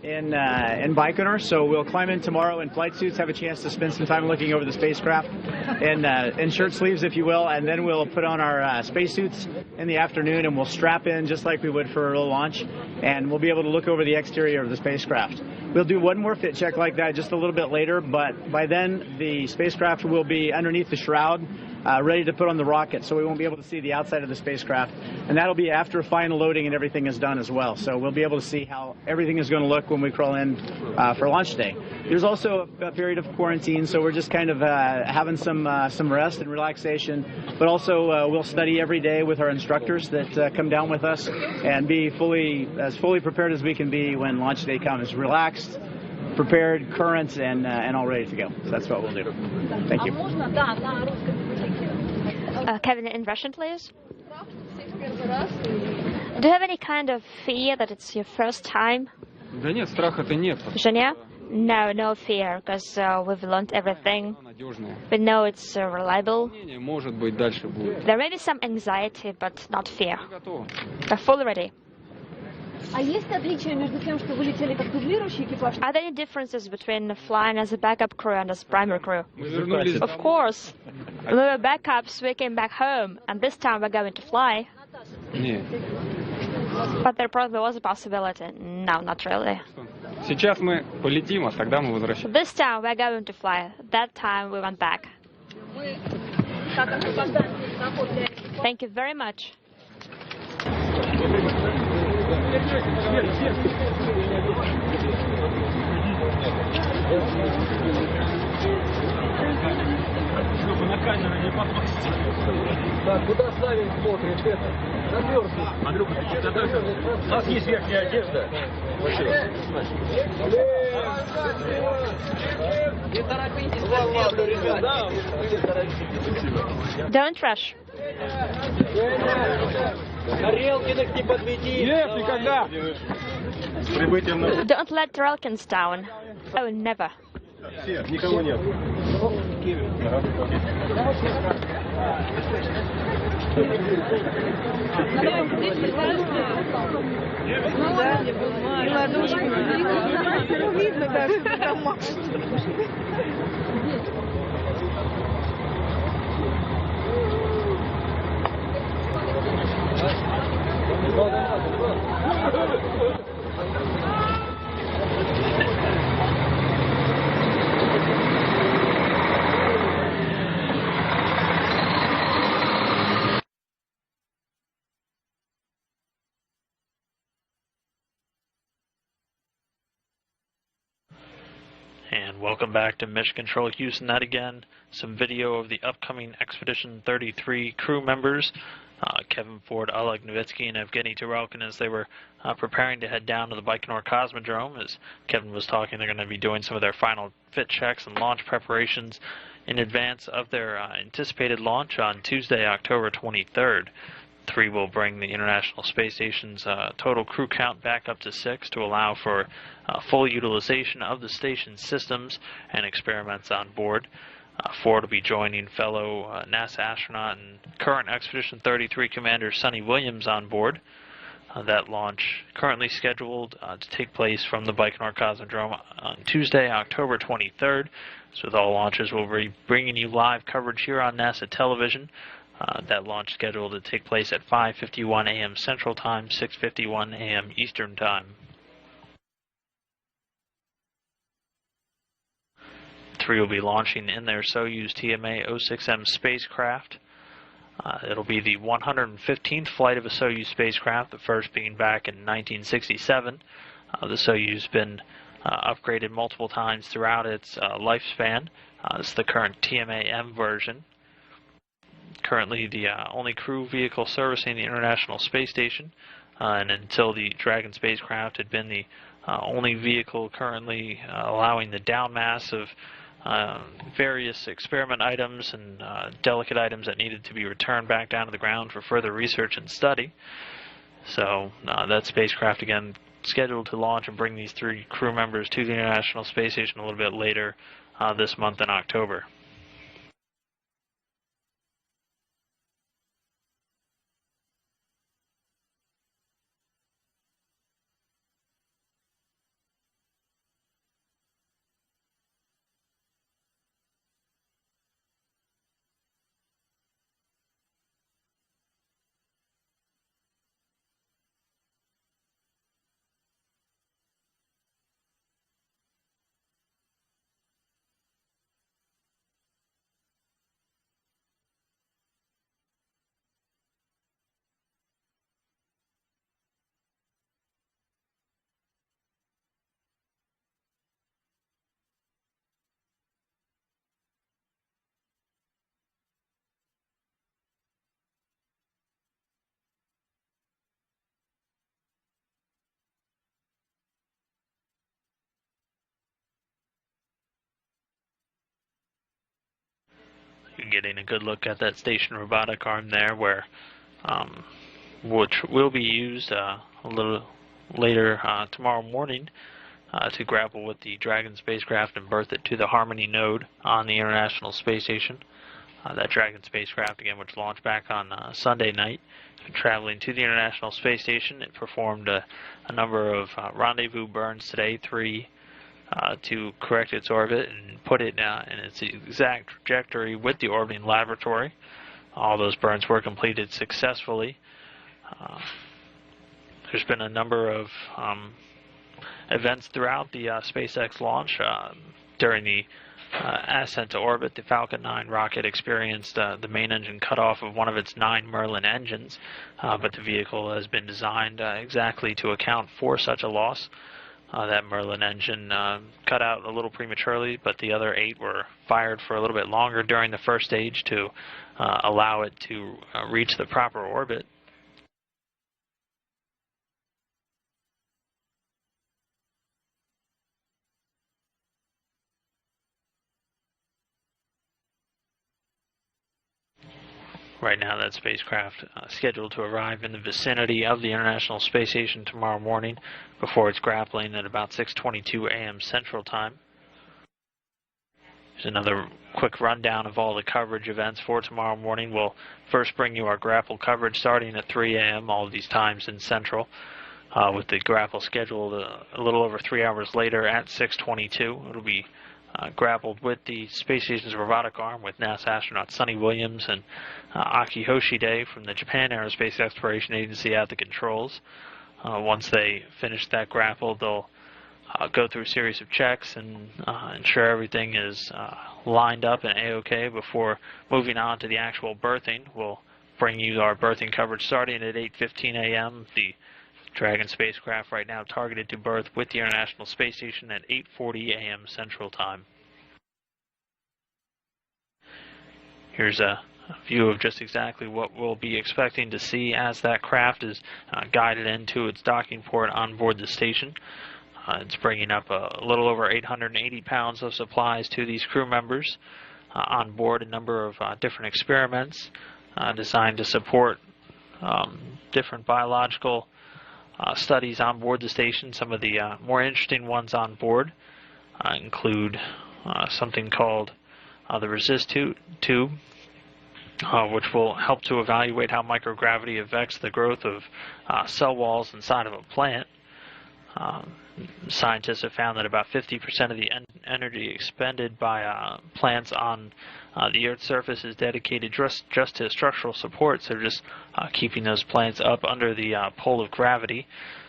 in Baikonur, so we'll climb in tomorrow in flight suits, have a chance to spend some time looking over the spacecraft in shirt sleeves, if you will, and then we'll put on our spacesuits in the afternoon and we'll strap in just like we would for a real launch, and we'll be able to look over the exterior of the spacecraft. We'll do one more fit check like that just a little bit later, but by then the spacecraft will be underneath the shroud, ready to put on the rocket, so we won't be able to see the outside of the spacecraft, and that'll be after final loading and everything is done as well. So we'll be able to see how everything is going to look when we crawl in for launch day. There's also a period of quarantine, so we're just kind of having some rest and relaxation, but also we'll study every day with our instructors that come down with us and be as fully prepared as we can be when launch day comes. Relaxed, prepared, current, and all ready to go. So that's what we'll do. Thank you. Kevin, in Russian, please. Do you have any kind of fear that it's your first time? Zhenya? No, no fear, because we've learned everything. We know it's reliable. There may be some anxiety, but not fear. We're fully ready. Are there any differences between flying as a backup crew and as primary crew? Of course. We were backups, we came back home, and this time we're going to fly. But there probably was a possibility. No, not really. This time we're going to fly. That time we went back. Thank you very much. чтобы на камеру не попасть. Так, куда Славик смотрит? Это, замерзнет. Андрюха, ты что готовишься? У нас есть верхняя одежда. Не торопитесь, ребята. Don't rush. Тарелкиных не подведи. Нет, никогда. Don't let Relkins down. Oh, never. Все, никого нет. And welcome back to Mission Control Houston. That again, some video of the upcoming Expedition 33 crew members, Kevin Ford, Oleg Novitsky, and Evgeny Turelkin, as they were preparing to head down to the Baikonur Cosmodrome. As Kevin was talking, they're going to be doing some of their final fit checks and launch preparations in advance of their anticipated launch on Tuesday, October 23rd. 3 will bring the International Space Station's total crew count back up to 6 to allow for full utilization of the station's systems and experiments on board. 4 will be joining fellow NASA astronaut and current Expedition 33 commander Sonny Williams on board. That launch currently scheduled to take place from the Baikonur Cosmodrome on Tuesday, October 23rd. So with all launches, we'll be bringing you live coverage here on NASA television. That launch scheduled to take place at 5:51 a.m. Central Time, 6:51 a.m. Eastern Time. 3 will be launching in their Soyuz TMA-06M spacecraft. It'll be the 115th flight of a Soyuz spacecraft, the first being back in 1967. The Soyuz has been upgraded multiple times throughout its lifespan. This is the current TMA-M version. Currently the only crew vehicle servicing the International Space Station, and until the Dragon spacecraft had been the only vehicle currently allowing the downmass of various experiment items and delicate items that needed to be returned back down to the ground for further research and study. So that spacecraft again scheduled to launch and bring these 3 crew members to the International Space Station a little bit later this month in October. Getting a good look at that station robotic arm there, where which will be used a little later tomorrow morning to grapple with the Dragon spacecraft and berth it to the Harmony node on the International Space Station. That Dragon spacecraft, again, which launched back on Sunday night, traveling to the International Space Station. It performed a number of rendezvous burns today, 3 to correct its orbit and put it in its exact trajectory with the orbiting laboratory. All those burns were completed successfully. There's been a number of events throughout the SpaceX launch. During the ascent to orbit, the Falcon 9 rocket experienced the main engine cutoff of one of its 9 Merlin engines, but the vehicle has been designed exactly to account for such a loss. that Merlin engine cut out a little prematurely, but the other 8 were fired for a little bit longer during the first stage to allow it to reach the proper orbit. Right now, that spacecraft scheduled to arrive in the vicinity of the International Space Station tomorrow morning before it's grappling at about 6:22 a.m. Central Time. Here's another quick rundown of all the coverage events for tomorrow morning. We'll first bring you our grapple coverage starting at 3 a.m., all of these times in Central, with the grapple scheduled a little over 3 hours later at 6:22. It'll be grappled with the space station's robotic arm with NASA astronauts Sonny Williams and Aki Hoshide from the Japan Aerospace Exploration Agency at the controls. Once they finish that grapple, they'll go through a series of checks and ensure everything is lined up and A-OK before moving on to the actual berthing. We'll bring you our berthing coverage starting at 8:15 a.m. The Dragon spacecraft right now targeted to berth with the International Space Station at 8:40 a.m. Central Time. Here's a view of just exactly what we'll be expecting to see as that craft is guided into its docking port on board the station. It's bringing up a little over 880 pounds of supplies to these crew members. On board a number of different experiments designed to support different biological studies on board the station. Some of the more interesting ones on board include something called the resist tube, which will help to evaluate how microgravity affects the growth of cell walls inside of a plant. Scientists have found that about 50% of the energy expended by plants on the Earth's surface is dedicated just to structural support, so just keeping those plants up under the pull of gravity.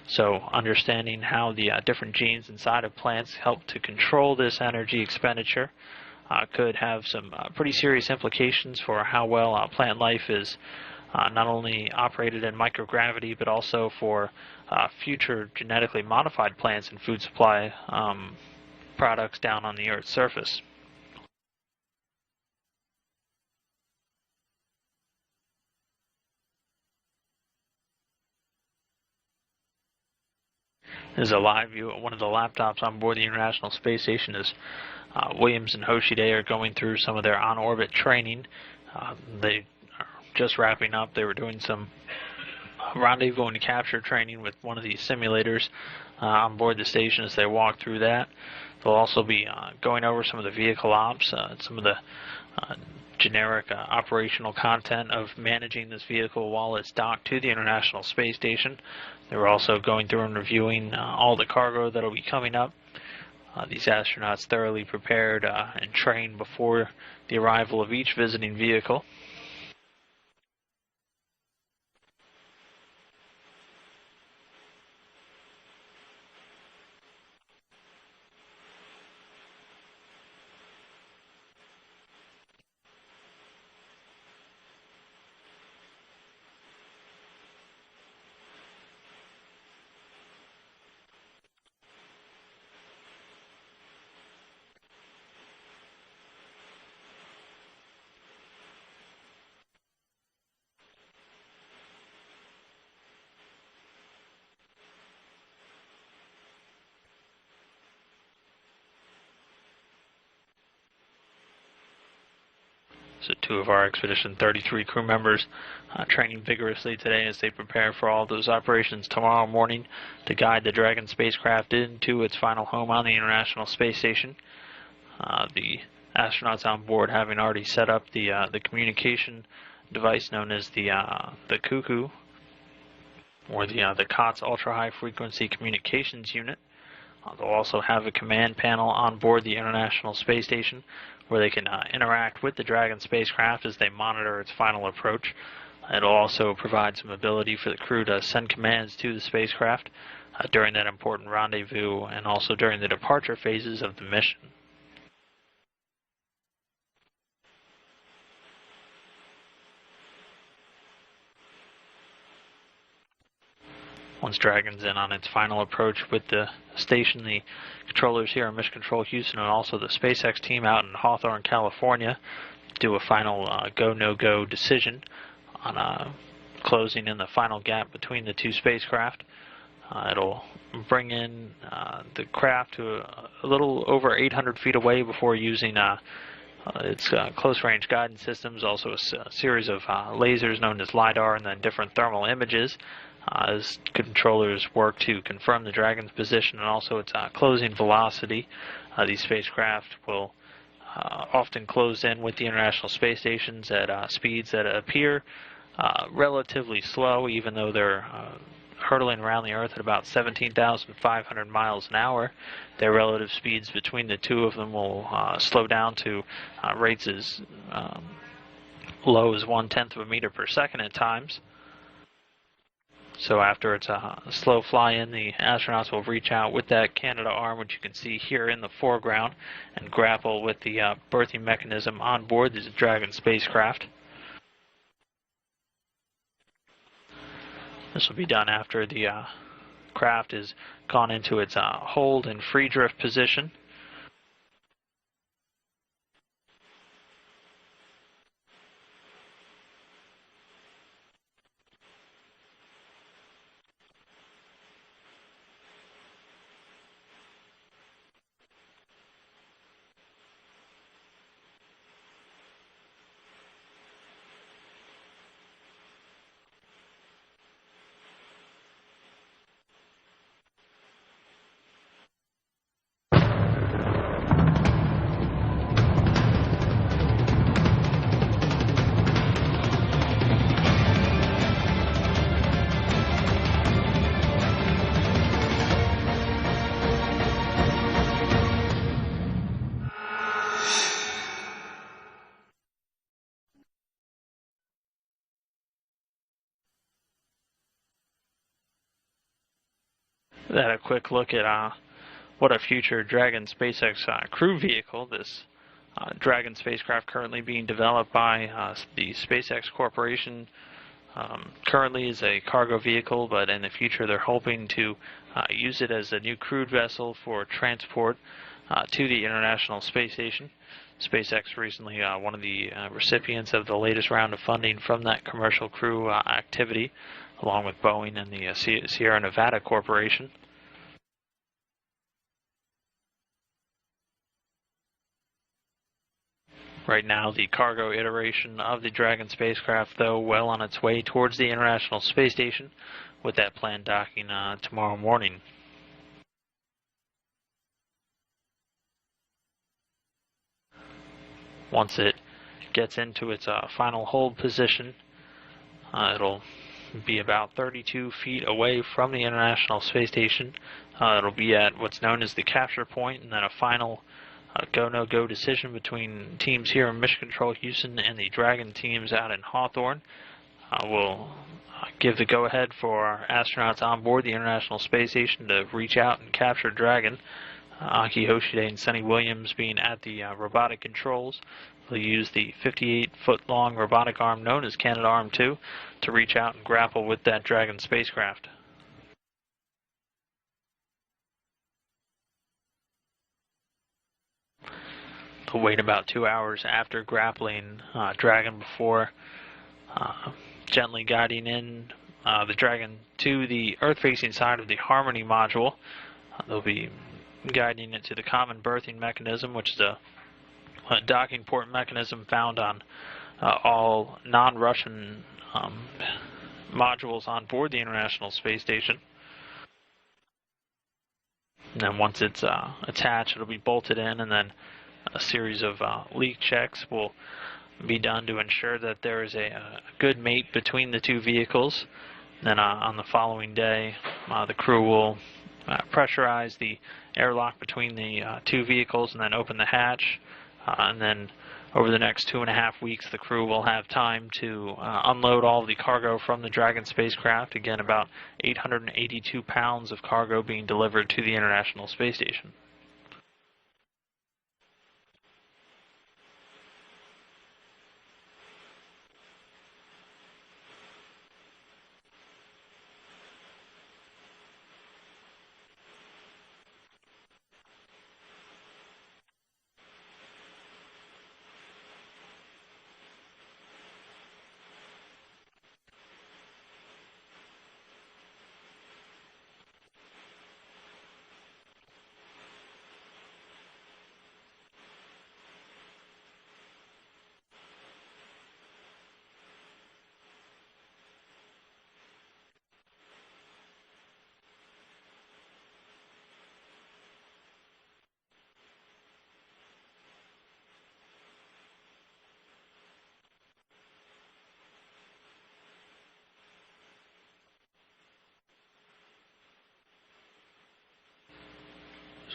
So understanding how the different genes inside of plants help to control this energy expenditure could have some pretty serious implications for how well plant life is not only operated in microgravity, but also for future genetically modified plants and food supply products down on the Earth's surface. This is a live view of one of the laptops on board the International Space Station as Williams and Hoshide are going through some of their on-orbit training. They are just wrapping up. They were doing some rendezvous and capture training with one of these simulators on board the station as they walk through that. They'll also be going over some of the vehicle ops, some of the generic operational content of managing this vehicle while it's docked to the International Space Station. They were also going through and reviewing all the cargo that will be coming up. These astronauts thoroughly prepared and trained before the arrival of each visiting vehicle. So 2 of our Expedition 33 crew members training vigorously today as they prepare for all those operations tomorrow morning to guide the Dragon spacecraft into its final home on the International Space Station. The astronauts on board having already set up the communication device known as the Cuckoo, or the COTS Ultra High Frequency Communications Unit. They'll also have a command panel on board the International Space Station where they can interact with the Dragon spacecraft as they monitor its final approach. It'll also provide some ability for the crew to send commands to the spacecraft during that important rendezvous and also during the departure phases of the mission. once Dragon's in on its final approach with the station, the controllers here in Mission Control Houston and also the SpaceX team out in Hawthorne, California, do a final go, no-go decision on closing in the final gap between the two spacecraft. It'll bring in the craft to a little over 800 feet away before using its close-range guidance systems, also a series of lasers known as LiDAR, and then different thermal images as controllers work to confirm the Dragon's position and also its closing velocity. These spacecraft will often close in with the International Space Stations at speeds that appear relatively slow, even though they're hurtling around the Earth at about 17,500 miles an hour. Their relative speeds between the two of them will slow down to rates as low as 1/10 of a meter per second at times. So after it's a slow fly-in, the astronauts will reach out with that Canadarm, which you can see here in the foreground, and grapple with the berthing mechanism on board the Dragon spacecraft. This will be done after the craft has gone into its hold and free drift position. That a quick look at what a future Dragon SpaceX crew vehicle, this Dragon spacecraft currently being developed by the SpaceX Corporation, currently is a cargo vehicle, but in the future they're hoping to use it as a new crewed vessel for transport to the International Space Station. SpaceX recently one of the recipients of the latest round of funding from that commercial crew activity, along with Boeing and the Sierra Nevada Corporation. Right now, the cargo iteration of the Dragon spacecraft, though, well on its way towards the International Space Station, with that planned docking tomorrow morning. Once it gets into its final hold position, it'll be about 32 feet away from the International Space Station. It'll be at what's known as the capture point, and then a final go, no-go decision between teams here in Mission Control Houston and the Dragon teams out in Hawthorne will give the go-ahead for our astronauts on board the International Space Station to reach out and capture Dragon. Aki Hoshide and Sonny Williams being at the robotic controls. They'll use the 58-foot-long robotic arm known as Canadarm2 to reach out and grapple with that Dragon spacecraft. They'll wait about 2 hours after grappling Dragon before gently guiding in the Dragon to the Earth-facing side of the Harmony module. They'll be guiding it to the common berthing mechanism, which is a docking port mechanism found on all non-Russian modules on board the International Space Station. And then once it's attached, it'll be bolted in, and then a series of leak checks will be done to ensure that there is a good mate between the two vehicles. Then on the following day, the crew will pressurize the airlock between the two vehicles and then open the hatch. And then over the next 2.5 weeks, the crew will have time to unload all of the cargo from the Dragon spacecraft. Again, about 882 pounds of cargo being delivered to the International Space Station.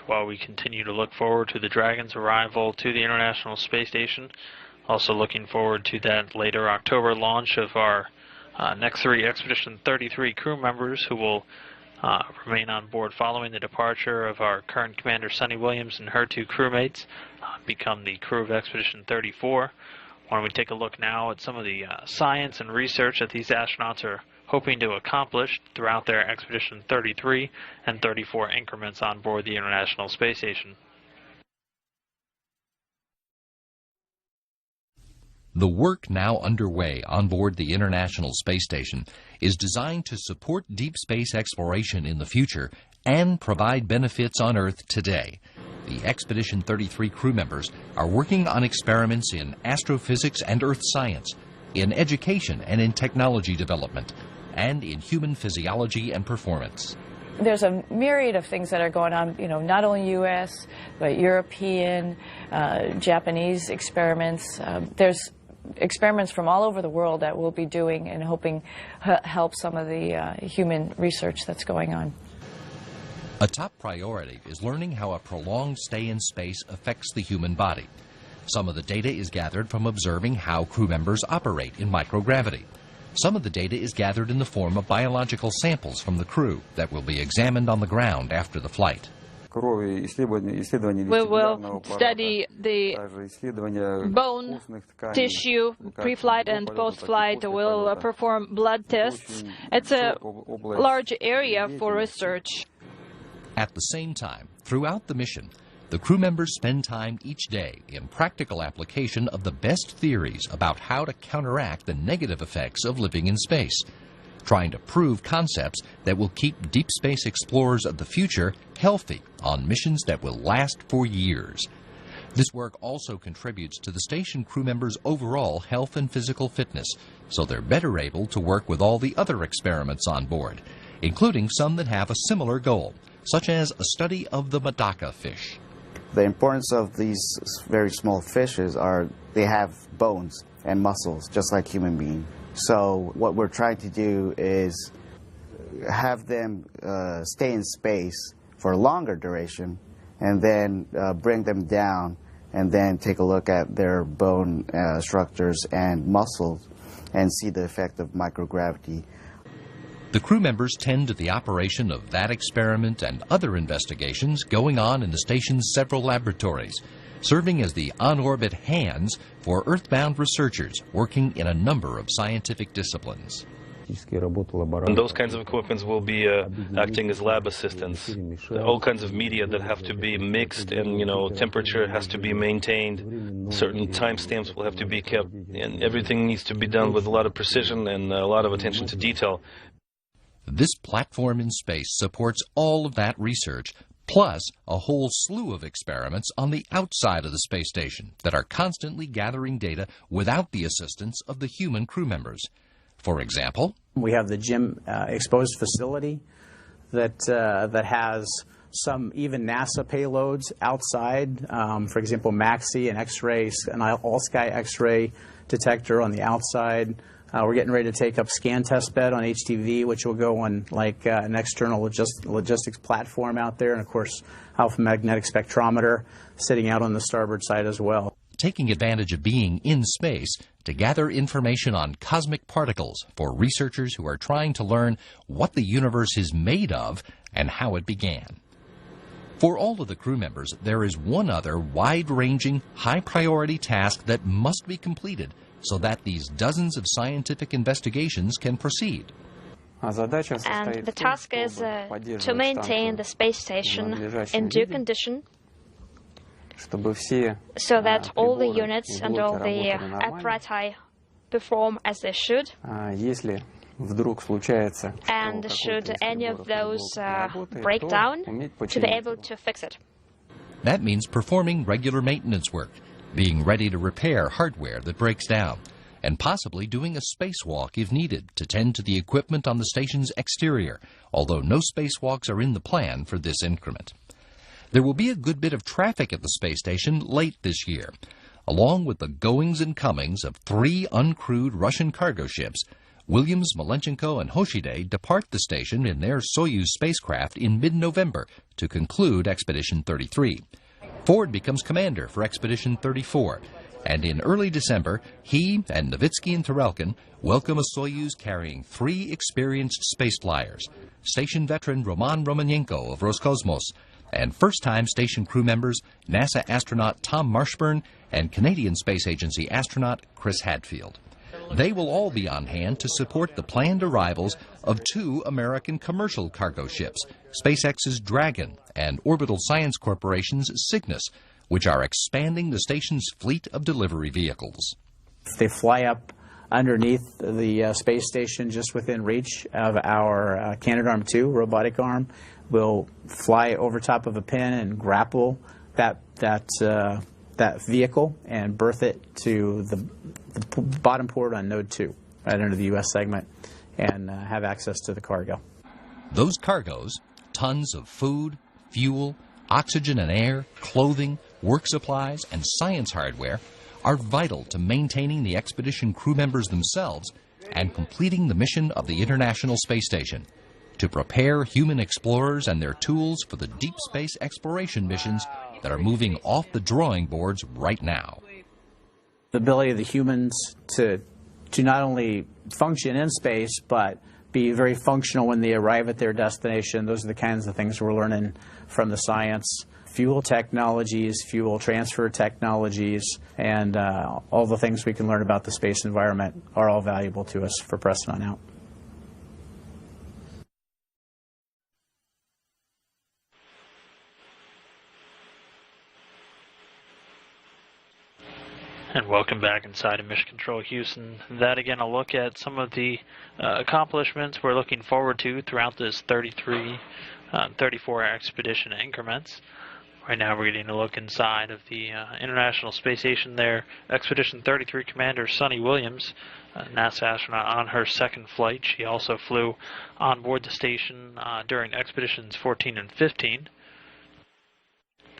while we continue to look forward to the Dragon's arrival to the International Space Station. Also looking forward to that later October launch of our next 3 Expedition 33 crew members who will remain on board following the departure of our current commander Sonny Williams and her 2 crewmates, become the crew of Expedition 34. Why don't we take a look now at some of the science and research that these astronauts are hoping to accomplish throughout their Expedition 33 and 34 increments on board the International Space Station. The work now underway on board the International Space Station is designed to support deep space exploration in the future and provide benefits on Earth today. The Expedition 33 crew members are working on experiments in astrophysics and Earth science, in education and in technology development, and in human physiology and performance. There's a myriad of things that are going on, not only U.S., but European, Japanese experiments. There's experiments from all over the world that we'll be doing and hoping help some of the human research that's going on. A top priority is learning how a prolonged stay in space affects the human body. Some of the data is gathered from observing how crew members operate in microgravity. Some of the data is gathered in the form of biological samples from the crew that will be examined on the ground after the flight. We will study the bone tissue pre-flight and post-flight. We'll perform blood tests. It's a large area for research. At the same time, throughout the mission, the crew members spend time each day in practical application of the best theories about how to counteract the negative effects of living in space, trying to prove concepts that will keep deep space explorers of the future healthy on missions that will last for years. This work also contributes to the station crew members' overall health and physical fitness, so they're better able to work with all the other experiments on board, including some that have a similar goal, such as a study of the Medaka fish. The importance of these very small fishes are they have bones and muscles, just like human beings. So what we're trying to do is have them stay in space for a longer duration and then bring them down and then take a look at their bone structures and muscles and see the effect of microgravity. The crew members tend to the operation of that experiment and other investigations going on in the station's several laboratories, serving as the on-orbit hands for Earthbound researchers working in a number of scientific disciplines. And those kinds of equipments will be acting as lab assistants. All kinds of media that have to be mixed, and temperature has to be maintained. Certain timestamps will have to be kept, and everything needs to be done with a lot of precision and a lot of attention to detail. This platform in space supports all of that research, plus a whole slew of experiments on the outside of the space station that are constantly gathering data without the assistance of the human crew members. For example, we have the GIM exposed facility that has some even NASA payloads outside. For example, MAXI, an X-ray, an all-sky X-ray detector on the outside. We're getting ready to take up scan test bed on HTV, which will go on like an external logistics platform out there, and of course alpha magnetic spectrometer sitting out on the starboard side as well. Taking advantage of being in space to gather information on cosmic particles for researchers who are trying to learn what the universe is made of and how it began. For all of the crew members, there is one other wide-ranging, high-priority task that must be completed so that these dozens of scientific investigations can proceed. And the task is to maintain the space station in due condition so that all the units and all the apparatus perform as they should. And should any of those break down, to be able to fix it. That means performing regular maintenance work, being ready to repair hardware that breaks down, and possibly doing a spacewalk if needed to tend to the equipment on the station's exterior, although no spacewalks are in the plan for this increment. There will be a good bit of traffic at the space station late this year. Along with the goings and comings of 3 uncrewed Russian cargo ships, Williams, Malenchenko, and Hoshide depart the station in their Soyuz spacecraft in mid-November to conclude Expedition 33. Ford becomes commander for Expedition 34, and in early December, he and Novitsky and Tarelkin welcome a Soyuz carrying 3 experienced space flyers, station veteran Roman Romanenko of Roscosmos, and first-time station crew members NASA astronaut Tom Marshburn and Canadian Space Agency astronaut Chris Hadfield. They will all be on hand to support the planned arrivals of 2 American commercial cargo ships, SpaceX's Dragon and Orbital Science Corporation's Cygnus, which are expanding the station's fleet of delivery vehicles. They fly up underneath the space station just within reach of our Canadarm2 robotic arm. We'll fly over top of a pin and grapple that vehicle and berth it to the bottom port on Node 2, right under the U.S. segment, and have access to the cargo. Those cargoes, tons of food, fuel, oxygen and air, clothing, work supplies, and science hardware, are vital to maintaining the expedition crew members themselves and completing the mission of the International Space Station, to prepare human explorers and their tools for the deep space exploration missions that are moving off the drawing boards right now. The ability of the humans to not only function in space, but be very functional when they arrive at their destination. Those are the kinds of things we're learning from the science. Fuel technologies, fuel transfer technologies, and all the things we can learn about the space environment are all valuable to us for pressing on out. And welcome back inside of Mission Control Houston. That again, a look at some of the accomplishments we're looking forward to throughout this 34 expedition increments. Right now we're getting a look inside of the International Space Station there. Expedition 33 Commander Suni Williams, NASA astronaut on her 2nd flight. She also flew on board the station during Expeditions 14 and 15.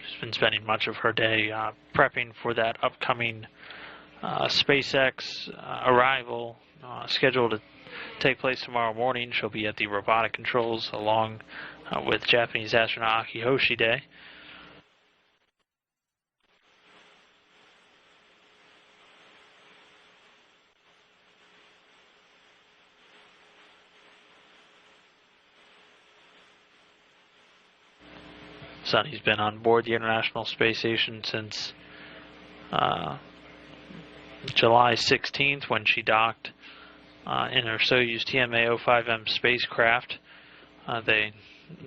She's been spending much of her day prepping for that upcoming SpaceX arrival scheduled to take place tomorrow morning. She'll be at the robotic controls along with Japanese astronaut Aki Hoshide. Suni's been on board the International Space Station since July 16th when she docked in her Soyuz TMA-05M spacecraft. They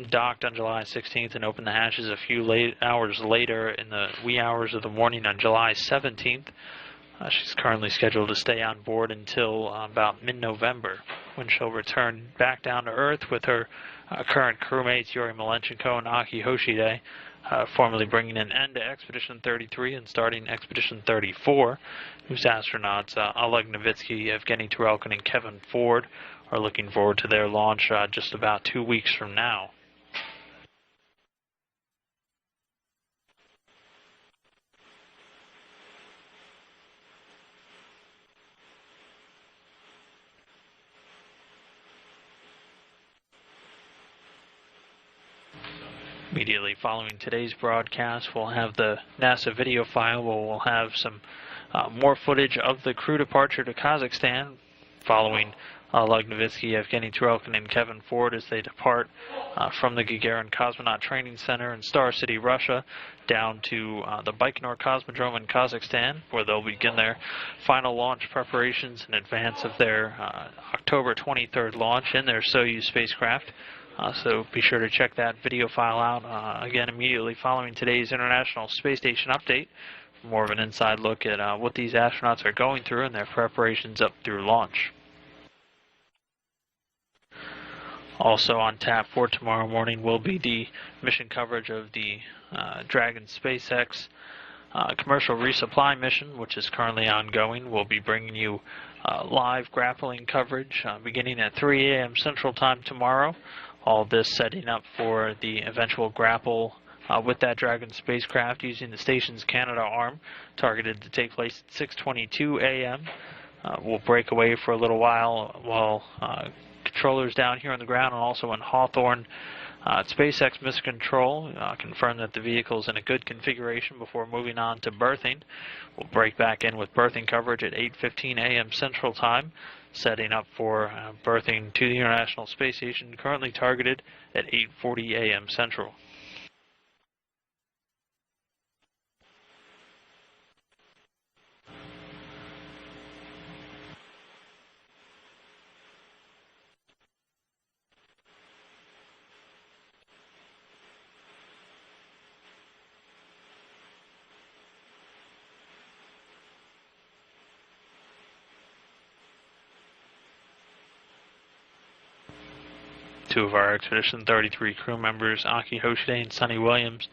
docked on July 16th and opened the hatches a few hours later in the wee hours of the morning on July 17th. She's currently scheduled to stay on board until about mid-November, when she'll return back down to Earth with her current crewmates Yuri Malenchenko and Aki Hoshide, formally bringing an end to Expedition 33 and starting Expedition 34, whose astronauts Oleg Novitsky, Evgeny Tarelkin, and Kevin Ford are looking forward to their launch just about 2 weeks from now. Immediately following today's broadcast, we'll have the NASA video file where we'll have some more footage of the crew departure to Kazakhstan following Oleg Novitsky, Evgeny Tarelkin, and Kevin Ford as they depart from the Gagarin Cosmonaut Training Center in Star City, Russia, down to the Baikonur Cosmodrome in Kazakhstan, where they'll begin their final launch preparations in advance of their October 23rd launch in their Soyuz spacecraft. So be sure to check that video file out again immediately following today's International Space Station update for more of an inside look at what these astronauts are going through and their preparations up through launch. Also on tap for tomorrow morning will be the mission coverage of the Dragon SpaceX commercial resupply mission, which is currently ongoing. We'll be bringing you live grappling coverage beginning at 3 a.m. Central Time tomorrow. All this setting up for the eventual grapple with that Dragon spacecraft using the station's Canada arm, targeted to take place at 6:22 a.m. will break away for a little while controllers down here on the ground and also in Hawthorne SpaceX Mission Control confirmed that the vehicle is in a good configuration before moving on to berthing. We'll break back in with berthing coverage at 8:15 a.m. Central Time, setting up for berthing to the International Space Station, currently targeted at 8:40 a.m. Central. Two of our Expedition 33 crew members, Aki Hoshide and Sonny Williams,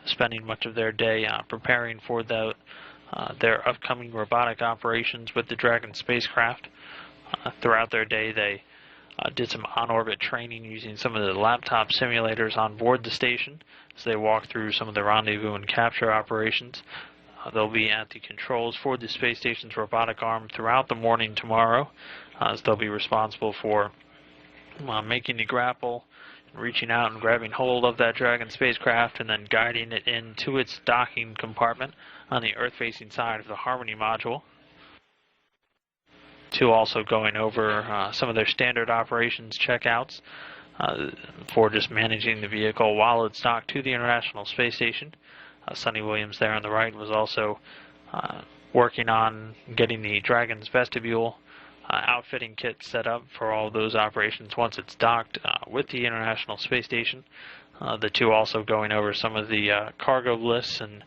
spending much of their day preparing for their upcoming robotic operations with the Dragon spacecraft. Throughout their day, they did some on-orbit training using some of the laptop simulators on board the station as they walk through some of the rendezvous and capture operations. They'll be at the controls for the space station's robotic arm throughout the morning tomorrow, as they'll be responsible for making the grapple, reaching out and grabbing hold of that Dragon spacecraft and then guiding it into its docking compartment on the Earth-facing side of the Harmony module. Two also going over some of their standard operations checkouts for just managing the vehicle while it's docked to the International Space Station. Sonny Williams there on the right was also working on getting the Dragon's vestibule outfitting kit set up for all those operations once it's docked with the International Space Station. The two also going over some of the cargo lists and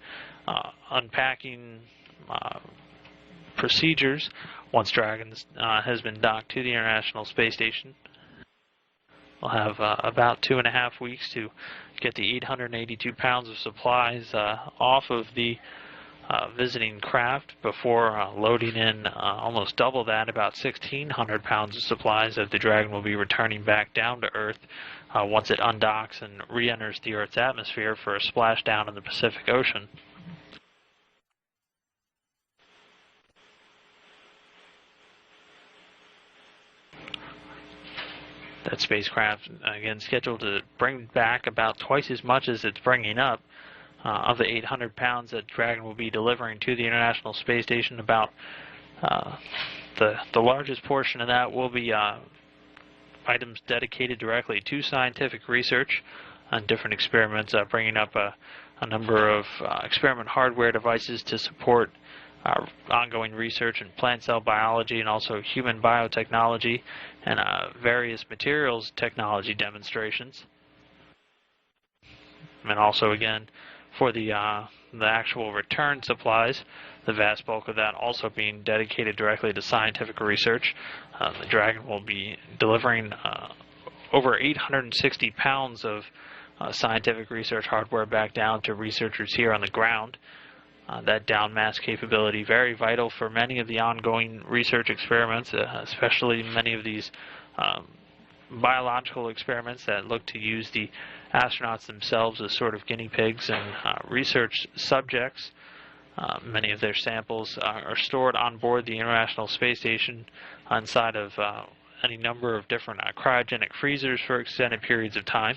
unpacking procedures once Dragon has been docked to the International Space Station. We'll have about 2.5 weeks to get the 882 pounds of supplies off of the visiting craft before loading in almost double that, about 1,600 pounds of supplies that the Dragon will be returning back down to Earth once it undocks and re-enters the Earth's atmosphere for a splashdown in the Pacific Ocean. That spacecraft, again, scheduled to bring back about twice as much as it's bringing up. Of the 800 pounds that Dragon will be delivering to the International Space Station, about the largest portion of that will be items dedicated directly to scientific research on different experiments, bringing up a number of experiment hardware devices to support ongoing research in plant cell biology and also human biotechnology and various materials technology demonstrations. And also, again, for the actual return supplies, the vast bulk of that also being dedicated directly to scientific research. The Dragon will be delivering over 860 pounds of scientific research hardware back down to researchers here on the ground. That down mass capability very vital for many of the ongoing research experiments, especially many of these biological experiments that look to use the astronauts themselves as sort of guinea pigs and research subjects. Many of their samples are stored on board the International Space Station inside of any number of different cryogenic freezers for extended periods of time.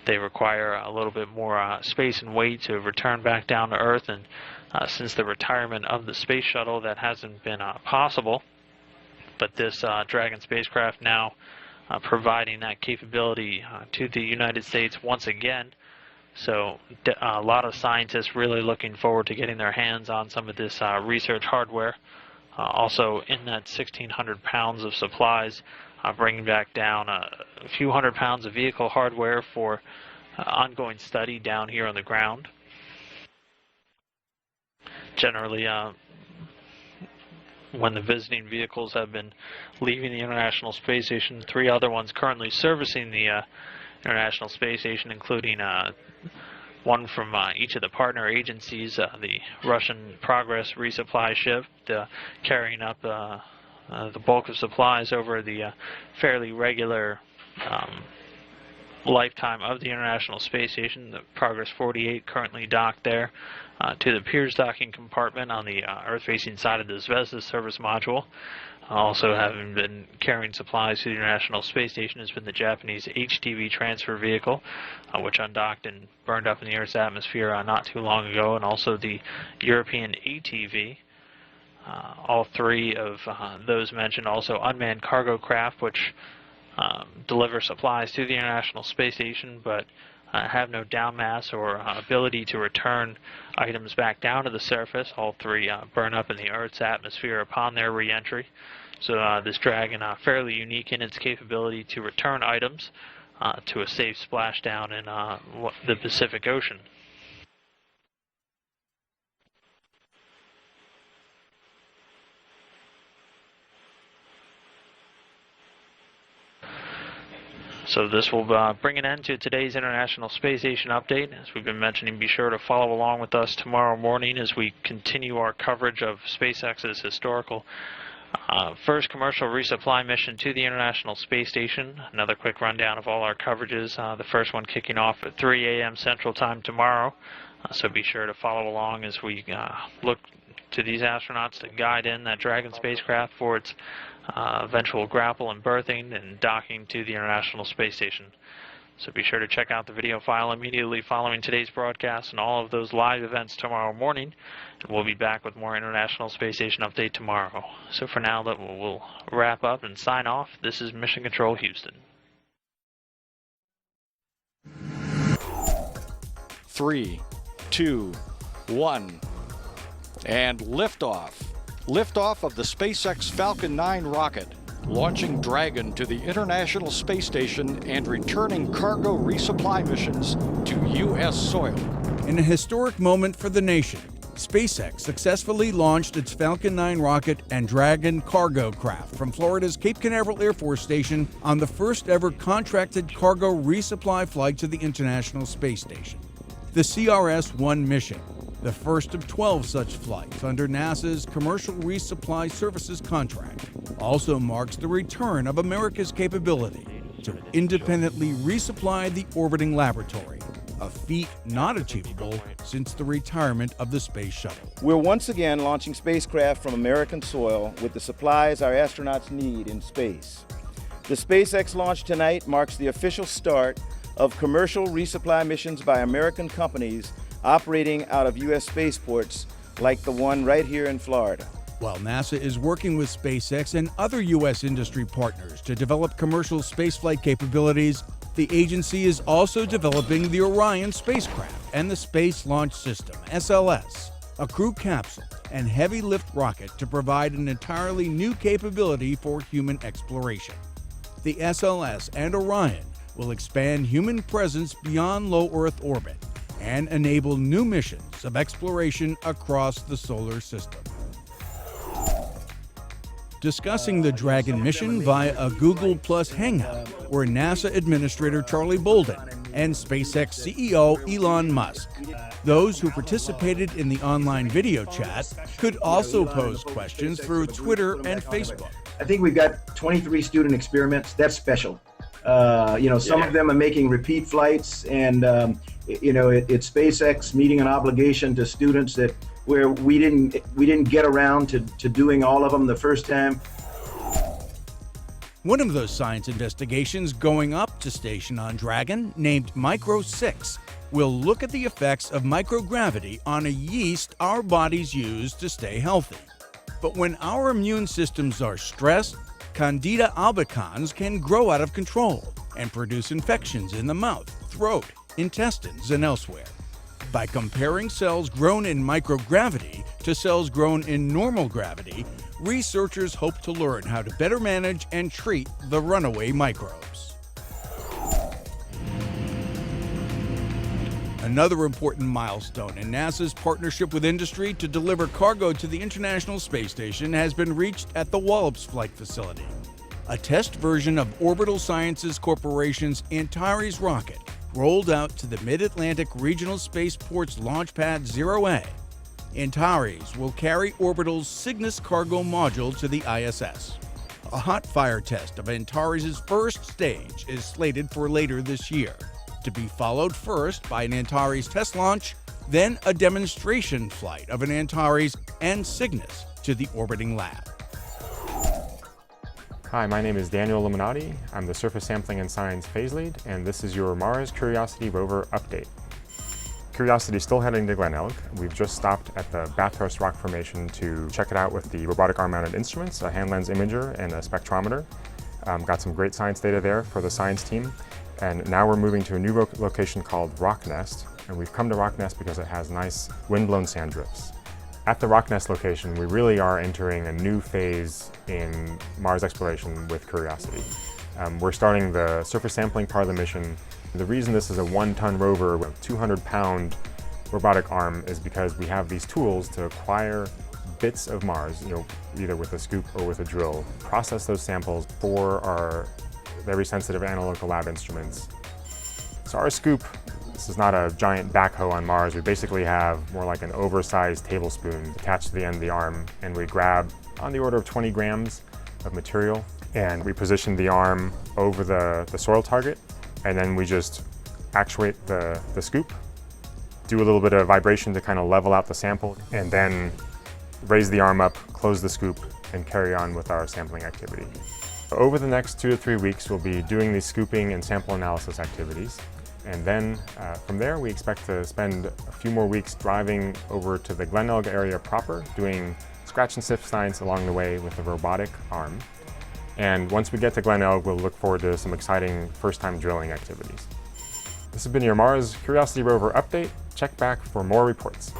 They require a little bit more space and weight to return back down to Earth, and since the retirement of the space shuttle, that hasn't been possible. But this Dragon spacecraft now providing that capability to the United States once again. So a lot of scientists really looking forward to getting their hands on some of this research hardware. Also in that 1,600 pounds of supplies, bringing back down a few hundred pounds of vehicle hardware for ongoing study down here on the ground. Generally, when the visiting vehicles have been leaving the International Space Station, 3 other ones currently servicing the International Space Station, including one from each of the partner agencies, the Russian Progress resupply ship, carrying up the bulk of supplies over the fairly regular lifetime of the International Space Station. The Progress 48 currently docked there to the Piers docking compartment on the Earth-facing side of the Zvezda service module. Also having been carrying supplies to the International Space Station has been the Japanese HTV transfer vehicle, which undocked and burned up in the Earth's atmosphere not too long ago, and also the European ATV. All three of those mentioned, also unmanned cargo craft, which deliver supplies to the International Space Station, but have no down mass or ability to return items back down to the surface. All three burn up in the Earth's atmosphere upon their re-entry. So this Dragon, fairly unique in its capability to return items to a safe splashdown in the Pacific Ocean. So this will bring an end to today's International Space Station update. As we've been mentioning, be sure to follow along with us tomorrow morning as we continue our coverage of SpaceX's historical first commercial resupply mission to the International Space Station. Another quick rundown of all our coverages, the first one kicking off at 3 a.m. Central Time tomorrow. So be sure to follow along as we look to these astronauts to guide in that Dragon spacecraft for its eventual grapple and berthing and docking to the International Space Station. So be sure to check out the video file immediately following today's broadcast and all of those live events tomorrow morning. And we'll be back with more International Space Station update tomorrow. So for now, we'll wrap up and sign off. This is Mission Control Houston. 3, 2, 1, and liftoff. Liftoff of the SpaceX Falcon 9 rocket, launching Dragon to the International Space Station and returning cargo resupply missions to U.S. soil. In a historic moment for the nation, SpaceX successfully launched its Falcon 9 rocket and Dragon cargo craft from Florida's Cape Canaveral Air Force Station on the first ever contracted cargo resupply flight to the International Space Station. The CRS-1 mission, the first of 12 such flights under NASA's Commercial Resupply Services contract, also marks the return of America's capability to independently resupply the orbiting laboratory, a feat not achievable since the retirement of the Space Shuttle. We're once again launching spacecraft from American soil with the supplies our astronauts need in space. The SpaceX launch tonight marks the official start of commercial resupply missions by American companies operating out of U.S. spaceports like the one right here in Florida. While NASA is working with SpaceX and other U.S. industry partners to develop commercial spaceflight capabilities, the agency is also developing the Orion spacecraft and the Space Launch System, SLS, a crew capsule and heavy lift rocket to provide an entirely new capability for human exploration. The SLS and Orion will expand human presence beyond low Earth orbit and enable new missions of exploration across the solar system. Discussing the Dragon mission via a Google Plus Hangout were NASA Administrator Charlie Bolden and SpaceX CEO Elon Musk. Those who participated in the online video chat could also pose questions through Twitter and Facebook. I think we've got 23 student experiments. That's special. Some of them are making repeat flights, and it's SpaceX meeting an obligation to students that where we didn't get around to doing all of them the first time. One of those science investigations going up to station on Dragon, named Micro 6, will look at the effects of microgravity on a yeast our bodies use to stay healthy. But when our immune systems are stressed, Candida albicans can grow out of control and produce infections in the mouth, throat, intestines, and elsewhere. By comparing cells grown in microgravity to cells grown in normal gravity, researchers hope to learn how to better manage and treat the runaway microbes. Another important milestone in NASA's partnership with industry to deliver cargo to the International Space Station has been reached at the Wallops Flight Facility. A test version of Orbital Sciences Corporation's Antares rocket rolled out to the Mid-Atlantic Regional Spaceport's Launchpad 0A. Antares will carry Orbital's Cygnus cargo module to the ISS. a hot fire test of Antares' first stage is slated for later this year, to be followed first by an Antares test launch, then a demonstration flight of an Antares and Cygnus to the orbiting lab. Hi, my name is Daniel Illuminati. I'm the Surface Sampling and Science Phase Lead, and this is your Mars Curiosity rover update. Curiosity is still heading to Glenelg. We've just stopped at the Bathurst Rock Formation to check it out with the robotic arm-mounted instruments, a hand lens imager and a spectrometer. Got some great science data there for the science team. And now we're moving to a new location called Rocknest. And we've come to Rocknest because it has nice wind-blown sand drifts. At the Rocknest location, we really are entering a new phase in Mars exploration with Curiosity. We're starting the surface sampling part of the mission. The reason this is a 1-ton rover with a 200-pound robotic arm is because we have these tools to acquire bits of Mars, either with a scoop or with a drill, process those samples for our very sensitive analytical lab instruments. So our scoop, this is not a giant backhoe on Mars. We basically have more like an oversized tablespoon attached to the end of the arm, and we grab on the order of 20 grams of material, and we position the arm over the soil target, and then we just actuate the scoop, do a little bit of vibration to kind of level out the sample, and then raise the arm up, close the scoop, and carry on with our sampling activity. Over the next 2 to 3 weeks, we'll be doing these scooping and sample analysis activities. And then from there, we expect to spend a few more weeks driving over to the Glenelg area proper, doing scratch and sift science along the way with a robotic arm. And once we get to Glenelg, we'll look forward to some exciting first-time drilling activities. This has been your Mars Curiosity rover update. Check back for more reports.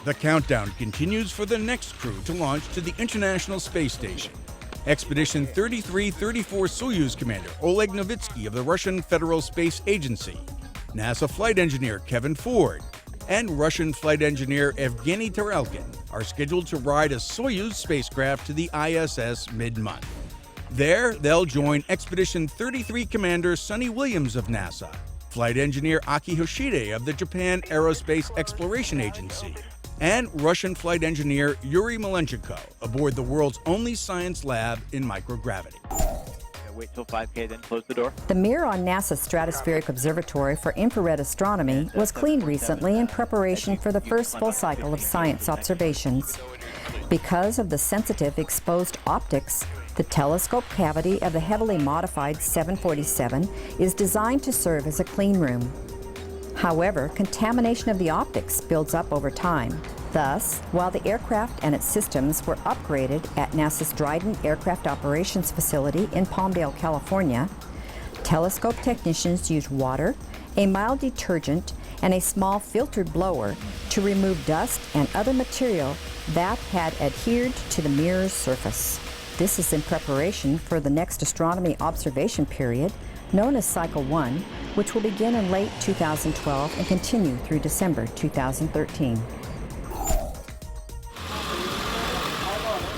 The countdown continues for the next crew to launch to the International Space Station. Expedition 3334 Soyuz Commander Oleg Novitsky of the Russian Federal Space Agency, NASA flight engineer Kevin Ford, and Russian flight engineer Evgeny Tarelkin are scheduled to ride a Soyuz spacecraft to the ISS mid-month. There, they'll join Expedition 33 Commander Sonny Williams of NASA, flight engineer Aki Hoshide of the Japan Aerospace Exploration Agency, and Russian flight engineer Yuri Malenchenko aboard the world's only science lab in microgravity. Wait till 5K, then close the door. The mirror on NASA's Stratospheric Observatory for Infrared Astronomy was cleaned recently in preparation for the first full cycle of science observations. Because of the sensitive exposed optics, the telescope cavity of the heavily modified 747 is designed to serve as a clean room. However, contamination of the optics builds up over time. Thus, while the aircraft and its systems were upgraded at NASA's Dryden Aircraft Operations Facility in Palmdale, California, telescope technicians used water, a mild detergent, and a small filtered blower to remove dust and other material that had adhered to the mirror's surface. This is in preparation for the next astronomy observation period, known as Cycle 1, which will begin in late 2012 and continue through December 2013.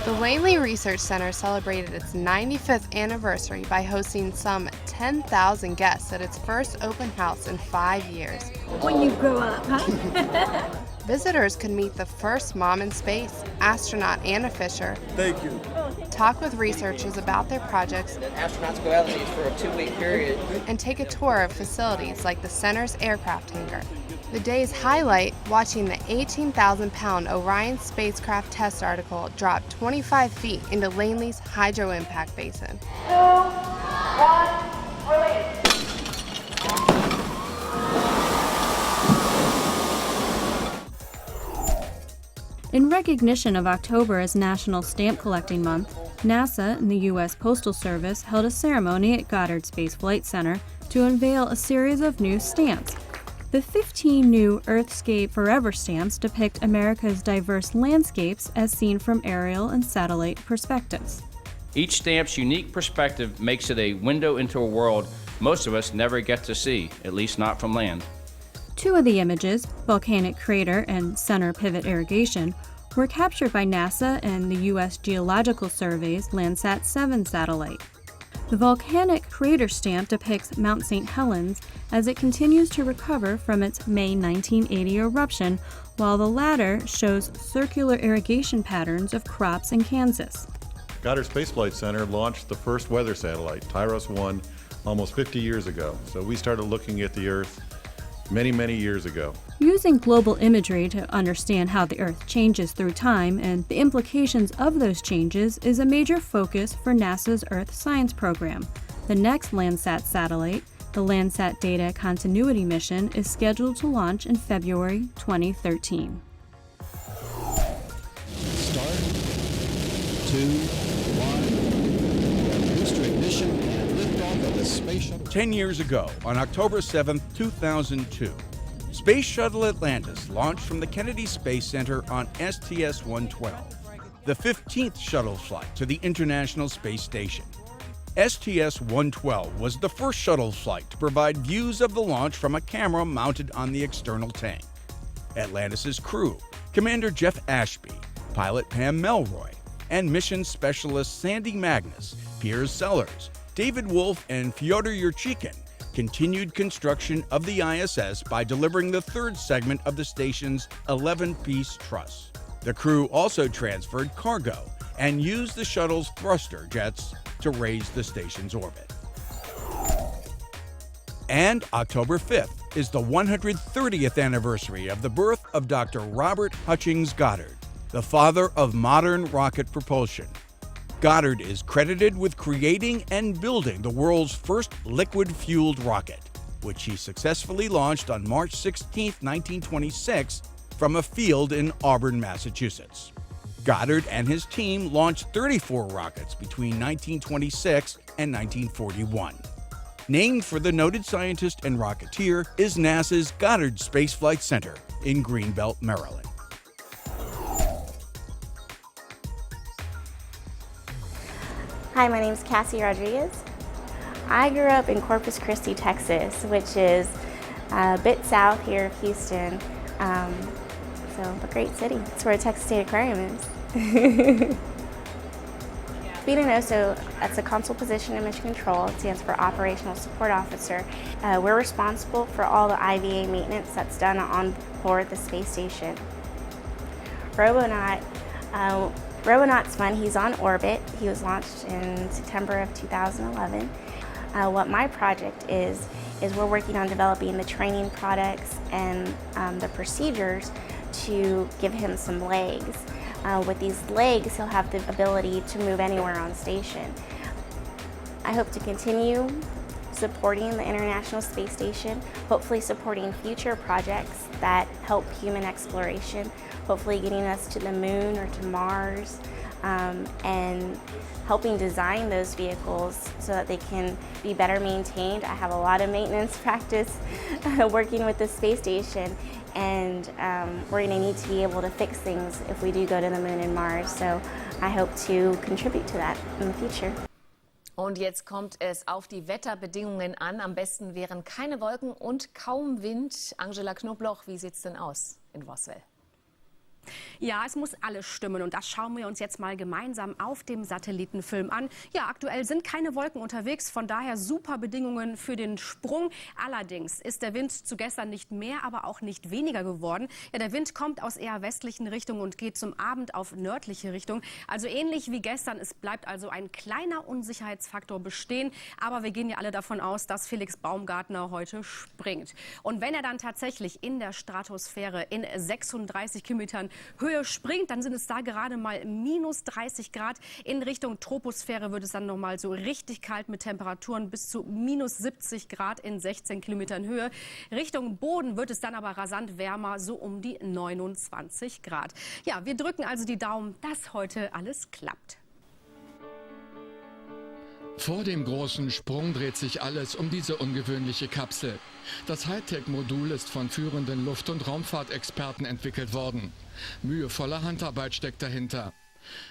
The Langley Research Center celebrated its 95th anniversary by hosting some 10,000 guests at its first open house in 5 years. When you grow up, huh? Visitors could meet the first mom in space, astronaut Anna Fisher. Thank you. Talk with researchers about their projects. Astronauts go out on these for a 2-week period. And take a tour of facilities like the center's aircraft hangar. The day's highlight, watching the 18,000-pound Orion spacecraft test article drop 25 feet into Langley's hydro impact basin. 2, 1, release. In recognition of October as National Stamp Collecting Month, NASA and the U.S. Postal Service held a ceremony at Goddard Space Flight Center to unveil a series of new stamps. The 15 new Earthscape Forever stamps depict America's diverse landscapes as seen from aerial and satellite perspectives. Each stamp's unique perspective makes it a window into a world most of us never get to see, at least not from land. 2 of the images, Volcanic Crater and Center Pivot Irrigation, were captured by NASA and the U.S. Geological Survey's Landsat 7 satellite. The volcanic crater stamp depicts Mount St. Helens as it continues to recover from its May 1980 eruption, while the latter shows circular irrigation patterns of crops in Kansas. Goddard Space Flight Center launched the first weather satellite, Tyros-1, almost 50 years ago. So we started looking at the Earth many, many years ago. Using global imagery to understand how the Earth changes through time and the implications of those changes is a major focus for NASA's Earth Science Program. The next Landsat satellite, the Landsat Data Continuity Mission, is scheduled to launch in February 2013. Start, 2, 1, booster ignition and liftoff of the Space Shuttle. 10 years ago, on October 7, 2002, Space Shuttle Atlantis launched from the Kennedy Space Center on STS-112, the 15th shuttle flight to the International Space Station. STS-112 was the first shuttle flight to provide views of the launch from a camera mounted on the external tank. Atlantis' crew, Commander Jeff Ashby, pilot Pam Melroy, and mission specialists Sandy Magnus, Piers Sellers, David Wolf, and Fyodor Yurchikhin continued construction of the ISS by delivering the third segment of the station's 11-piece truss. The crew also transferred cargo and used the shuttle's thruster jets to raise the station's orbit. And October 5th is the 130th anniversary of the birth of Dr. Robert Hutchings Goddard, the father of modern rocket propulsion. Goddard is credited with creating and building the world's first liquid-fueled rocket, which he successfully launched on March 16, 1926, from a field in Auburn, Massachusetts. Goddard and his team launched 34 rockets between 1926 and 1941. Named for the noted scientist and rocketeer is NASA's Goddard Space Flight Center in Greenbelt, Maryland. Hi, my name is Cassie Rodriguez. I grew up in Corpus Christi, Texas, which is a bit south here of Houston. So a great city. It's where Texas State Aquarium is. BNOSO, that's a console position in mission control. It stands for Operational Support Officer. We're responsible for all the IVA maintenance that's done on board the space station. Robonaut's fun. He's on orbit. He was launched in September of 2011. What my project is we're working on developing the training products and the procedures to give him some legs. With these legs, he'll have the ability to move anywhere on station. I hope to continue supporting the International Space Station, hopefully supporting future projects that help human exploration, hopefully getting us to the moon or to Mars, and helping design those vehicles so that they can be better maintained. I have a lot of maintenance practice working with the space station, and we're going to need to be able to fix things if we do go to the moon and Mars. So I hope to contribute to that in the future. Und jetzt kommt es auf die Wetterbedingungen an. Am besten wären keine Wolken und kaum Wind. Angela Knobloch, wie sieht's denn aus in Roswell? Ja, es muss alles stimmen und das schauen wir uns jetzt mal gemeinsam auf dem Satellitenfilm an. Ja, aktuell sind keine Wolken unterwegs, von daher super Bedingungen für den Sprung. Allerdings ist der Wind zu gestern nicht mehr, aber auch nicht weniger geworden. Ja, der Wind kommt aus eher westlichen Richtungen und geht zum Abend auf nördliche Richtung. Also ähnlich wie gestern, es bleibt also ein kleiner Unsicherheitsfaktor bestehen. Aber wir gehen ja alle davon aus, dass Felix Baumgartner heute springt. Und wenn er dann tatsächlich in der Stratosphäre in 36 Kilometern Höhe springt, dann sind es da gerade mal minus 30 Grad. In Richtung Troposphäre wird es dann nochmal so richtig kalt mit Temperaturen bis zu minus 70 Grad in 16 Kilometern Höhe. Richtung Boden wird es dann aber rasant wärmer, so um die 29 Grad. Ja, wir drücken also die Daumen, dass heute alles klappt. Vor dem großen Sprung dreht sich alles um diese ungewöhnliche Kapsel. Das Hightech-Modul ist von führenden Luft- und Raumfahrtexperten entwickelt worden. Mühevolle Handarbeit steckt dahinter.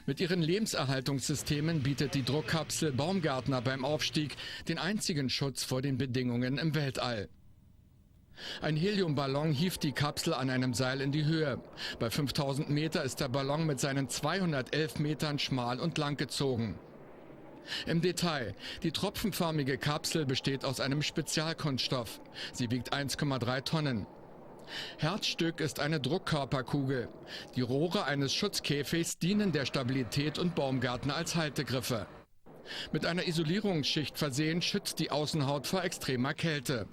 Mit ihren Lebenserhaltungssystemen bietet die Druckkapsel Baumgartner beim Aufstieg den einzigen Schutz vor den Bedingungen im Weltall. Ein Heliumballon hieft die Kapsel an einem Seil in die Höhe. Bei 5000 Meter ist der Ballon mit seinen 211 Metern schmal und lang gezogen. Im Detail: Die tropfenförmige Kapsel besteht aus einem Spezialkunststoff. Sie wiegt 1,3 Tonnen. Herzstück ist eine Druckkörperkugel. Die Rohre eines Schutzkäfigs dienen der Stabilität und Baumgartner als Haltegriffe. Mit einer Isolierungsschicht versehen schützt die Außenhaut vor extremer Kälte.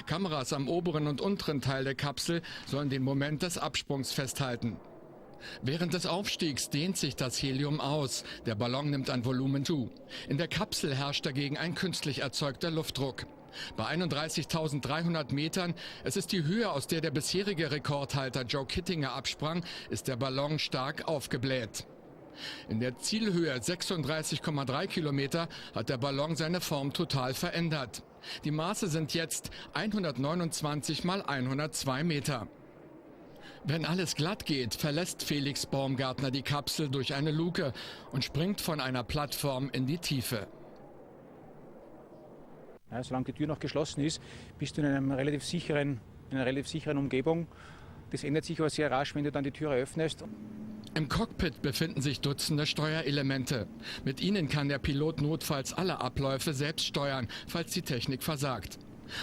Kameras am oberen und unteren Teil der Kapsel sollen den Moment des Absprungs festhalten. Während des Aufstiegs dehnt sich das Helium aus. Der Ballon nimmt an Volumen zu. In der Kapsel herrscht dagegen ein künstlich erzeugter Luftdruck. Bei 31.300 Metern, es ist die Höhe, aus der der bisherige Rekordhalter Joe Kittinger absprang, ist der Ballon stark aufgebläht. In der Zielhöhe 36,3 Kilometer hat der Ballon seine Form total verändert. Die Maße sind jetzt 129 mal 102 Meter. Wenn alles glatt geht, verlässt Felix Baumgartner die Kapsel durch eine Luke und springt von einer Plattform in die Tiefe. Ja, solange die Tür noch geschlossen ist, bist du in einer relativ sicheren Umgebung. Das ändert sich aber sehr rasch, wenn du dann die Tür öffnest. Im Cockpit befinden sich Dutzende Steuerelemente. Mit ihnen kann der Pilot notfalls alle Abläufe selbst steuern, falls die Technik versagt.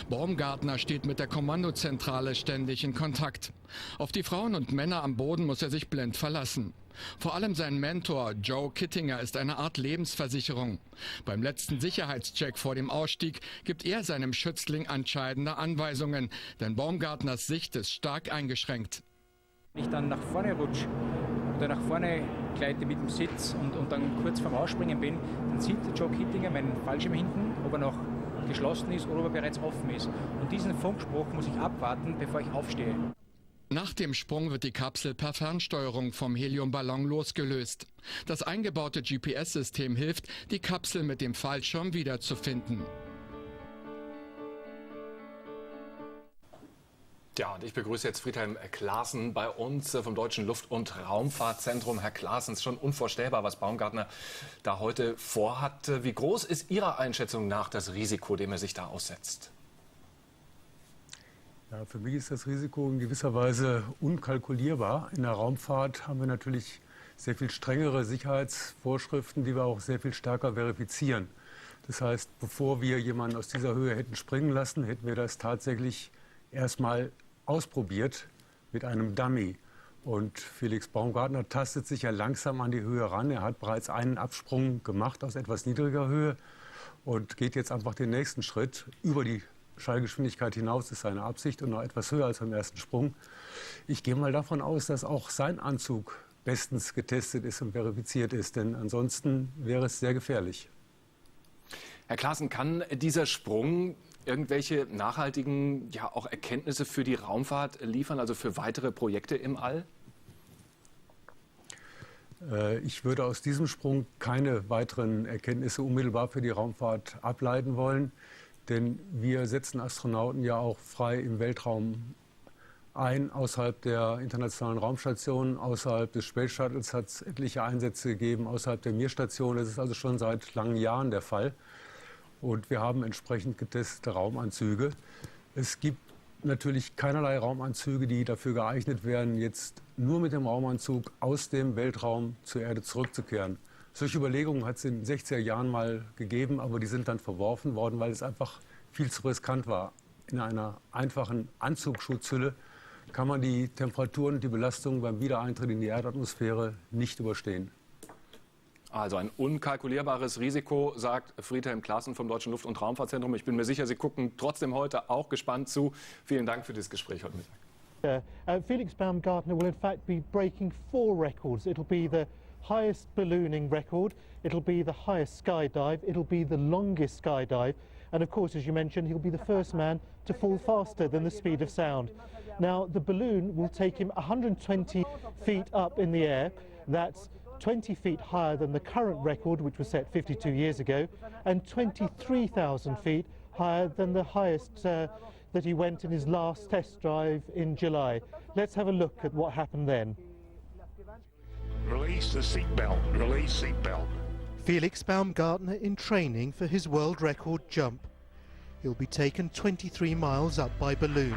Baumgartner steht mit der Kommandozentrale ständig in Kontakt. Auf die Frauen und Männer am Boden muss er sich blind verlassen. Vor allem sein Mentor Joe Kittinger ist eine Art Lebensversicherung. Beim letzten Sicherheitscheck vor dem Ausstieg gibt er seinem Schützling entscheidende Anweisungen, denn Baumgartners Sicht ist stark eingeschränkt. Wenn ich dann nach vorne rutsche oder nach vorne gleite mit dem Sitz und dann kurz vorm Ausspringen bin, dann sieht der Joe Kittinger meinen Fallschirm hinten, ob er noch geschlossen ist oder ob er bereits offen ist. Und diesen Funkspruch muss ich abwarten, bevor ich aufstehe. Nach dem Sprung wird die Kapsel per Fernsteuerung vom Heliumballon losgelöst. Das eingebaute GPS-System hilft, die Kapsel mit dem Fallschirm wiederzufinden. Ja, und ich begrüße jetzt Friedhelm Claassen bei uns vom Deutschen Luft- und Raumfahrtzentrum. Herr Claassen, es ist schon unvorstellbar, was Baumgartner da heute vorhat. Wie groß ist Ihrer Einschätzung nach das Risiko, dem er sich da aussetzt? Ja, für mich ist das Risiko in gewisser Weise unkalkulierbar. In der Raumfahrt haben wir natürlich sehr viel strengere Sicherheitsvorschriften, die wir auch sehr viel stärker verifizieren. Das heißt, bevor wir jemanden aus dieser Höhe hätten springen lassen, hätten wir das tatsächlich erstmal ausprobiert mit einem Dummy. Und Felix Baumgartner tastet sich ja langsam an die Höhe ran. Er hat bereits einen Absprung gemacht aus etwas niedriger Höhe und geht jetzt einfach den nächsten Schritt. Über die Schallgeschwindigkeit hinaus ist seine Absicht und noch etwas höher als beim ersten Sprung. Ich gehe mal davon aus, dass auch sein Anzug bestens getestet ist und verifiziert ist, denn ansonsten wäre es sehr gefährlich. Herr Claassen, kann dieser Sprung irgendwelche nachhaltigen, ja auch Erkenntnisse für die Raumfahrt liefern, also für weitere Projekte im All? Ich würde aus diesem Sprung keine weiteren Erkenntnisse unmittelbar für die Raumfahrt ableiten wollen, denn wir setzen Astronauten ja auch frei im Weltraum ein, außerhalb der internationalen Raumstation, außerhalb des Space Shuttles hat es etliche Einsätze gegeben, außerhalb der Mir-Station. Das ist also schon seit langen Jahren der Fall. Und wir haben entsprechend getestete Raumanzüge. Es gibt natürlich keinerlei Raumanzüge, die dafür geeignet wären, jetzt nur mit dem Raumanzug aus dem Weltraum zur Erde zurückzukehren. Solche Überlegungen hat es in den 60er Jahren mal gegeben, aber die sind dann verworfen worden, weil es einfach viel zu riskant war. In einer einfachen Anzugsschutzhülle kann man die Temperaturen und die Belastung beim Wiedereintritt in die Erdatmosphäre nicht überstehen. Also ein unkalkulierbares Risiko, sagt Friedhelm Claassen vom Deutschen Luft- und Raumfahrtzentrum. Ich bin mir sicher, Sie gucken trotzdem heute auch gespannt zu. Vielen Dank für dieses Gespräch heute Mittag. Felix Baumgartner will in fact be breaking 4 records. It'll be the highest ballooning record, it'll be the highest skydive, it'll be the longest skydive, and of course, as you mentioned, he'll be the first man to fall faster than the speed of sound. Now, the balloon will take him 120 feet up in the air. That's 20 feet higher than the current record, which was set 52 years ago, and 23,000 feet higher than the highest that he went in his last test drive in July. Let's have a look at what happened then. Release the seatbelt. Release seatbelt. Felix Baumgartner in training for his world record jump. He'll be taken 23 miles up by balloon.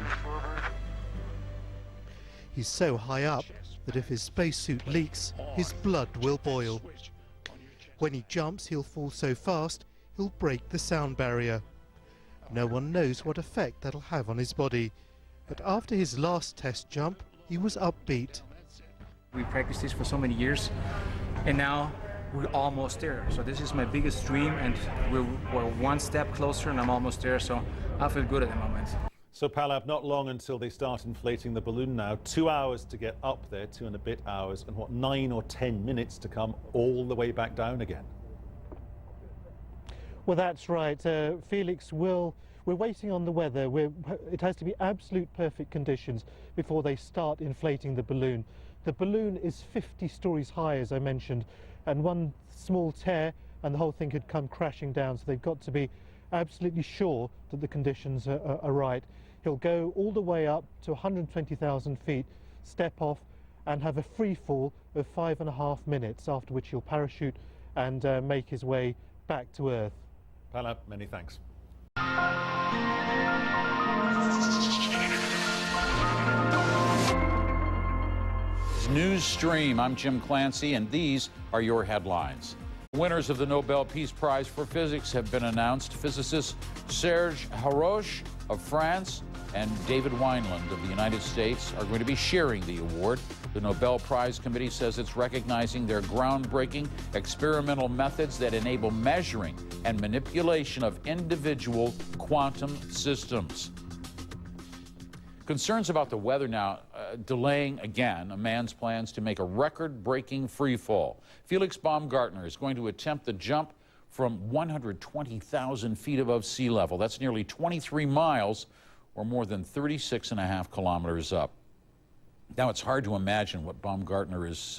He's so high up that if his spacesuit leaks, his blood will boil. When he jumps, he'll fall so fast, he'll break the sound barrier. No one knows what effect that'll have on his body. But after his last test jump, he was upbeat. We practiced this for so many years, and now we're almost there. So this is my biggest dream, and we're one step closer, and I'm almost there, so I feel good at the moment. So Palab, not long until they start inflating the balloon now. 2 hours to get up there, 2 and a bit hours, and what, 9 or 10 minutes to come all the way back down again. Well, that's right. Felix, we're waiting on the weather. It has to be absolute perfect conditions before they start inflating the balloon. The balloon is 50 stories high, as I mentioned, and one small tear and the whole thing could come crashing down. So they've got to be absolutely sure that the conditions are right. He'll go all the way up to 120,000 feet, step off and have a free fall of 5.5 minutes, after which he'll parachute and make his way back to Earth. Palab, many thanks. News Stream. I'm Jim Clancy, and these are your headlines. Winners of the Nobel Peace Prize for Physics have been announced. Physicists Serge Haroche of France and David Wineland of the United States are going to be sharing the award. The Nobel Prize Committee says it's recognizing their groundbreaking experimental methods that enable measuring and manipulation of individual quantum systems. Concerns about the weather now delaying again a man's plans to make a record-breaking free fall. Felix Baumgartner is going to attempt the jump from 120,000 feet above sea level. That's nearly 23 miles, or more than 36.5 kilometers up. Now, it's hard to imagine what Baumgartner is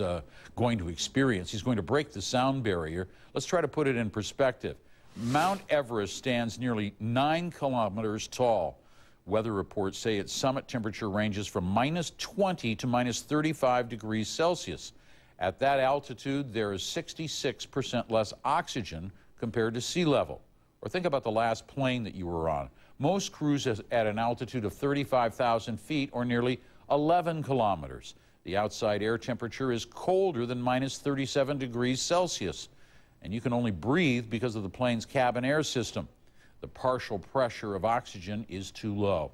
going to experience. He's going to break the sound barrier. Let's try to put it in perspective. Mount Everest stands nearly 9 kilometers tall. Weather reports say its summit temperature ranges from -20 to -35 degrees Celsius. At that altitude, there is 66% less oxygen compared to sea level. Or think about the last plane that you were on. Most cruise at an altitude of 35,000 feet, or nearly 11 kilometers. The outside air temperature is colder than -37 degrees Celsius, and you can only breathe because of the plane's cabin air system. The partial pressure of oxygen is too low.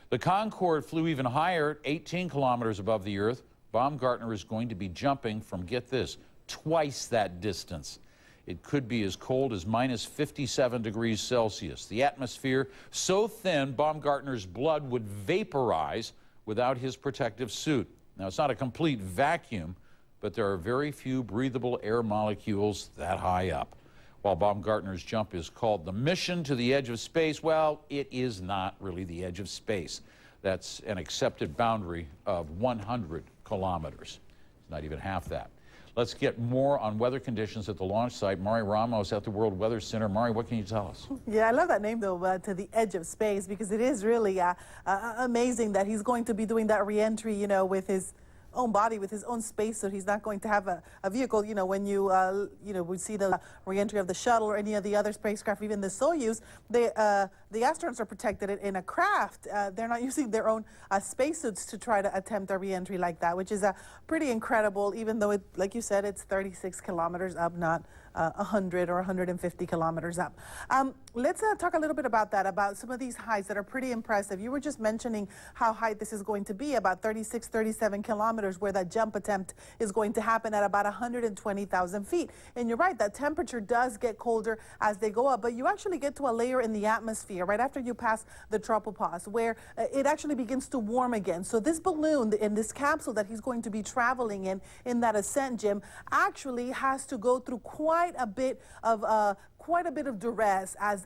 The Concorde flew even higher, 18 kilometers above the Earth. Baumgartner is going to be jumping from, get this, twice that distance. It could be as cold as -57 degrees Celsius. The atmosphere so thin, Baumgartner's blood would vaporize without his protective suit. Now, it's not a complete vacuum, but there are very few breathable air molecules that high up. While Baumgartner's jump is called the mission to the edge of space, well, it is not really the edge of space. That's an accepted boundary of 100 kilometers. It's not even half that. Let's get more on weather conditions at the launch site. Mari Ramos at the World Weather Center. Mari, what can you tell us? Yeah, I love that name, though, to the edge of space, because it is really amazing that he's going to be doing that re-entry, you know, with his own body, with his own spacesuit. He's not going to have a vehicle. You know, when you we see the re-entry of the shuttle or any of the other spacecraft, even the Soyuz, the astronauts are protected in a craft. They're not using their own spacesuits to try to attempt a re-entry like that, which is pretty incredible, even though, like you said, it's 36 kilometers up, not 100 or 150 kilometers up. Let's talk a little bit about that, about some of these heights that are pretty impressive. You were just mentioning how high this is going to be, about 36, 37 kilometers, where that jump attempt is going to happen at about 120,000 feet. And you're right, that temperature does get colder as they go up, but you actually get to a layer in the atmosphere right after you pass the tropopause where it actually begins to warm again. So this balloon in this capsule that he's going to be traveling in that ascent, Jim, actually has to go through quite a bit of duress as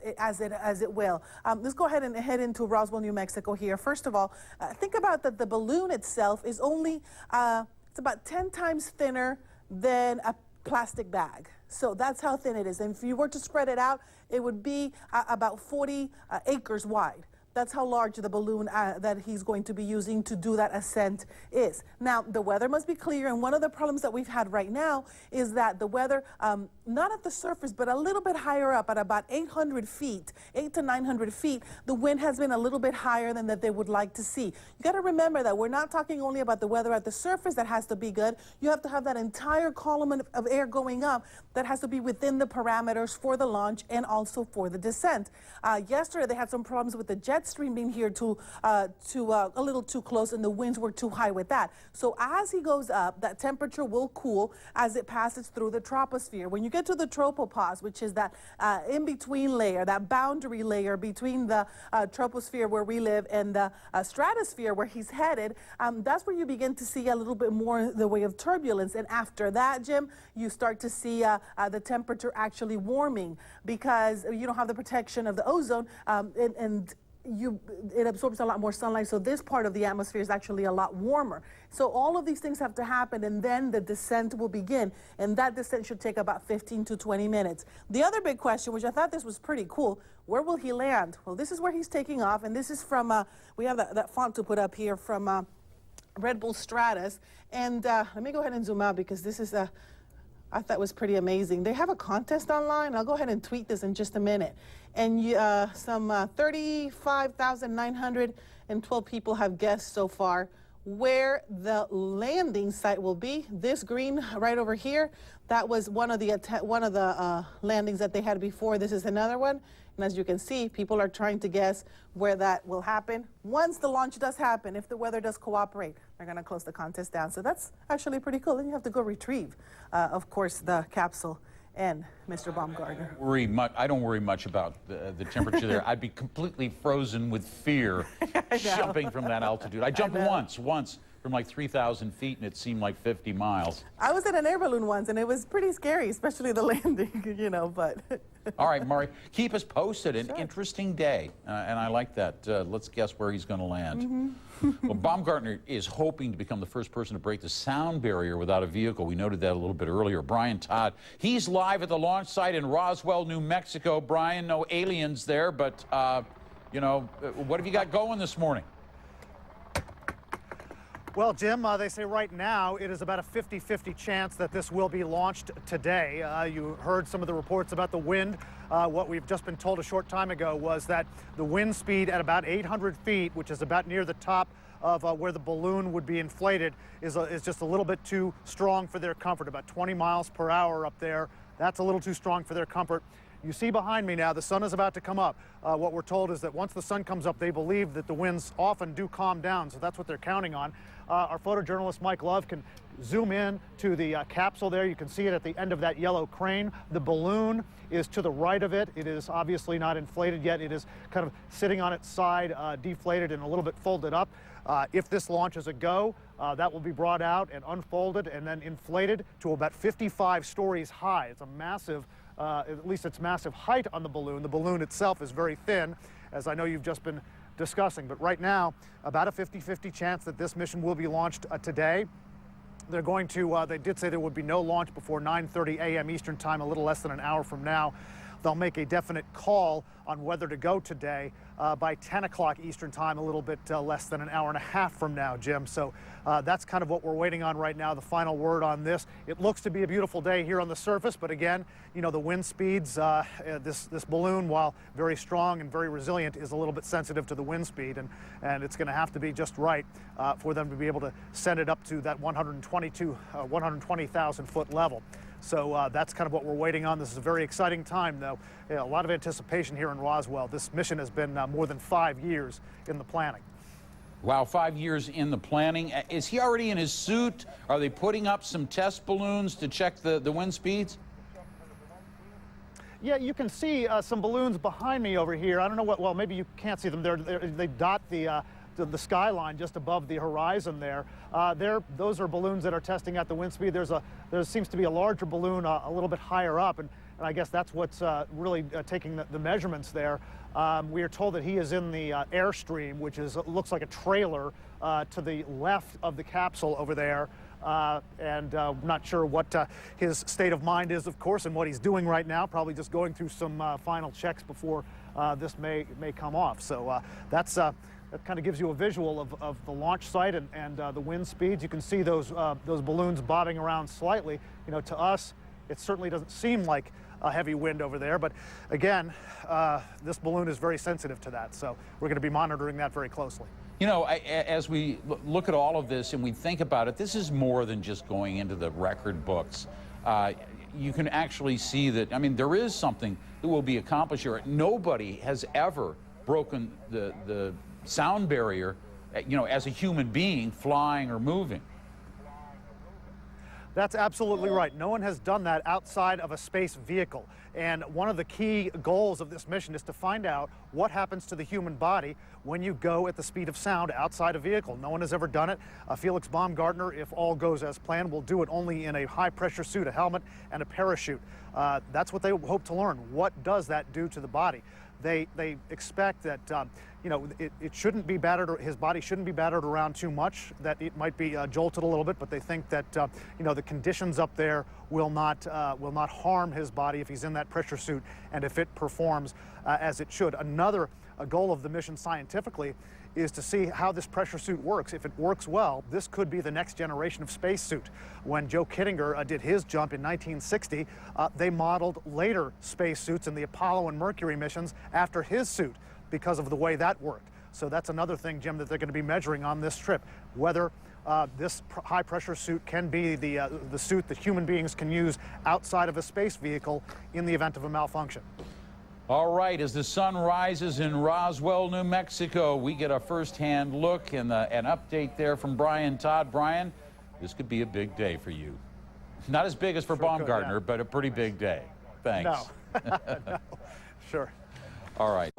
it will. Let's go ahead and head into Roswell, New Mexico here. First of all, think about that the balloon itself is only it's about 10 times thinner than a plastic bag. So that's how thin it is. And if you were to spread it out, it would be about 40 acres wide. That's how large the balloon that he's going to be using to do that ascent is. Now, the weather must be clear, and one of the problems that we've had right now is that the weather, not at the surface, but a little bit higher up at about 800 feet, 800 to 900 feet, the wind has been a little bit higher than that they would like to see. You got to remember that we're not talking only about the weather at the surface that has to be good. You have to have that entire column of air going up that has to be within the parameters for the launch and also for the descent. Yesterday, they had some problems with the jet stream being here a little too close, and the winds were too high with that. So as he goes up, that temperature will cool as it passes through the troposphere. When you get to the tropopause, which is that in-between layer, that boundary layer between the troposphere where we live and the stratosphere where he's headed, that's where you begin to see a little bit more the way of turbulence. And after that, Jim, you start to see the temperature actually warming because you don't have the protection of the ozone, and it absorbs a lot more sunlight, so this part of the atmosphere is actually a lot warmer. So all of these things have to happen, and then the descent will begin, and that descent should take about 15 to 20 minutes. The other big question, which I thought this was pretty cool, where will he land? Well, this is where he's taking off, and this is from, we have that font to put up here from Red Bull Stratus, and let me go ahead and zoom out because this is I thought was pretty amazing. They have a contest online. I'll go ahead and tweet this in just a minute. And some 35,912 people have guessed so far where the landing site will be. This green right over here, that was one of the landings that they had before. This is another one. And as you can see, people are trying to guess where that will happen. Once the launch does happen, if the weather does cooperate, they're going to close the contest down. So that's actually pretty cool. Then you have to go retrieve, of course, the capsule and Mr. Baumgartner. I don't worry much about the temperature there. I'd be completely frozen with fear jumping from that altitude. I jumped once from like 3,000 feet, and it seemed like 50 miles. I was in an air balloon once, and it was pretty scary, especially the landing, you know, but... All right, Mari, keep us posted. An interesting day, and I like that. Let's guess where he's going to land. Well, Baumgartner is hoping to become the first person to break the sound barrier without a vehicle. We noted that a little bit earlier. Brian Todd, he's live at the launch site in Roswell, New Mexico. Brian, no aliens there, but, you know, what have you got going this morning? Well, Jim, they say right now it is about a 50-50 chance that this will be launched today. You heard some of the reports about the wind. What we've just been told a short time ago was that the wind speed at about 800 feet, which is about near the top of where the balloon would be inflated, is just a little bit too strong for their comfort. About 20 miles per hour up there. That's a little too strong for their comfort. You see behind me now, the sun is about to come up. What we're told is that once the sun comes up, they believe that the winds often do calm down, so that's what they're counting on. Our photojournalist Mike Love can zoom in to the capsule there. You can see it at the end of that yellow crane. The balloon is to the right of it. It is obviously not inflated yet. It is kind of sitting on its side, deflated and a little bit folded up. If this launch is a go, that will be brought out and unfolded and then inflated to about 55 stories high. It's a massive, at least it's massive height on the balloon. The balloon itself is very thin, as I know you've just been discussing. But right now, about a 50-50 chance that this mission will be launched today. They're going to, they did say there would be no launch before 9:30 a.m. Eastern time, a little less than an hour from now. They'll make a definite call on whether to go today by 10 o'clock Eastern time, a little bit less than an hour and a half from now, Jim. So that's kind of what we're waiting on right now, the final word on this. It looks to be a beautiful day here on the surface, but again, you know, the wind speeds, this balloon, while very strong and very resilient, is a little bit sensitive to the wind speed, and it's going to have to be just right for them to be able to send it up to that 120,000 foot level. So that's kind of what we're waiting on. This is a very exciting time, though. A lot of anticipation here in Roswell. This mission has been more than 5 years in the planning. Wow, 5 years in the planning. Is he already in his suit? Are they putting up some test balloons to check the wind speeds? Yeah, you can see some balloons behind me over here. I don't know what, well, maybe you can't see them. They dot the skyline just above the horizon there. Those are balloons that are testing at the wind speed. There seems to be a larger balloon a little bit higher up, and I guess that's what's really taking the measurements there. We are told that he is in the airstream, which looks like a trailer to the left of the capsule over there. And not sure what his state of mind is, of course, and what he's doing right now. Probably just going through some final checks before this may come off. So that kind of gives you a visual of the launch site and the wind speeds. You can see those balloons bobbing around slightly. You know, to us, it certainly doesn't seem like a heavy wind over there, but again, this balloon is very sensitive to that, so we're going to be monitoring that very closely. You know, as we look at all of this and we think about it, this is more than just going into the record books. You can actually see that, I mean, there is something that will be accomplished here. Nobody has ever broken the sound barrier, you know, as a human being flying or moving. That's absolutely right. No one has done that outside of a space vehicle. And one of the key goals of this mission is to find out what happens to the human body when you go at the speed of sound outside a vehicle. No one has ever done it. Felix Baumgartner, if all goes as planned, will do it only in a high-pressure suit, a helmet, and a parachute. That's what they hope to learn. What does that do to the body? They expect that you know, it shouldn't be battered, or his body shouldn't be battered around too much, that it might be jolted a little bit, but they think that you know, the conditions up there will not harm his body if he's in that pressure suit and if it performs as it should. Another goal of the mission scientifically is to see how this pressure suit works. If it works well, this could be the next generation of spacesuit. When Joe Kittinger did his jump in 1960, they modeled later spacesuits in the Apollo and Mercury missions after his suit because of the way that worked. So that's another thing, Jim, that they're going to be measuring on this trip, whether this high-pressure suit can be the suit that human beings can use outside of a space vehicle in the event of a malfunction. All right, as the sun rises in Roswell, New Mexico, we get a first-hand look and an update there from Brian Todd. Brian, this could be a big day for you. Not as big as for Baumgartner, but a pretty big day. Thanks. No. No. Sure. All right.